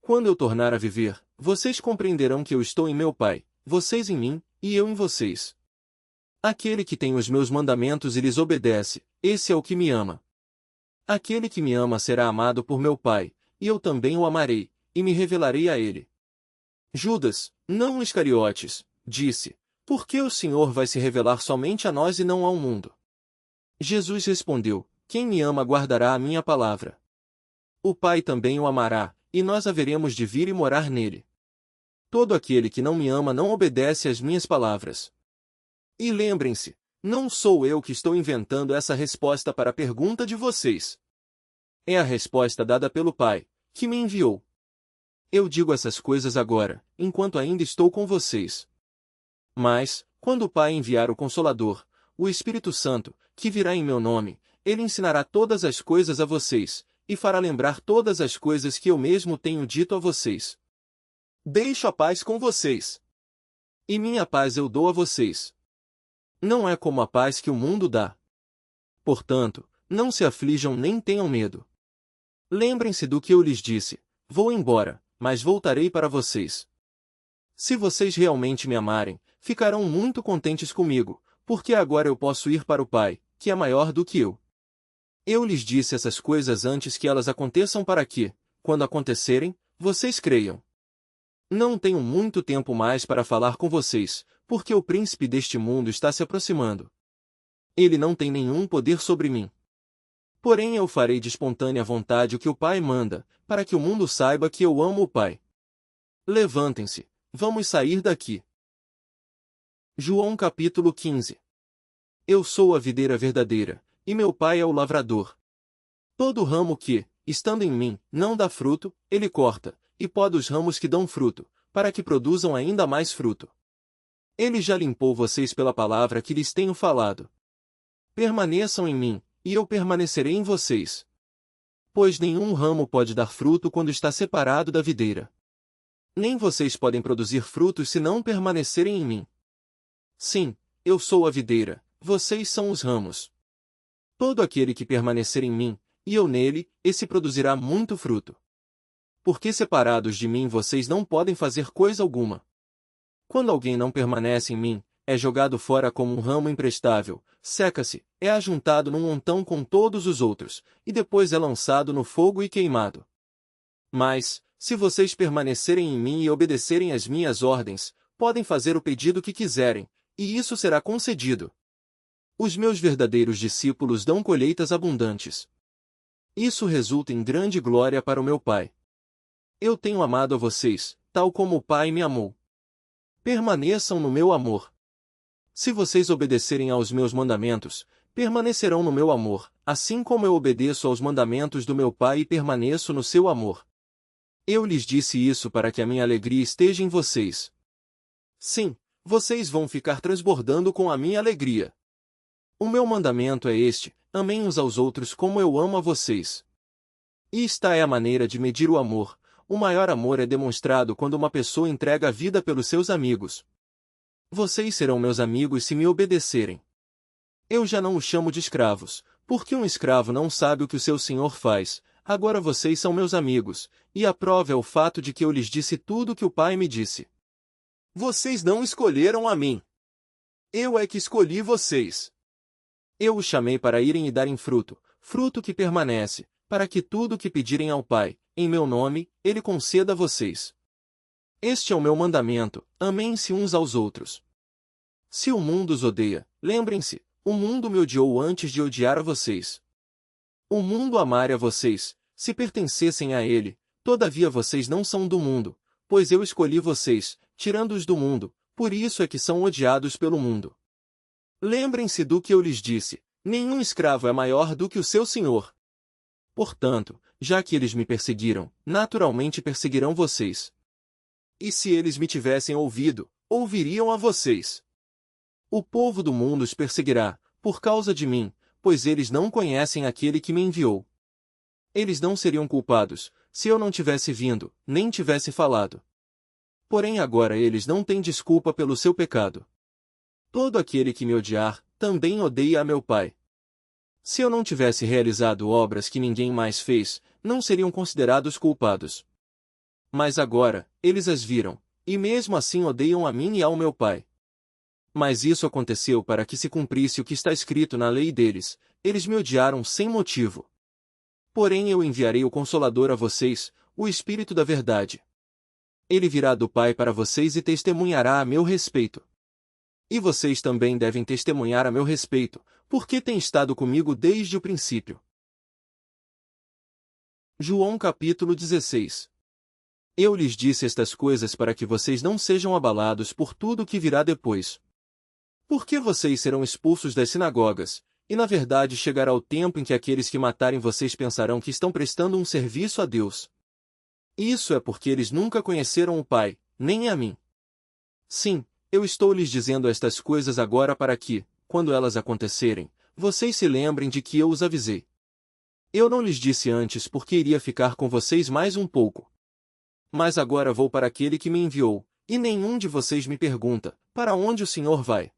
Quando eu tornar a viver, vocês compreenderão que eu estou em meu Pai, vocês em mim, e eu em vocês. Aquele que tem os meus mandamentos e lhes obedece, esse é o que me ama. Aquele que me ama será amado por meu Pai, e eu também o amarei, e me revelarei a ele. Judas, não Iscariotes, disse: por que o Senhor vai se revelar somente a nós e não ao mundo? Jesus respondeu: quem me ama guardará a minha palavra. O Pai também o amará, e nós haveremos de vir e morar nele. Todo aquele que não me ama não obedece às minhas palavras. E lembrem-se, não sou eu que estou inventando essa resposta para a pergunta de vocês. É a resposta dada pelo Pai, que me enviou. Eu digo essas coisas agora, enquanto ainda estou com vocês. Mas, quando o Pai enviar o Consolador, o Espírito Santo, que virá em meu nome, ele ensinará todas as coisas a vocês, e fará lembrar todas as coisas que eu mesmo tenho dito a vocês. Deixo a paz com vocês. E minha paz eu dou a vocês. Não é como a paz que o mundo dá. Portanto, não se aflijam nem tenham medo. Lembrem-se do que eu lhes disse: vou embora, mas voltarei para vocês. Se vocês realmente me amarem, ficarão muito contentes comigo, porque agora eu posso ir para o Pai, que é maior do que eu. Eu lhes disse essas coisas antes que elas aconteçam para que, quando acontecerem, vocês creiam. Não tenho muito tempo mais para falar com vocês, porque o príncipe deste mundo está se aproximando. Ele não tem nenhum poder sobre mim. Porém eu farei de espontânea vontade o que o Pai manda, para que o mundo saiba que eu amo o Pai. Levantem-se, vamos sair daqui. João capítulo 15. Eu sou a videira verdadeira, e meu Pai é o lavrador. Todo ramo que, estando em mim, não dá fruto, ele corta, e poda os ramos que dão fruto, para que produzam ainda mais fruto. Ele já limpou vocês pela palavra que lhes tenho falado. Permaneçam em mim, e eu permanecerei em vocês. Pois nenhum ramo pode dar fruto quando está separado da videira. Nem vocês podem produzir frutos se não permanecerem em mim. Sim, eu sou a videira, vocês são os ramos. Todo aquele que permanecer em mim, e eu nele, esse produzirá muito fruto. Porque separados de mim vocês não podem fazer coisa alguma. Quando alguém não permanece em mim, é jogado fora como um ramo imprestável, seca-se, é ajuntado num montão com todos os outros, e depois é lançado no fogo e queimado. Mas, se vocês permanecerem em mim e obedecerem às minhas ordens, podem fazer o pedido que quiserem, e isso será concedido. Os meus verdadeiros discípulos dão colheitas abundantes. Isso resulta em grande glória para o meu Pai. Eu tenho amado a vocês, tal como o Pai me amou. Permaneçam no meu amor. Se vocês obedecerem aos meus mandamentos, permanecerão no meu amor, assim como eu obedeço aos mandamentos do meu Pai e permaneço no seu amor. Eu lhes disse isso para que a minha alegria esteja em vocês. Sim, vocês vão ficar transbordando com a minha alegria. O meu mandamento é este: amem uns aos outros como eu amo a vocês. E esta é a maneira de medir o amor. O maior amor é demonstrado quando uma pessoa entrega a vida pelos seus amigos. Vocês serão meus amigos se me obedecerem. Eu já não os chamo de escravos, porque um escravo não sabe o que o seu senhor faz. Agora vocês são meus amigos, e a prova é o fato de que eu lhes disse tudo o que o Pai me disse. Vocês não escolheram a mim. Eu é que escolhi vocês. Eu os chamei para irem e darem fruto, fruto que permanece, para que tudo o que pedirem ao Pai, em meu nome, Ele conceda a vocês. Este é o meu mandamento: amem-se uns aos outros. Se o mundo os odeia, lembrem-se, o mundo me odiou antes de odiar a vocês. O mundo amaria a vocês, se pertencessem a ele, todavia vocês não são do mundo, pois eu escolhi vocês, tirando-os do mundo, por isso é que são odiados pelo mundo. Lembrem-se do que eu lhes disse: nenhum escravo é maior do que o seu senhor. Portanto, já que eles me perseguiram, naturalmente perseguirão vocês. E se eles me tivessem ouvido, ouviriam a vocês. O povo do mundo os perseguirá, por causa de mim, pois eles não conhecem aquele que me enviou. Eles não seriam culpados, se eu não tivesse vindo, nem tivesse falado. Porém agora eles não têm desculpa pelo seu pecado. Todo aquele que me odiar, também odeia a meu Pai. Se eu não tivesse realizado obras que ninguém mais fez, não seriam considerados culpados. Mas agora, eles as viram, e mesmo assim odeiam a mim e ao meu Pai. Mas isso aconteceu para que se cumprisse o que está escrito na lei deles: eles me odiaram sem motivo. Porém eu enviarei o Consolador a vocês, o Espírito da Verdade. Ele virá do Pai para vocês e testemunhará a meu respeito. E vocês também devem testemunhar a meu respeito, porque têm estado comigo desde o princípio. João capítulo 16. Eu lhes disse estas coisas para que vocês não sejam abalados por tudo o que virá depois. Porque vocês serão expulsos das sinagogas, e na verdade chegará o tempo em que aqueles que matarem vocês pensarão que estão prestando um serviço a Deus. Isso é porque eles nunca conheceram o Pai, nem a mim. Sim, eu estou lhes dizendo estas coisas agora para que, quando elas acontecerem, vocês se lembrem de que eu os avisei. Eu não lhes disse antes porque iria ficar com vocês mais um pouco. Mas agora vou para aquele que me enviou, e nenhum de vocês me pergunta: para onde o Senhor vai?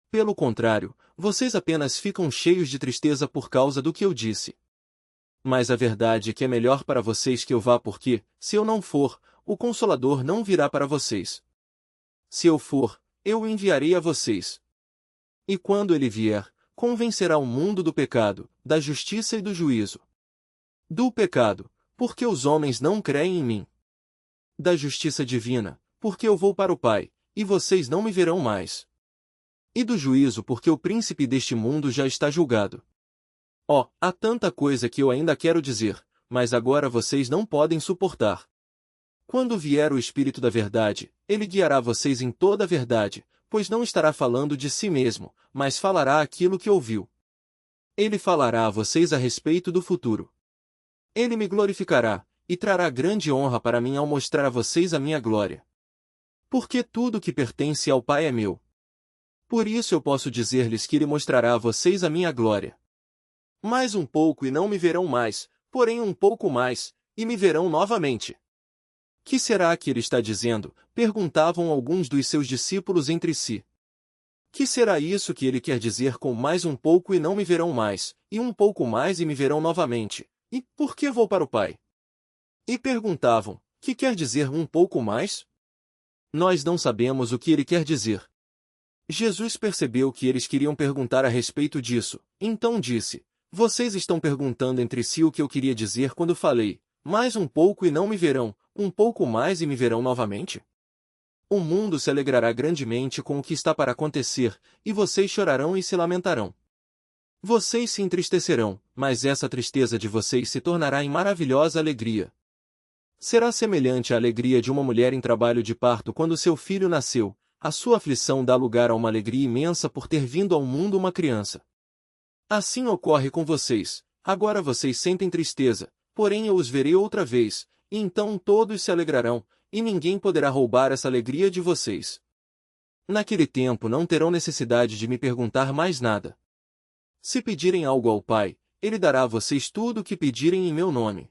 Pelo contrário, vocês apenas ficam cheios de tristeza por causa do que eu disse. Mas a verdade é que é melhor para vocês que eu vá porque, se eu não for, o Consolador não virá para vocês. Se eu for, eu o enviarei a vocês. E quando ele vier, convencerá o mundo do pecado, da justiça e do juízo. Do pecado, porque os homens não creem em mim. Da justiça divina, porque eu vou para o Pai, e vocês não me verão mais. E do juízo, porque o príncipe deste mundo já está julgado. Oh, há tanta coisa que eu ainda quero dizer, mas agora vocês não podem suportar. Quando vier o Espírito da Verdade, ele guiará vocês em toda a verdade, pois não estará falando de si mesmo, mas falará aquilo que ouviu. Ele falará a vocês a respeito do futuro. Ele me glorificará, e trará grande honra para mim ao mostrar a vocês a minha glória. Porque tudo que pertence ao Pai é meu. Por isso eu posso dizer-lhes que ele mostrará a vocês a minha glória. Mais um pouco e não me verão mais, porém um pouco mais, e me verão novamente. Que será que ele está dizendo? Perguntavam alguns dos seus discípulos entre si. Que será isso que ele quer dizer com mais um pouco e não me verão mais, e um pouco mais e me verão novamente? E por que vou para o Pai? E perguntavam: que quer dizer um pouco mais? Nós não sabemos o que ele quer dizer. Jesus percebeu que eles queriam perguntar a respeito disso, então disse: Vocês estão perguntando entre si o que eu queria dizer quando falei, mais um pouco e não me verão, um pouco mais e me verão novamente? O mundo se alegrará grandemente com o que está para acontecer, e vocês chorarão e se lamentarão. Vocês se entristecerão, mas essa tristeza de vocês se tornará em maravilhosa alegria. Será semelhante à alegria de uma mulher em trabalho de parto quando seu filho nasceu. A sua aflição dá lugar a uma alegria imensa por ter vindo ao mundo uma criança. Assim ocorre com vocês. Agora vocês sentem tristeza, porém eu os verei outra vez, e então todos se alegrarão, e ninguém poderá roubar essa alegria de vocês. Naquele tempo não terão necessidade de me perguntar mais nada. Se pedirem algo ao Pai, Ele dará a vocês tudo o que pedirem em meu nome.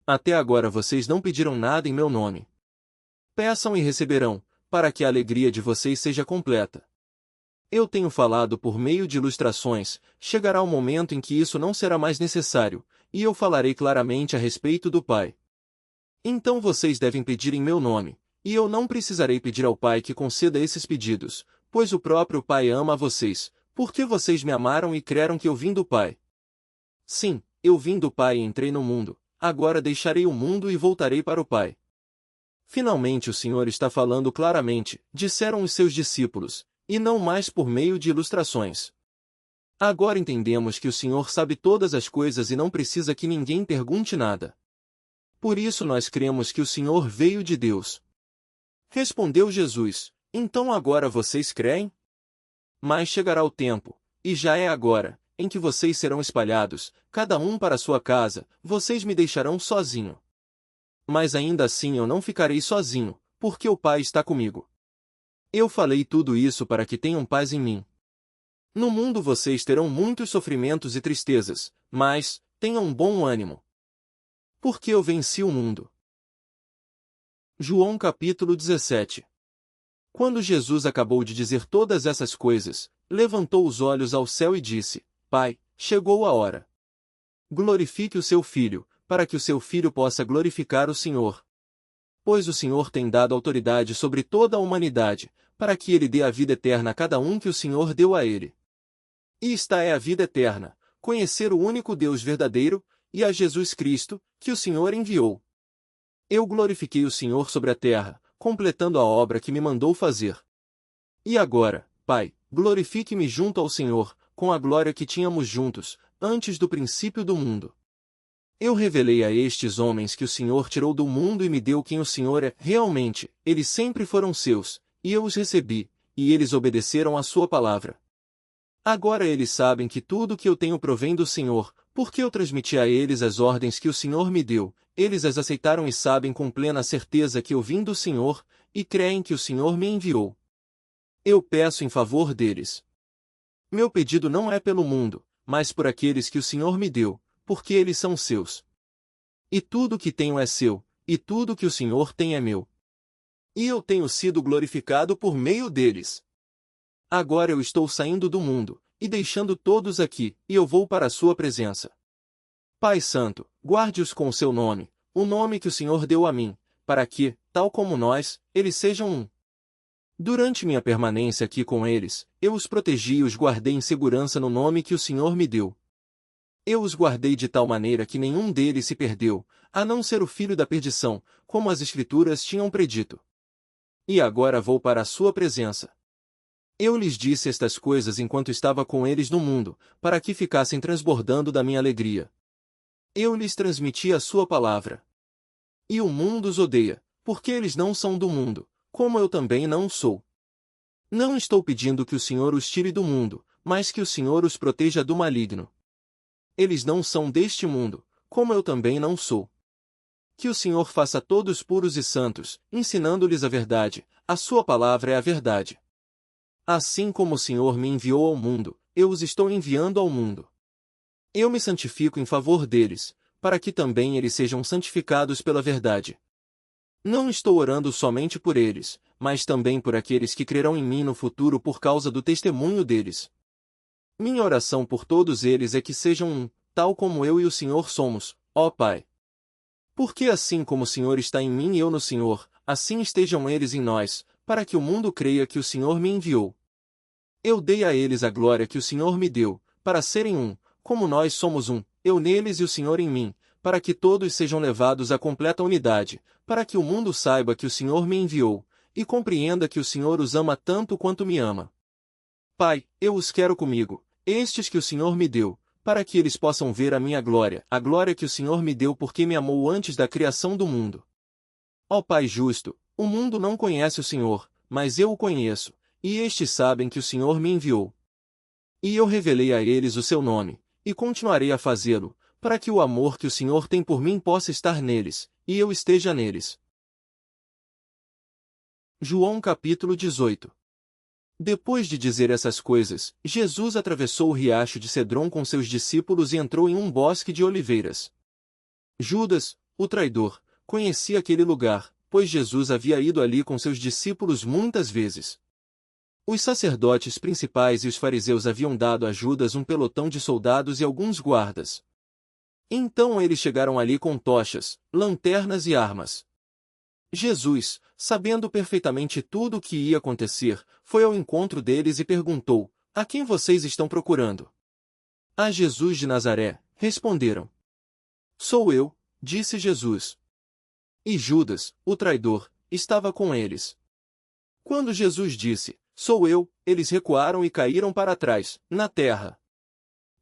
Até agora vocês não pediram nada em meu nome. Peçam e receberão, para que a alegria de vocês seja completa. Eu tenho falado por meio de ilustrações, chegará o momento em que isso não será mais necessário, e eu falarei claramente a respeito do Pai. Então vocês devem pedir em meu nome, e eu não precisarei pedir ao Pai que conceda esses pedidos, pois o próprio Pai ama a vocês, porque vocês me amaram e creram que eu vim do Pai. Sim, eu vim do Pai e entrei no mundo, agora deixarei o mundo e voltarei para o Pai. Finalmente o Senhor está falando claramente, disseram os seus discípulos, e não mais por meio de ilustrações. Agora entendemos que o Senhor sabe todas as coisas e não precisa que ninguém pergunte nada. Por isso nós cremos que o Senhor veio de Deus. Respondeu Jesus: Então agora vocês creem? Mas chegará o tempo, e já é agora, em que vocês serão espalhados, cada um para sua casa, vocês me deixarão sozinho. Mas ainda assim eu não ficarei sozinho, porque o Pai está comigo. Eu falei tudo isso para que tenham paz em mim. No mundo vocês terão muitos sofrimentos e tristezas, mas tenham bom ânimo. Porque eu venci o mundo. João capítulo 17. Quando Jesus acabou de dizer todas essas coisas, levantou os olhos ao céu e disse: Pai, chegou a hora. Glorifique o seu Filho, para que o seu Filho possa glorificar o Senhor. Pois o Senhor tem dado autoridade sobre toda a humanidade, para que ele dê a vida eterna a cada um que o Senhor deu a ele. E esta é a vida eterna, conhecer o único Deus verdadeiro, e a Jesus Cristo, que o Senhor enviou. Eu glorifiquei o Senhor sobre a terra, completando a obra que me mandou fazer. E agora, Pai, glorifique-me junto ao Senhor, com a glória que tínhamos juntos, antes do princípio do mundo. Eu revelei a estes homens que o Senhor tirou do mundo e me deu quem o Senhor é. Realmente, eles sempre foram seus, e eu os recebi, e eles obedeceram à sua palavra. Agora eles sabem que tudo o que eu tenho provém do Senhor, porque eu transmiti a eles as ordens que o Senhor me deu, eles as aceitaram e sabem com plena certeza que eu vim do Senhor, e creem que o Senhor me enviou. Eu peço em favor deles. Meu pedido não é pelo mundo, mas por aqueles que o Senhor me deu, porque eles são seus. E tudo o que tenho é seu, e tudo o que o Senhor tem é meu. E eu tenho sido glorificado por meio deles. Agora eu estou saindo do mundo, e deixando todos aqui, e eu vou para a sua presença. Pai Santo, guarde-os com o seu nome, o nome que o Senhor deu a mim, para que, tal como nós, eles sejam um. Durante minha permanência aqui com eles, eu os protegi e os guardei em segurança no nome que o Senhor me deu. Eu os guardei de tal maneira que nenhum deles se perdeu, a não ser o filho da perdição, como as Escrituras tinham predito. E agora vou para a sua presença. Eu lhes disse estas coisas enquanto estava com eles no mundo, para que ficassem transbordando da minha alegria. Eu lhes transmiti a sua palavra. E o mundo os odeia, porque eles não são do mundo, como eu também não sou. Não estou pedindo que o Senhor os tire do mundo, mas que o Senhor os proteja do maligno. Eles não são deste mundo, como eu também não sou. Que o Senhor faça todos puros e santos, ensinando-lhes a verdade, a sua palavra é a verdade. Assim como o Senhor me enviou ao mundo, eu os estou enviando ao mundo. Eu me santifico em favor deles, para que também eles sejam santificados pela verdade. Não estou orando somente por eles, mas também por aqueles que crerão em mim no futuro por causa do testemunho deles. Minha oração por todos eles é que sejam um, tal como eu e o Senhor somos, ó Pai. Porque assim como o Senhor está em mim e eu no Senhor, assim estejam eles em nós, para que o mundo creia que o Senhor me enviou. Eu dei a eles a glória que o Senhor me deu, para serem um, como nós somos um, eu neles e o Senhor em mim, para que todos sejam levados à completa unidade, para que o mundo saiba que o Senhor me enviou, e compreenda que o Senhor os ama tanto quanto me ama. Pai, eu os quero comigo, estes que o Senhor me deu, para que eles possam ver a minha glória, a glória que o Senhor me deu porque me amou antes da criação do mundo. Ó Pai justo, o mundo não conhece o Senhor, mas eu o conheço, e estes sabem que o Senhor me enviou. E eu revelei a eles o seu nome, e continuarei a fazê-lo, para que o amor que o Senhor tem por mim possa estar neles, e eu esteja neles. João capítulo 18. Depois de dizer essas coisas, Jesus atravessou o riacho de Cedron com seus discípulos e entrou em um bosque de oliveiras. Judas, o traidor, conhecia aquele lugar, pois Jesus havia ido ali com seus discípulos muitas vezes. Os sacerdotes principais e os fariseus haviam dado a Judas um pelotão de soldados e alguns guardas. Então eles chegaram ali com tochas, lanternas e armas. Jesus, sabendo perfeitamente tudo o que ia acontecer, foi ao encontro deles e perguntou: A quem vocês estão procurando? A Jesus de Nazaré, responderam. Sou eu, disse Jesus. E Judas, o traidor, estava com eles. Quando Jesus disse: Sou eu, eles recuaram e caíram para trás, na terra.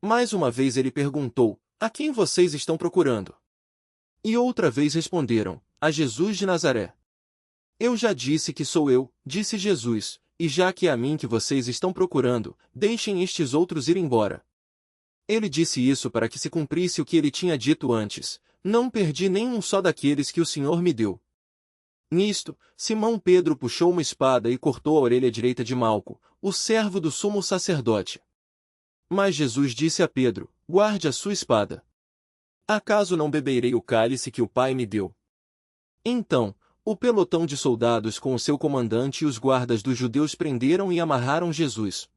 Mais uma vez ele perguntou: A quem vocês estão procurando? E outra vez responderam: A Jesus de Nazaré. Eu já disse que sou eu, disse Jesus, e já que é a mim que vocês estão procurando, deixem estes outros ir embora. Ele disse isso para que se cumprisse o que ele tinha dito antes: Não perdi nenhum só daqueles que o Senhor me deu. Nisto, Simão Pedro puxou uma espada e cortou a orelha direita de Malco, o servo do sumo sacerdote. Mas Jesus disse a Pedro: Guarde a sua espada. Acaso não beberei o cálice que o Pai me deu? Então, o pelotão de soldados com o seu comandante e os guardas dos judeus prenderam e amarraram Jesus.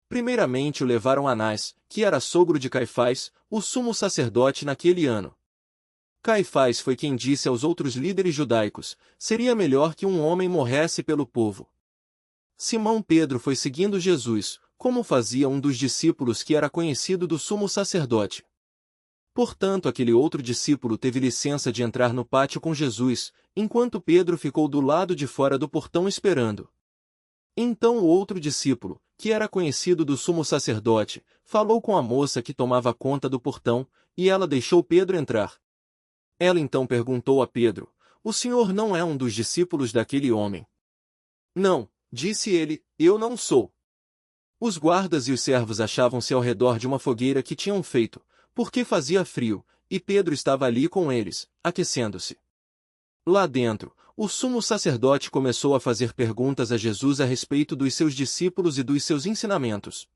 Primeiramente o levaram a Anás, que era sogro de Caifás, o sumo sacerdote naquele ano. Caifás foi quem disse aos outros líderes judaicos: seria melhor que um homem morresse pelo povo. Simão Pedro foi seguindo Jesus, como fazia um dos discípulos que era conhecido do sumo sacerdote. Portanto, aquele outro discípulo teve licença de entrar no pátio com Jesus, enquanto Pedro ficou do lado de fora do portão esperando. Então o outro discípulo, que era conhecido do sumo sacerdote, falou com a moça que tomava conta do portão, e ela deixou Pedro entrar. Ela então perguntou a Pedro: O senhor não é um dos discípulos daquele homem? Não, disse ele, eu não sou. Os guardas e os servos achavam-se ao redor de uma fogueira que tinham feito, porque fazia frio, e Pedro estava ali com eles, aquecendo-se. Lá dentro, o sumo sacerdote começou a fazer perguntas a Jesus a respeito dos seus discípulos e dos seus ensinamentos.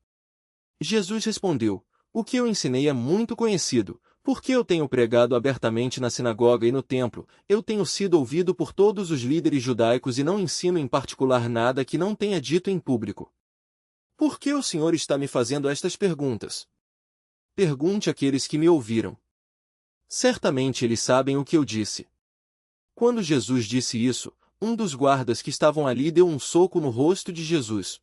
Jesus respondeu: O que eu ensinei é muito conhecido, porque eu tenho pregado abertamente na sinagoga e no templo, eu tenho sido ouvido por todos os líderes judaicos e não ensino em particular nada que não tenha dito em público. Por que o Senhor está me fazendo estas perguntas? Pergunte àqueles que me ouviram. Certamente eles sabem o que eu disse. Quando Jesus disse isso, um dos guardas que estavam ali deu um soco no rosto de Jesus.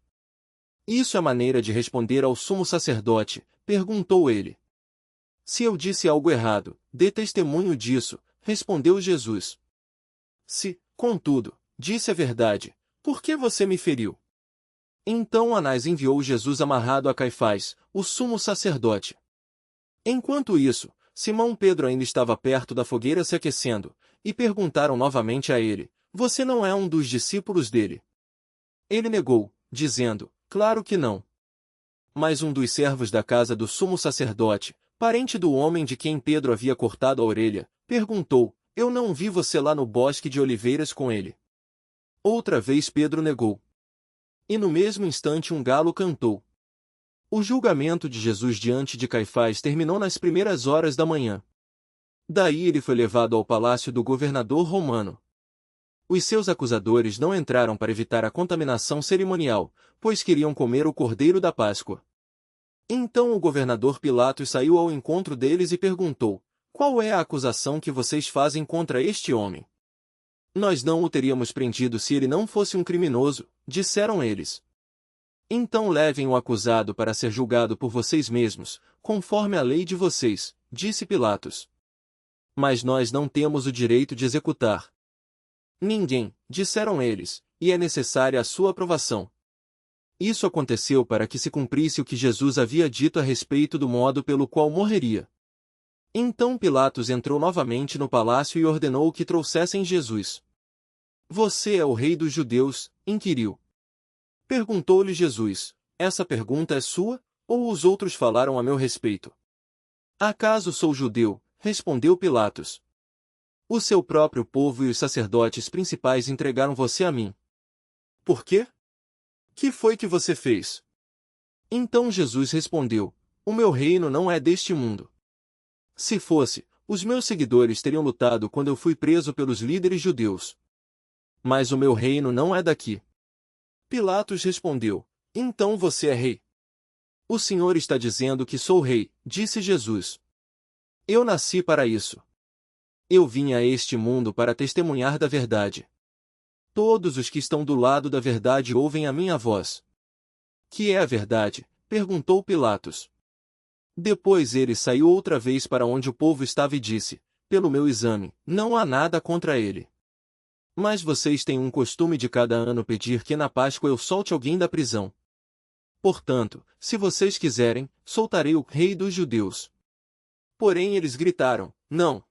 Isso é maneira de responder ao sumo sacerdote, perguntou ele. Se eu disse algo errado, dê testemunho disso, respondeu Jesus. Se, contudo, disse a verdade, por que você me feriu? Então Anás enviou Jesus amarrado a Caifás, o sumo sacerdote. Enquanto isso, Simão Pedro ainda estava perto da fogueira se aquecendo, e perguntaram novamente a ele: Você não é um dos discípulos dele? Ele negou, dizendo: Claro que não. Mas um dos servos da casa do sumo sacerdote, parente do homem de quem Pedro havia cortado a orelha, perguntou: Eu não vi você lá no bosque de oliveiras com ele. Outra vez Pedro negou. E no mesmo instante um galo cantou. O julgamento de Jesus diante de Caifás terminou nas primeiras horas da manhã. Daí ele foi levado ao palácio do governador romano. Os seus acusadores não entraram para evitar a contaminação cerimonial, pois queriam comer o cordeiro da Páscoa. Então o governador Pilatos saiu ao encontro deles e perguntou: Qual é a acusação que vocês fazem contra este homem? Nós não o teríamos prendido se ele não fosse um criminoso, disseram eles. Então levem o acusado para ser julgado por vocês mesmos, conforme a lei de vocês, disse Pilatos. Mas nós não temos o direito de executar ninguém, disseram eles, e é necessária a sua aprovação. Isso aconteceu para que se cumprisse o que Jesus havia dito a respeito do modo pelo qual morreria. Então Pilatos entrou novamente no palácio e ordenou que trouxessem Jesus. Você é o rei dos judeus? Inquiriu. Perguntou-lhe Jesus, essa pergunta é sua, ou os outros falaram a meu respeito? Acaso sou judeu? Respondeu Pilatos. O seu próprio povo e os sacerdotes principais entregaram você a mim. Por quê? Que foi que você fez? Então Jesus respondeu, o meu reino não é deste mundo. Se fosse, os meus seguidores teriam lutado quando eu fui preso pelos líderes judeus. Mas o meu reino não é daqui. Pilatos respondeu, então você é rei. O Senhor está dizendo que sou rei, disse Jesus. Eu nasci para isso. Eu vim a este mundo para testemunhar da verdade. Todos os que estão do lado da verdade ouvem a minha voz. Que é a verdade? Perguntou Pilatos. Depois ele saiu outra vez para onde o povo estava e disse, pelo meu exame, não há nada contra ele. Mas vocês têm um costume de cada ano pedir que na Páscoa eu solte alguém da prisão. Portanto, se vocês quiserem, soltarei o rei dos judeus. Porém eles gritaram, não.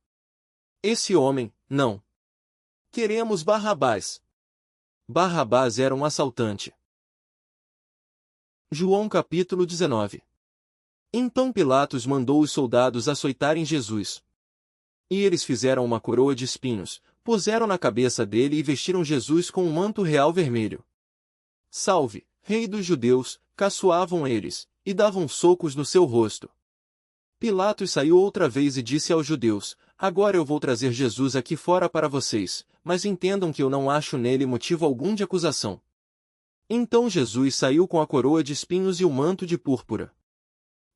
Esse homem, não. Queremos Barrabás. Barrabás era um assaltante. João capítulo 19. Então Pilatos mandou os soldados açoitarem Jesus. E eles fizeram uma coroa de espinhos, puseram na cabeça dele e vestiram Jesus com um manto real vermelho. Salve, rei dos judeus, caçoavam eles, e davam socos no seu rosto. Pilatos saiu outra vez e disse aos judeus, agora eu vou trazer Jesus aqui fora para vocês, mas entendam que eu não acho nele motivo algum de acusação. Então Jesus saiu com a coroa de espinhos e o manto de púrpura.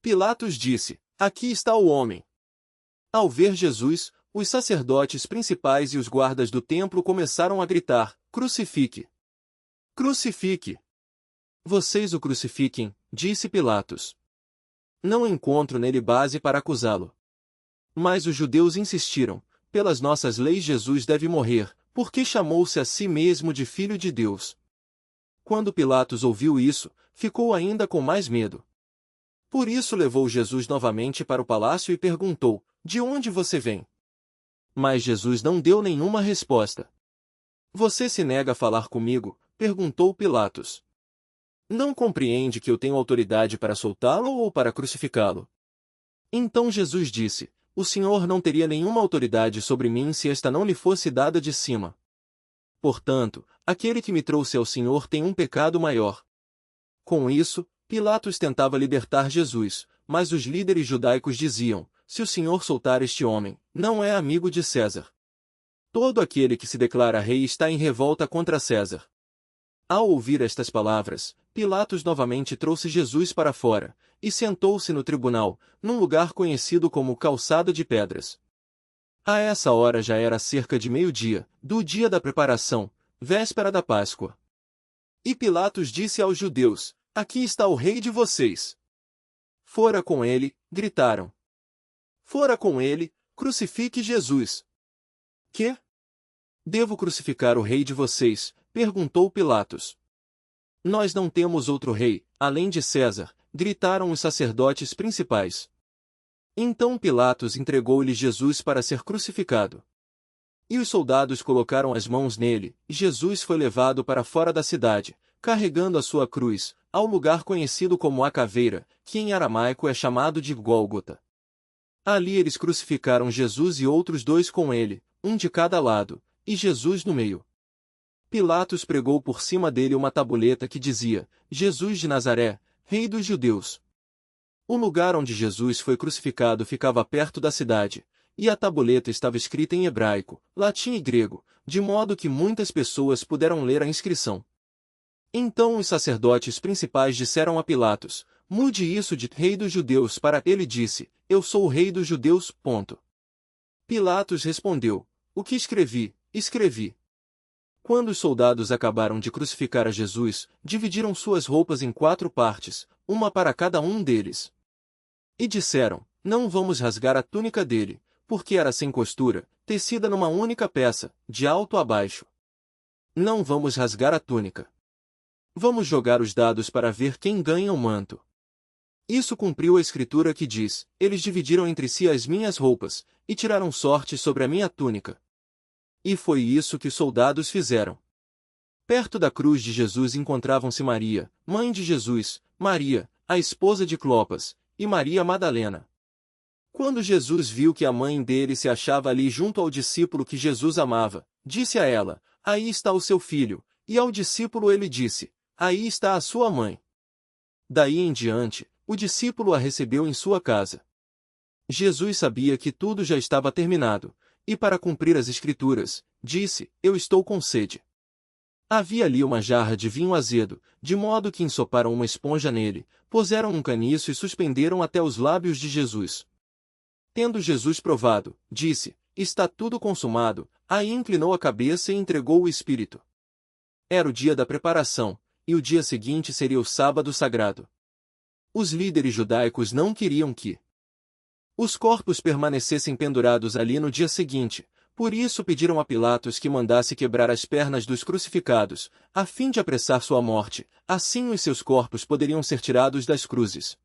Pilatos disse, aqui está o homem. Ao ver Jesus, os sacerdotes principais e os guardas do templo começaram a gritar, crucifique! Crucifique! Vocês o crucifiquem, disse Pilatos. Não encontro nele base para acusá-lo. Mas os judeus insistiram, pelas nossas leis Jesus deve morrer, porque chamou-se a si mesmo de Filho de Deus. Quando Pilatos ouviu isso, ficou ainda com mais medo. Por isso levou Jesus novamente para o palácio e perguntou, de onde você vem? Mas Jesus não deu nenhuma resposta. Você se nega a falar comigo? Perguntou Pilatos. Não compreende que eu tenho autoridade para soltá-lo ou para crucificá-lo? Então Jesus disse, o Senhor não teria nenhuma autoridade sobre mim se esta não lhe fosse dada de cima. Portanto, aquele que me trouxe ao Senhor tem um pecado maior. Com isso, Pilatos tentava libertar Jesus, mas os líderes judaicos diziam, se o Senhor soltar este homem, não é amigo de César. Todo aquele que se declara rei está em revolta contra César. Ao ouvir estas palavras, Pilatos novamente trouxe Jesus para fora, e sentou-se no tribunal, num lugar conhecido como Calçada de Pedras. A essa hora já era cerca de meio-dia, do dia da preparação, véspera da Páscoa. E Pilatos disse aos judeus, aqui está o rei de vocês. Fora com ele, gritaram. Fora com ele, crucifique Jesus. Que? Devo crucificar o rei de vocês? Perguntou Pilatos. Nós não temos outro rei, além de César, gritaram os sacerdotes principais. Então Pilatos entregou-lhe Jesus para ser crucificado. E os soldados colocaram as mãos nele, e Jesus foi levado para fora da cidade, carregando a sua cruz, ao lugar conhecido como a Caveira, que em aramaico é chamado de Gólgota. Ali eles crucificaram Jesus e outros dois com ele, um de cada lado, e Jesus no meio. Pilatos pregou por cima dele uma tabuleta que dizia, Jesus de Nazaré, Rei dos Judeus. O lugar onde Jesus foi crucificado ficava perto da cidade, e a tabuleta estava escrita em hebraico, latim e grego, de modo que muitas pessoas puderam ler a inscrição. Então os sacerdotes principais disseram a Pilatos, mude isso de Rei dos Judeus para ele disse, eu sou o Rei dos Judeus, ponto. Pilatos respondeu, o que escrevi, escrevi. Quando os soldados acabaram de crucificar a Jesus, dividiram suas roupas em 4 partes, uma para cada um deles. E disseram: não vamos rasgar a túnica dele, porque era sem costura, tecida numa única peça, de alto a baixo. Não vamos rasgar a túnica. Vamos jogar os dados para ver quem ganha o manto. Isso cumpriu a escritura que diz: eles dividiram entre si as minhas roupas, e tiraram sorte sobre a minha túnica. E foi isso que os soldados fizeram. Perto da cruz de Jesus encontravam-se Maria, mãe de Jesus, Maria, a esposa de Clopas, e Maria Madalena. Quando Jesus viu que a mãe dele se achava ali junto ao discípulo que Jesus amava, disse a ela: aí está o seu filho, e ao discípulo ele disse: aí está a sua mãe. Daí em diante, o discípulo a recebeu em sua casa. Jesus sabia que tudo já estava terminado, e para cumprir as Escrituras, disse: eu estou com sede. Havia ali uma jarra de vinho azedo, de modo que ensoparam uma esponja nele, puseram um caniço e suspenderam até os lábios de Jesus. Tendo Jesus provado, disse: está tudo consumado, aí inclinou a cabeça e entregou o Espírito. Era o dia da preparação, e o dia seguinte seria o sábado sagrado. Os líderes judaicos não queriam que os corpos permanecessem pendurados ali no dia seguinte, por isso pediram a Pilatos que mandasse quebrar as pernas dos crucificados, a fim de apressar sua morte, assim os seus corpos poderiam ser tirados das cruzes.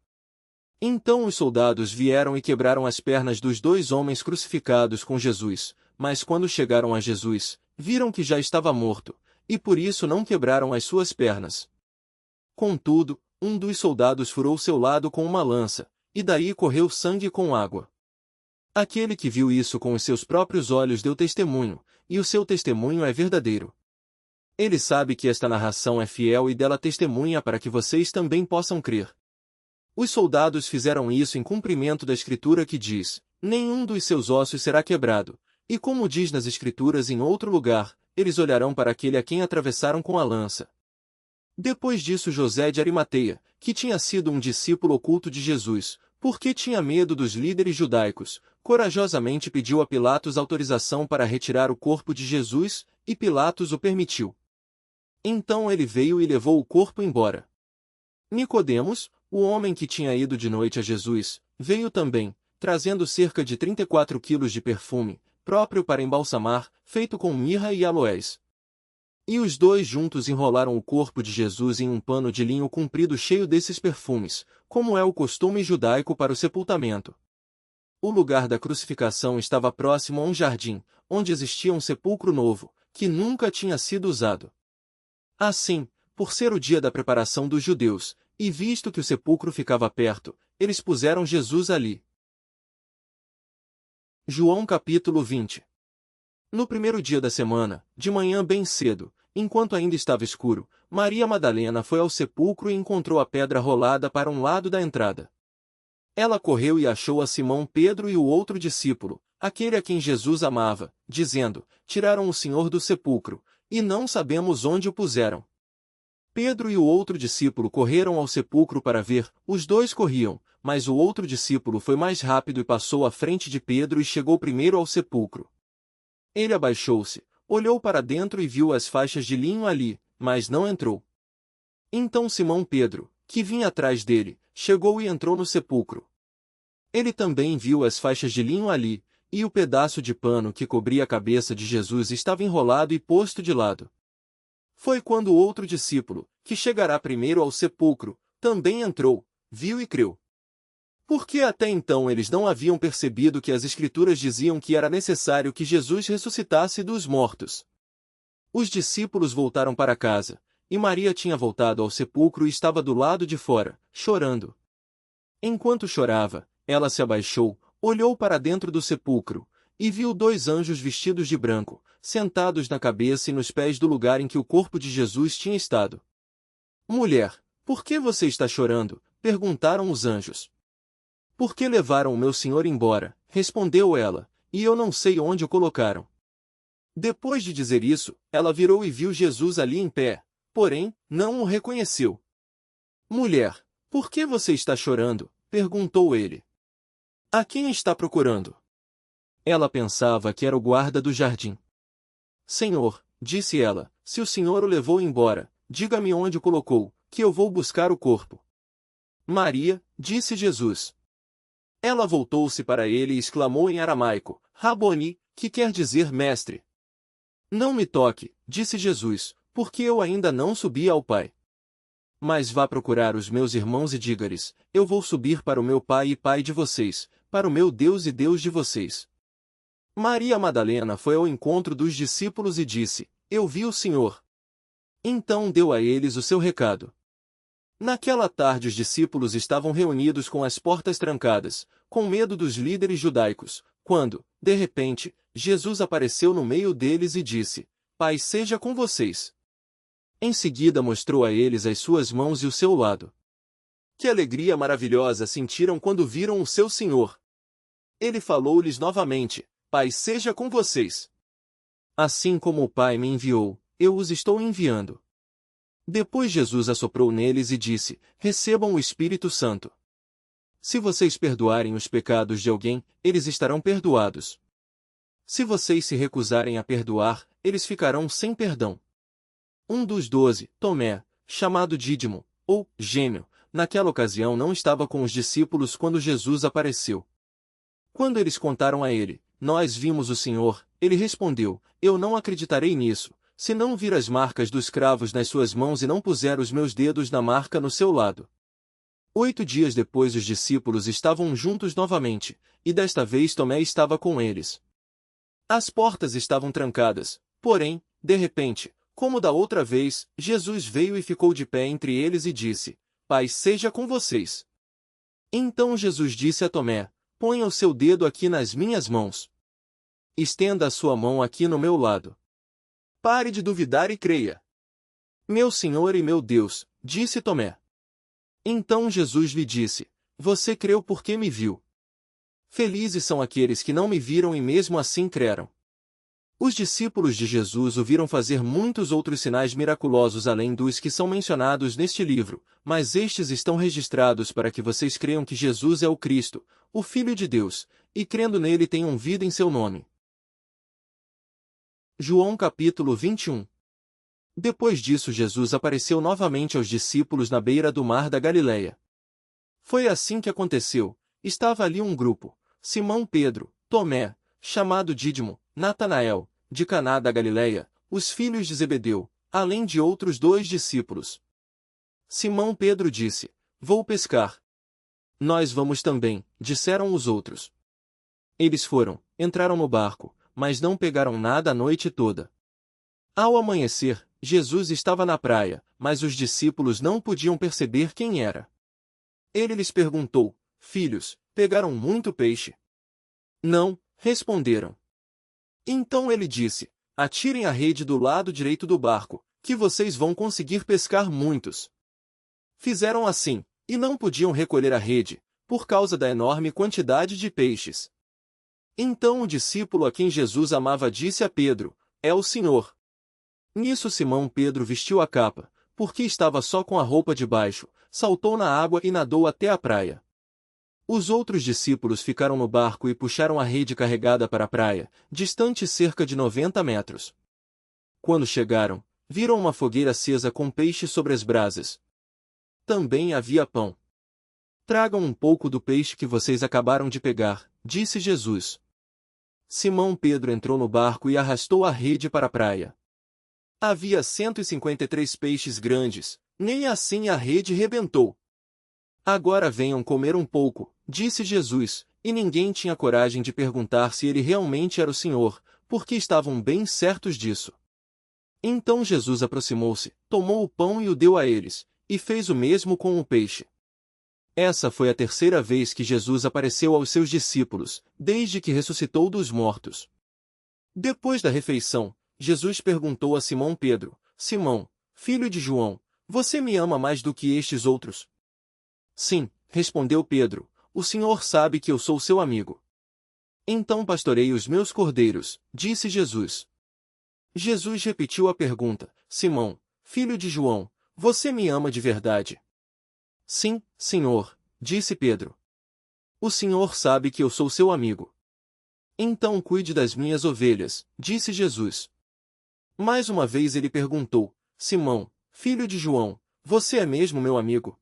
Então os soldados vieram e quebraram as pernas dos 2 homens crucificados com Jesus, mas quando chegaram a Jesus, viram que já estava morto, e por isso não quebraram as suas pernas. Contudo, um dos soldados furou seu lado com uma lança, e daí correu sangue com água. Aquele que viu isso com os seus próprios olhos deu testemunho, e o seu testemunho é verdadeiro. Ele sabe que esta narração é fiel e dela testemunha para que vocês também possam crer. Os soldados fizeram isso em cumprimento da Escritura que diz: nenhum dos seus ossos será quebrado, e como diz nas Escrituras em outro lugar, eles olharão para aquele a quem atravessaram com a lança. Depois disso José de Arimateia, que tinha sido um discípulo oculto de Jesus, porque tinha medo dos líderes judaicos, corajosamente pediu a Pilatos autorização para retirar o corpo de Jesus, e Pilatos o permitiu. Então ele veio e levou o corpo embora. Nicodemos, o homem que tinha ido de noite a Jesus, veio também, trazendo cerca de 34 quilos de perfume, próprio para embalsamar, feito com mirra e aloés. E os 2 juntos enrolaram o corpo de Jesus em um pano de linho comprido cheio desses perfumes, como é o costume judaico para o sepultamento. O lugar da crucificação estava próximo a um jardim, onde existia um sepulcro novo, que nunca tinha sido usado. Assim, por ser o dia da preparação dos judeus, e visto que o sepulcro ficava perto, eles puseram Jesus ali. João capítulo 20. No primeiro dia da semana, de manhã bem cedo, enquanto ainda estava escuro, Maria Madalena foi ao sepulcro e encontrou a pedra rolada para um lado da entrada. Ela correu e achou a Simão Pedro e o outro discípulo, aquele a quem Jesus amava, dizendo: tiraram o Senhor do sepulcro, e não sabemos onde o puseram. Pedro e o outro discípulo correram ao sepulcro para ver, os 2 corriam, mas o outro discípulo foi mais rápido e passou à frente de Pedro e chegou primeiro ao sepulcro. Ele abaixou-se, olhou para dentro e viu as faixas de linho ali, mas não entrou. Então Simão Pedro, que vinha atrás dele, chegou e entrou no sepulcro. Ele também viu as faixas de linho ali, e o pedaço de pano que cobria a cabeça de Jesus estava enrolado e posto de lado. Foi quando o outro discípulo, que chegará primeiro ao sepulcro, também entrou, viu e creu. Porque até então eles não haviam percebido que as Escrituras diziam que era necessário que Jesus ressuscitasse dos mortos. Os discípulos voltaram para casa, e Maria tinha voltado ao sepulcro e estava do lado de fora, chorando. Enquanto chorava, ela se abaixou, olhou para dentro do sepulcro, e viu 2 anjos vestidos de branco, sentados na cabeça e nos pés do lugar em que o corpo de Jesus tinha estado. Mulher, por que você está chorando? Perguntaram os anjos. Por que levaram o meu Senhor embora? Respondeu ela, e eu não sei onde o colocaram. Depois de dizer isso, ela virou e viu Jesus ali em pé, porém, não o reconheceu. Mulher, por que você está chorando? Perguntou ele. A quem está procurando? Ela pensava que era o guarda do jardim. Senhor, disse ela, se o Senhor o levou embora, diga-me onde o colocou, que eu vou buscar o corpo. Maria, disse Jesus. Ela voltou-se para ele e exclamou em aramaico, Raboni, que quer dizer mestre. Não me toque, disse Jesus, porque eu ainda não subi ao Pai. Mas vá procurar os meus irmãos e diga-lhes, eu vou subir para o meu Pai e Pai de vocês, para o meu Deus e Deus de vocês. Maria Madalena foi ao encontro dos discípulos e disse, eu vi o Senhor. Então deu a eles o seu recado. Naquela tarde os discípulos estavam reunidos com as portas trancadas, com medo dos líderes judaicos, quando, de repente, Jesus apareceu no meio deles e disse, Pai seja com vocês. Em seguida mostrou a eles as suas mãos e o seu lado. Que alegria maravilhosa sentiram quando viram o seu Senhor. Ele falou-lhes novamente, Pai seja com vocês. Assim como o Pai me enviou, eu os estou enviando. Depois Jesus assoprou neles e disse, recebam o Espírito Santo. Se vocês perdoarem os pecados de alguém, eles estarão perdoados. Se vocês se recusarem a perdoar, eles ficarão sem perdão. Um dos 12, Tomé, chamado Dídimo, ou Gêmeo, naquela ocasião não estava com os discípulos quando Jesus apareceu. Quando eles contaram a ele, nós vimos o Senhor, ele respondeu, eu não acreditarei nisso, se não vir as marcas dos cravos nas suas mãos e não puser os meus dedos na marca no seu lado. 8 dias depois os discípulos estavam juntos novamente, e desta vez Tomé estava com eles. As portas estavam trancadas, porém, de repente, como da outra vez, Jesus veio e ficou de pé entre eles e disse, Pai seja com vocês. Então Jesus disse a Tomé, ponha o seu dedo aqui nas minhas mãos. Estenda a sua mão aqui no meu lado. Pare de duvidar e creia. Meu Senhor e meu Deus, disse Tomé. Então Jesus lhe disse, você creu porque me viu. Felizes são aqueles que não me viram e mesmo assim creram. Os discípulos de Jesus o viram fazer muitos outros sinais miraculosos além dos que são mencionados neste livro, mas estes estão registrados para que vocês creiam que Jesus é o Cristo, o Filho de Deus, e crendo nele tenham vida em seu nome. João capítulo 21. Depois disso Jesus apareceu novamente aos discípulos na beira do mar da Galileia. Foi assim que aconteceu, estava ali um grupo, Simão Pedro, Tomé, chamado Dídimo, Natanael, de Caná da Galileia, os filhos de Zebedeu, além de outros 2 discípulos. Simão Pedro disse, vou pescar. Nós vamos também, disseram os outros. Eles foram, entraram no barco, mas não pegaram nada a noite toda. Ao amanhecer, Jesus estava na praia, mas os discípulos não podiam perceber quem era. Ele lhes perguntou, filhos, pegaram muito peixe? Não, responderam. Então ele disse, atirem a rede do lado direito do barco, que vocês vão conseguir pescar muitos. Fizeram assim, e não podiam recolher a rede, por causa da enorme quantidade de peixes. Então o discípulo a quem Jesus amava disse a Pedro, é o Senhor. Nisso Simão Pedro vestiu a capa, porque estava só com a roupa de baixo, saltou na água e nadou até a praia. Os outros discípulos ficaram no barco e puxaram a rede carregada para a praia, distante cerca de 90 metros. Quando chegaram, viram uma fogueira acesa com peixe sobre as brasas. Também havia pão. Tragam um pouco do peixe que vocês acabaram de pegar, disse Jesus. Simão Pedro entrou no barco e arrastou a rede para a praia. Havia 153 peixes grandes, nem assim a rede rebentou. Agora venham comer um pouco, disse Jesus, e ninguém tinha coragem de perguntar se ele realmente era o Senhor, porque estavam bem certos disso. Então Jesus aproximou-se, tomou o pão e o deu a eles, e fez o mesmo com o peixe. Essa foi a 3ª vez que Jesus apareceu aos seus discípulos, desde que ressuscitou dos mortos. Depois da refeição, Jesus perguntou a Simão Pedro, Simão, filho de João, você me ama mais do que estes outros? Sim, respondeu Pedro, o Senhor sabe que eu sou seu amigo. Então pastorei os meus cordeiros, disse Jesus. Jesus repetiu a pergunta, Simão, filho de João, você me ama de verdade? Sim, Senhor, disse Pedro. O Senhor sabe que eu sou seu amigo. Então cuide das minhas ovelhas, disse Jesus. Mais uma vez ele perguntou: Simão, filho de João, você é mesmo meu amigo?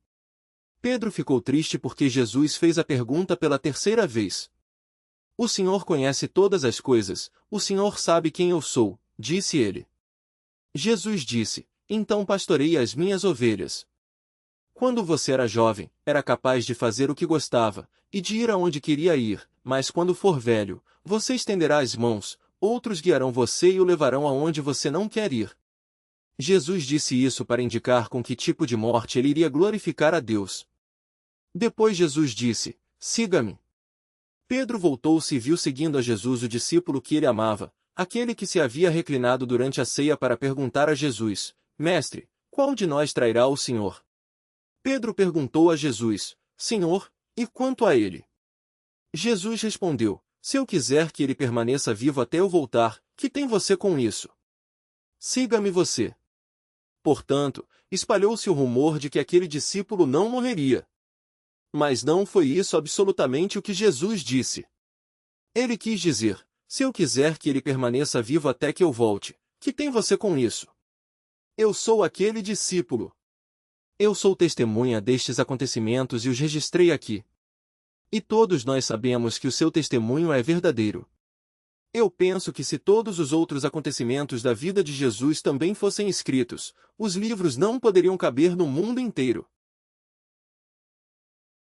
Pedro ficou triste porque Jesus fez a pergunta pela terceira vez. O Senhor conhece todas as coisas, o Senhor sabe quem eu sou, disse ele. Jesus disse: Então pastorei as minhas ovelhas. Quando você era jovem, era capaz de fazer o que gostava, e de ir aonde queria ir, mas quando for velho, você estenderá as mãos, outros guiarão você e o levarão aonde você não quer ir. Jesus disse isso para indicar com que tipo de morte ele iria glorificar a Deus. Depois Jesus disse: Siga-me. Pedro voltou-se e viu seguindo a Jesus o discípulo que ele amava, aquele que se havia reclinado durante a ceia para perguntar a Jesus: Mestre, qual de nós trairá o Senhor? Pedro perguntou a Jesus: Senhor, e quanto a ele? Jesus respondeu: Se eu quiser que ele permaneça vivo até eu voltar, que tem você com isso? Siga-me você. Portanto, espalhou-se o rumor de que aquele discípulo não morreria. Mas não foi isso absolutamente o que Jesus disse. Ele quis dizer: se eu quiser que ele permaneça vivo até que eu volte, que tem você com isso? Eu sou aquele discípulo. Eu sou testemunha destes acontecimentos e os registrei aqui. E todos nós sabemos que o seu testemunho é verdadeiro. Eu penso que se todos os outros acontecimentos da vida de Jesus também fossem escritos, os livros não poderiam caber no mundo inteiro.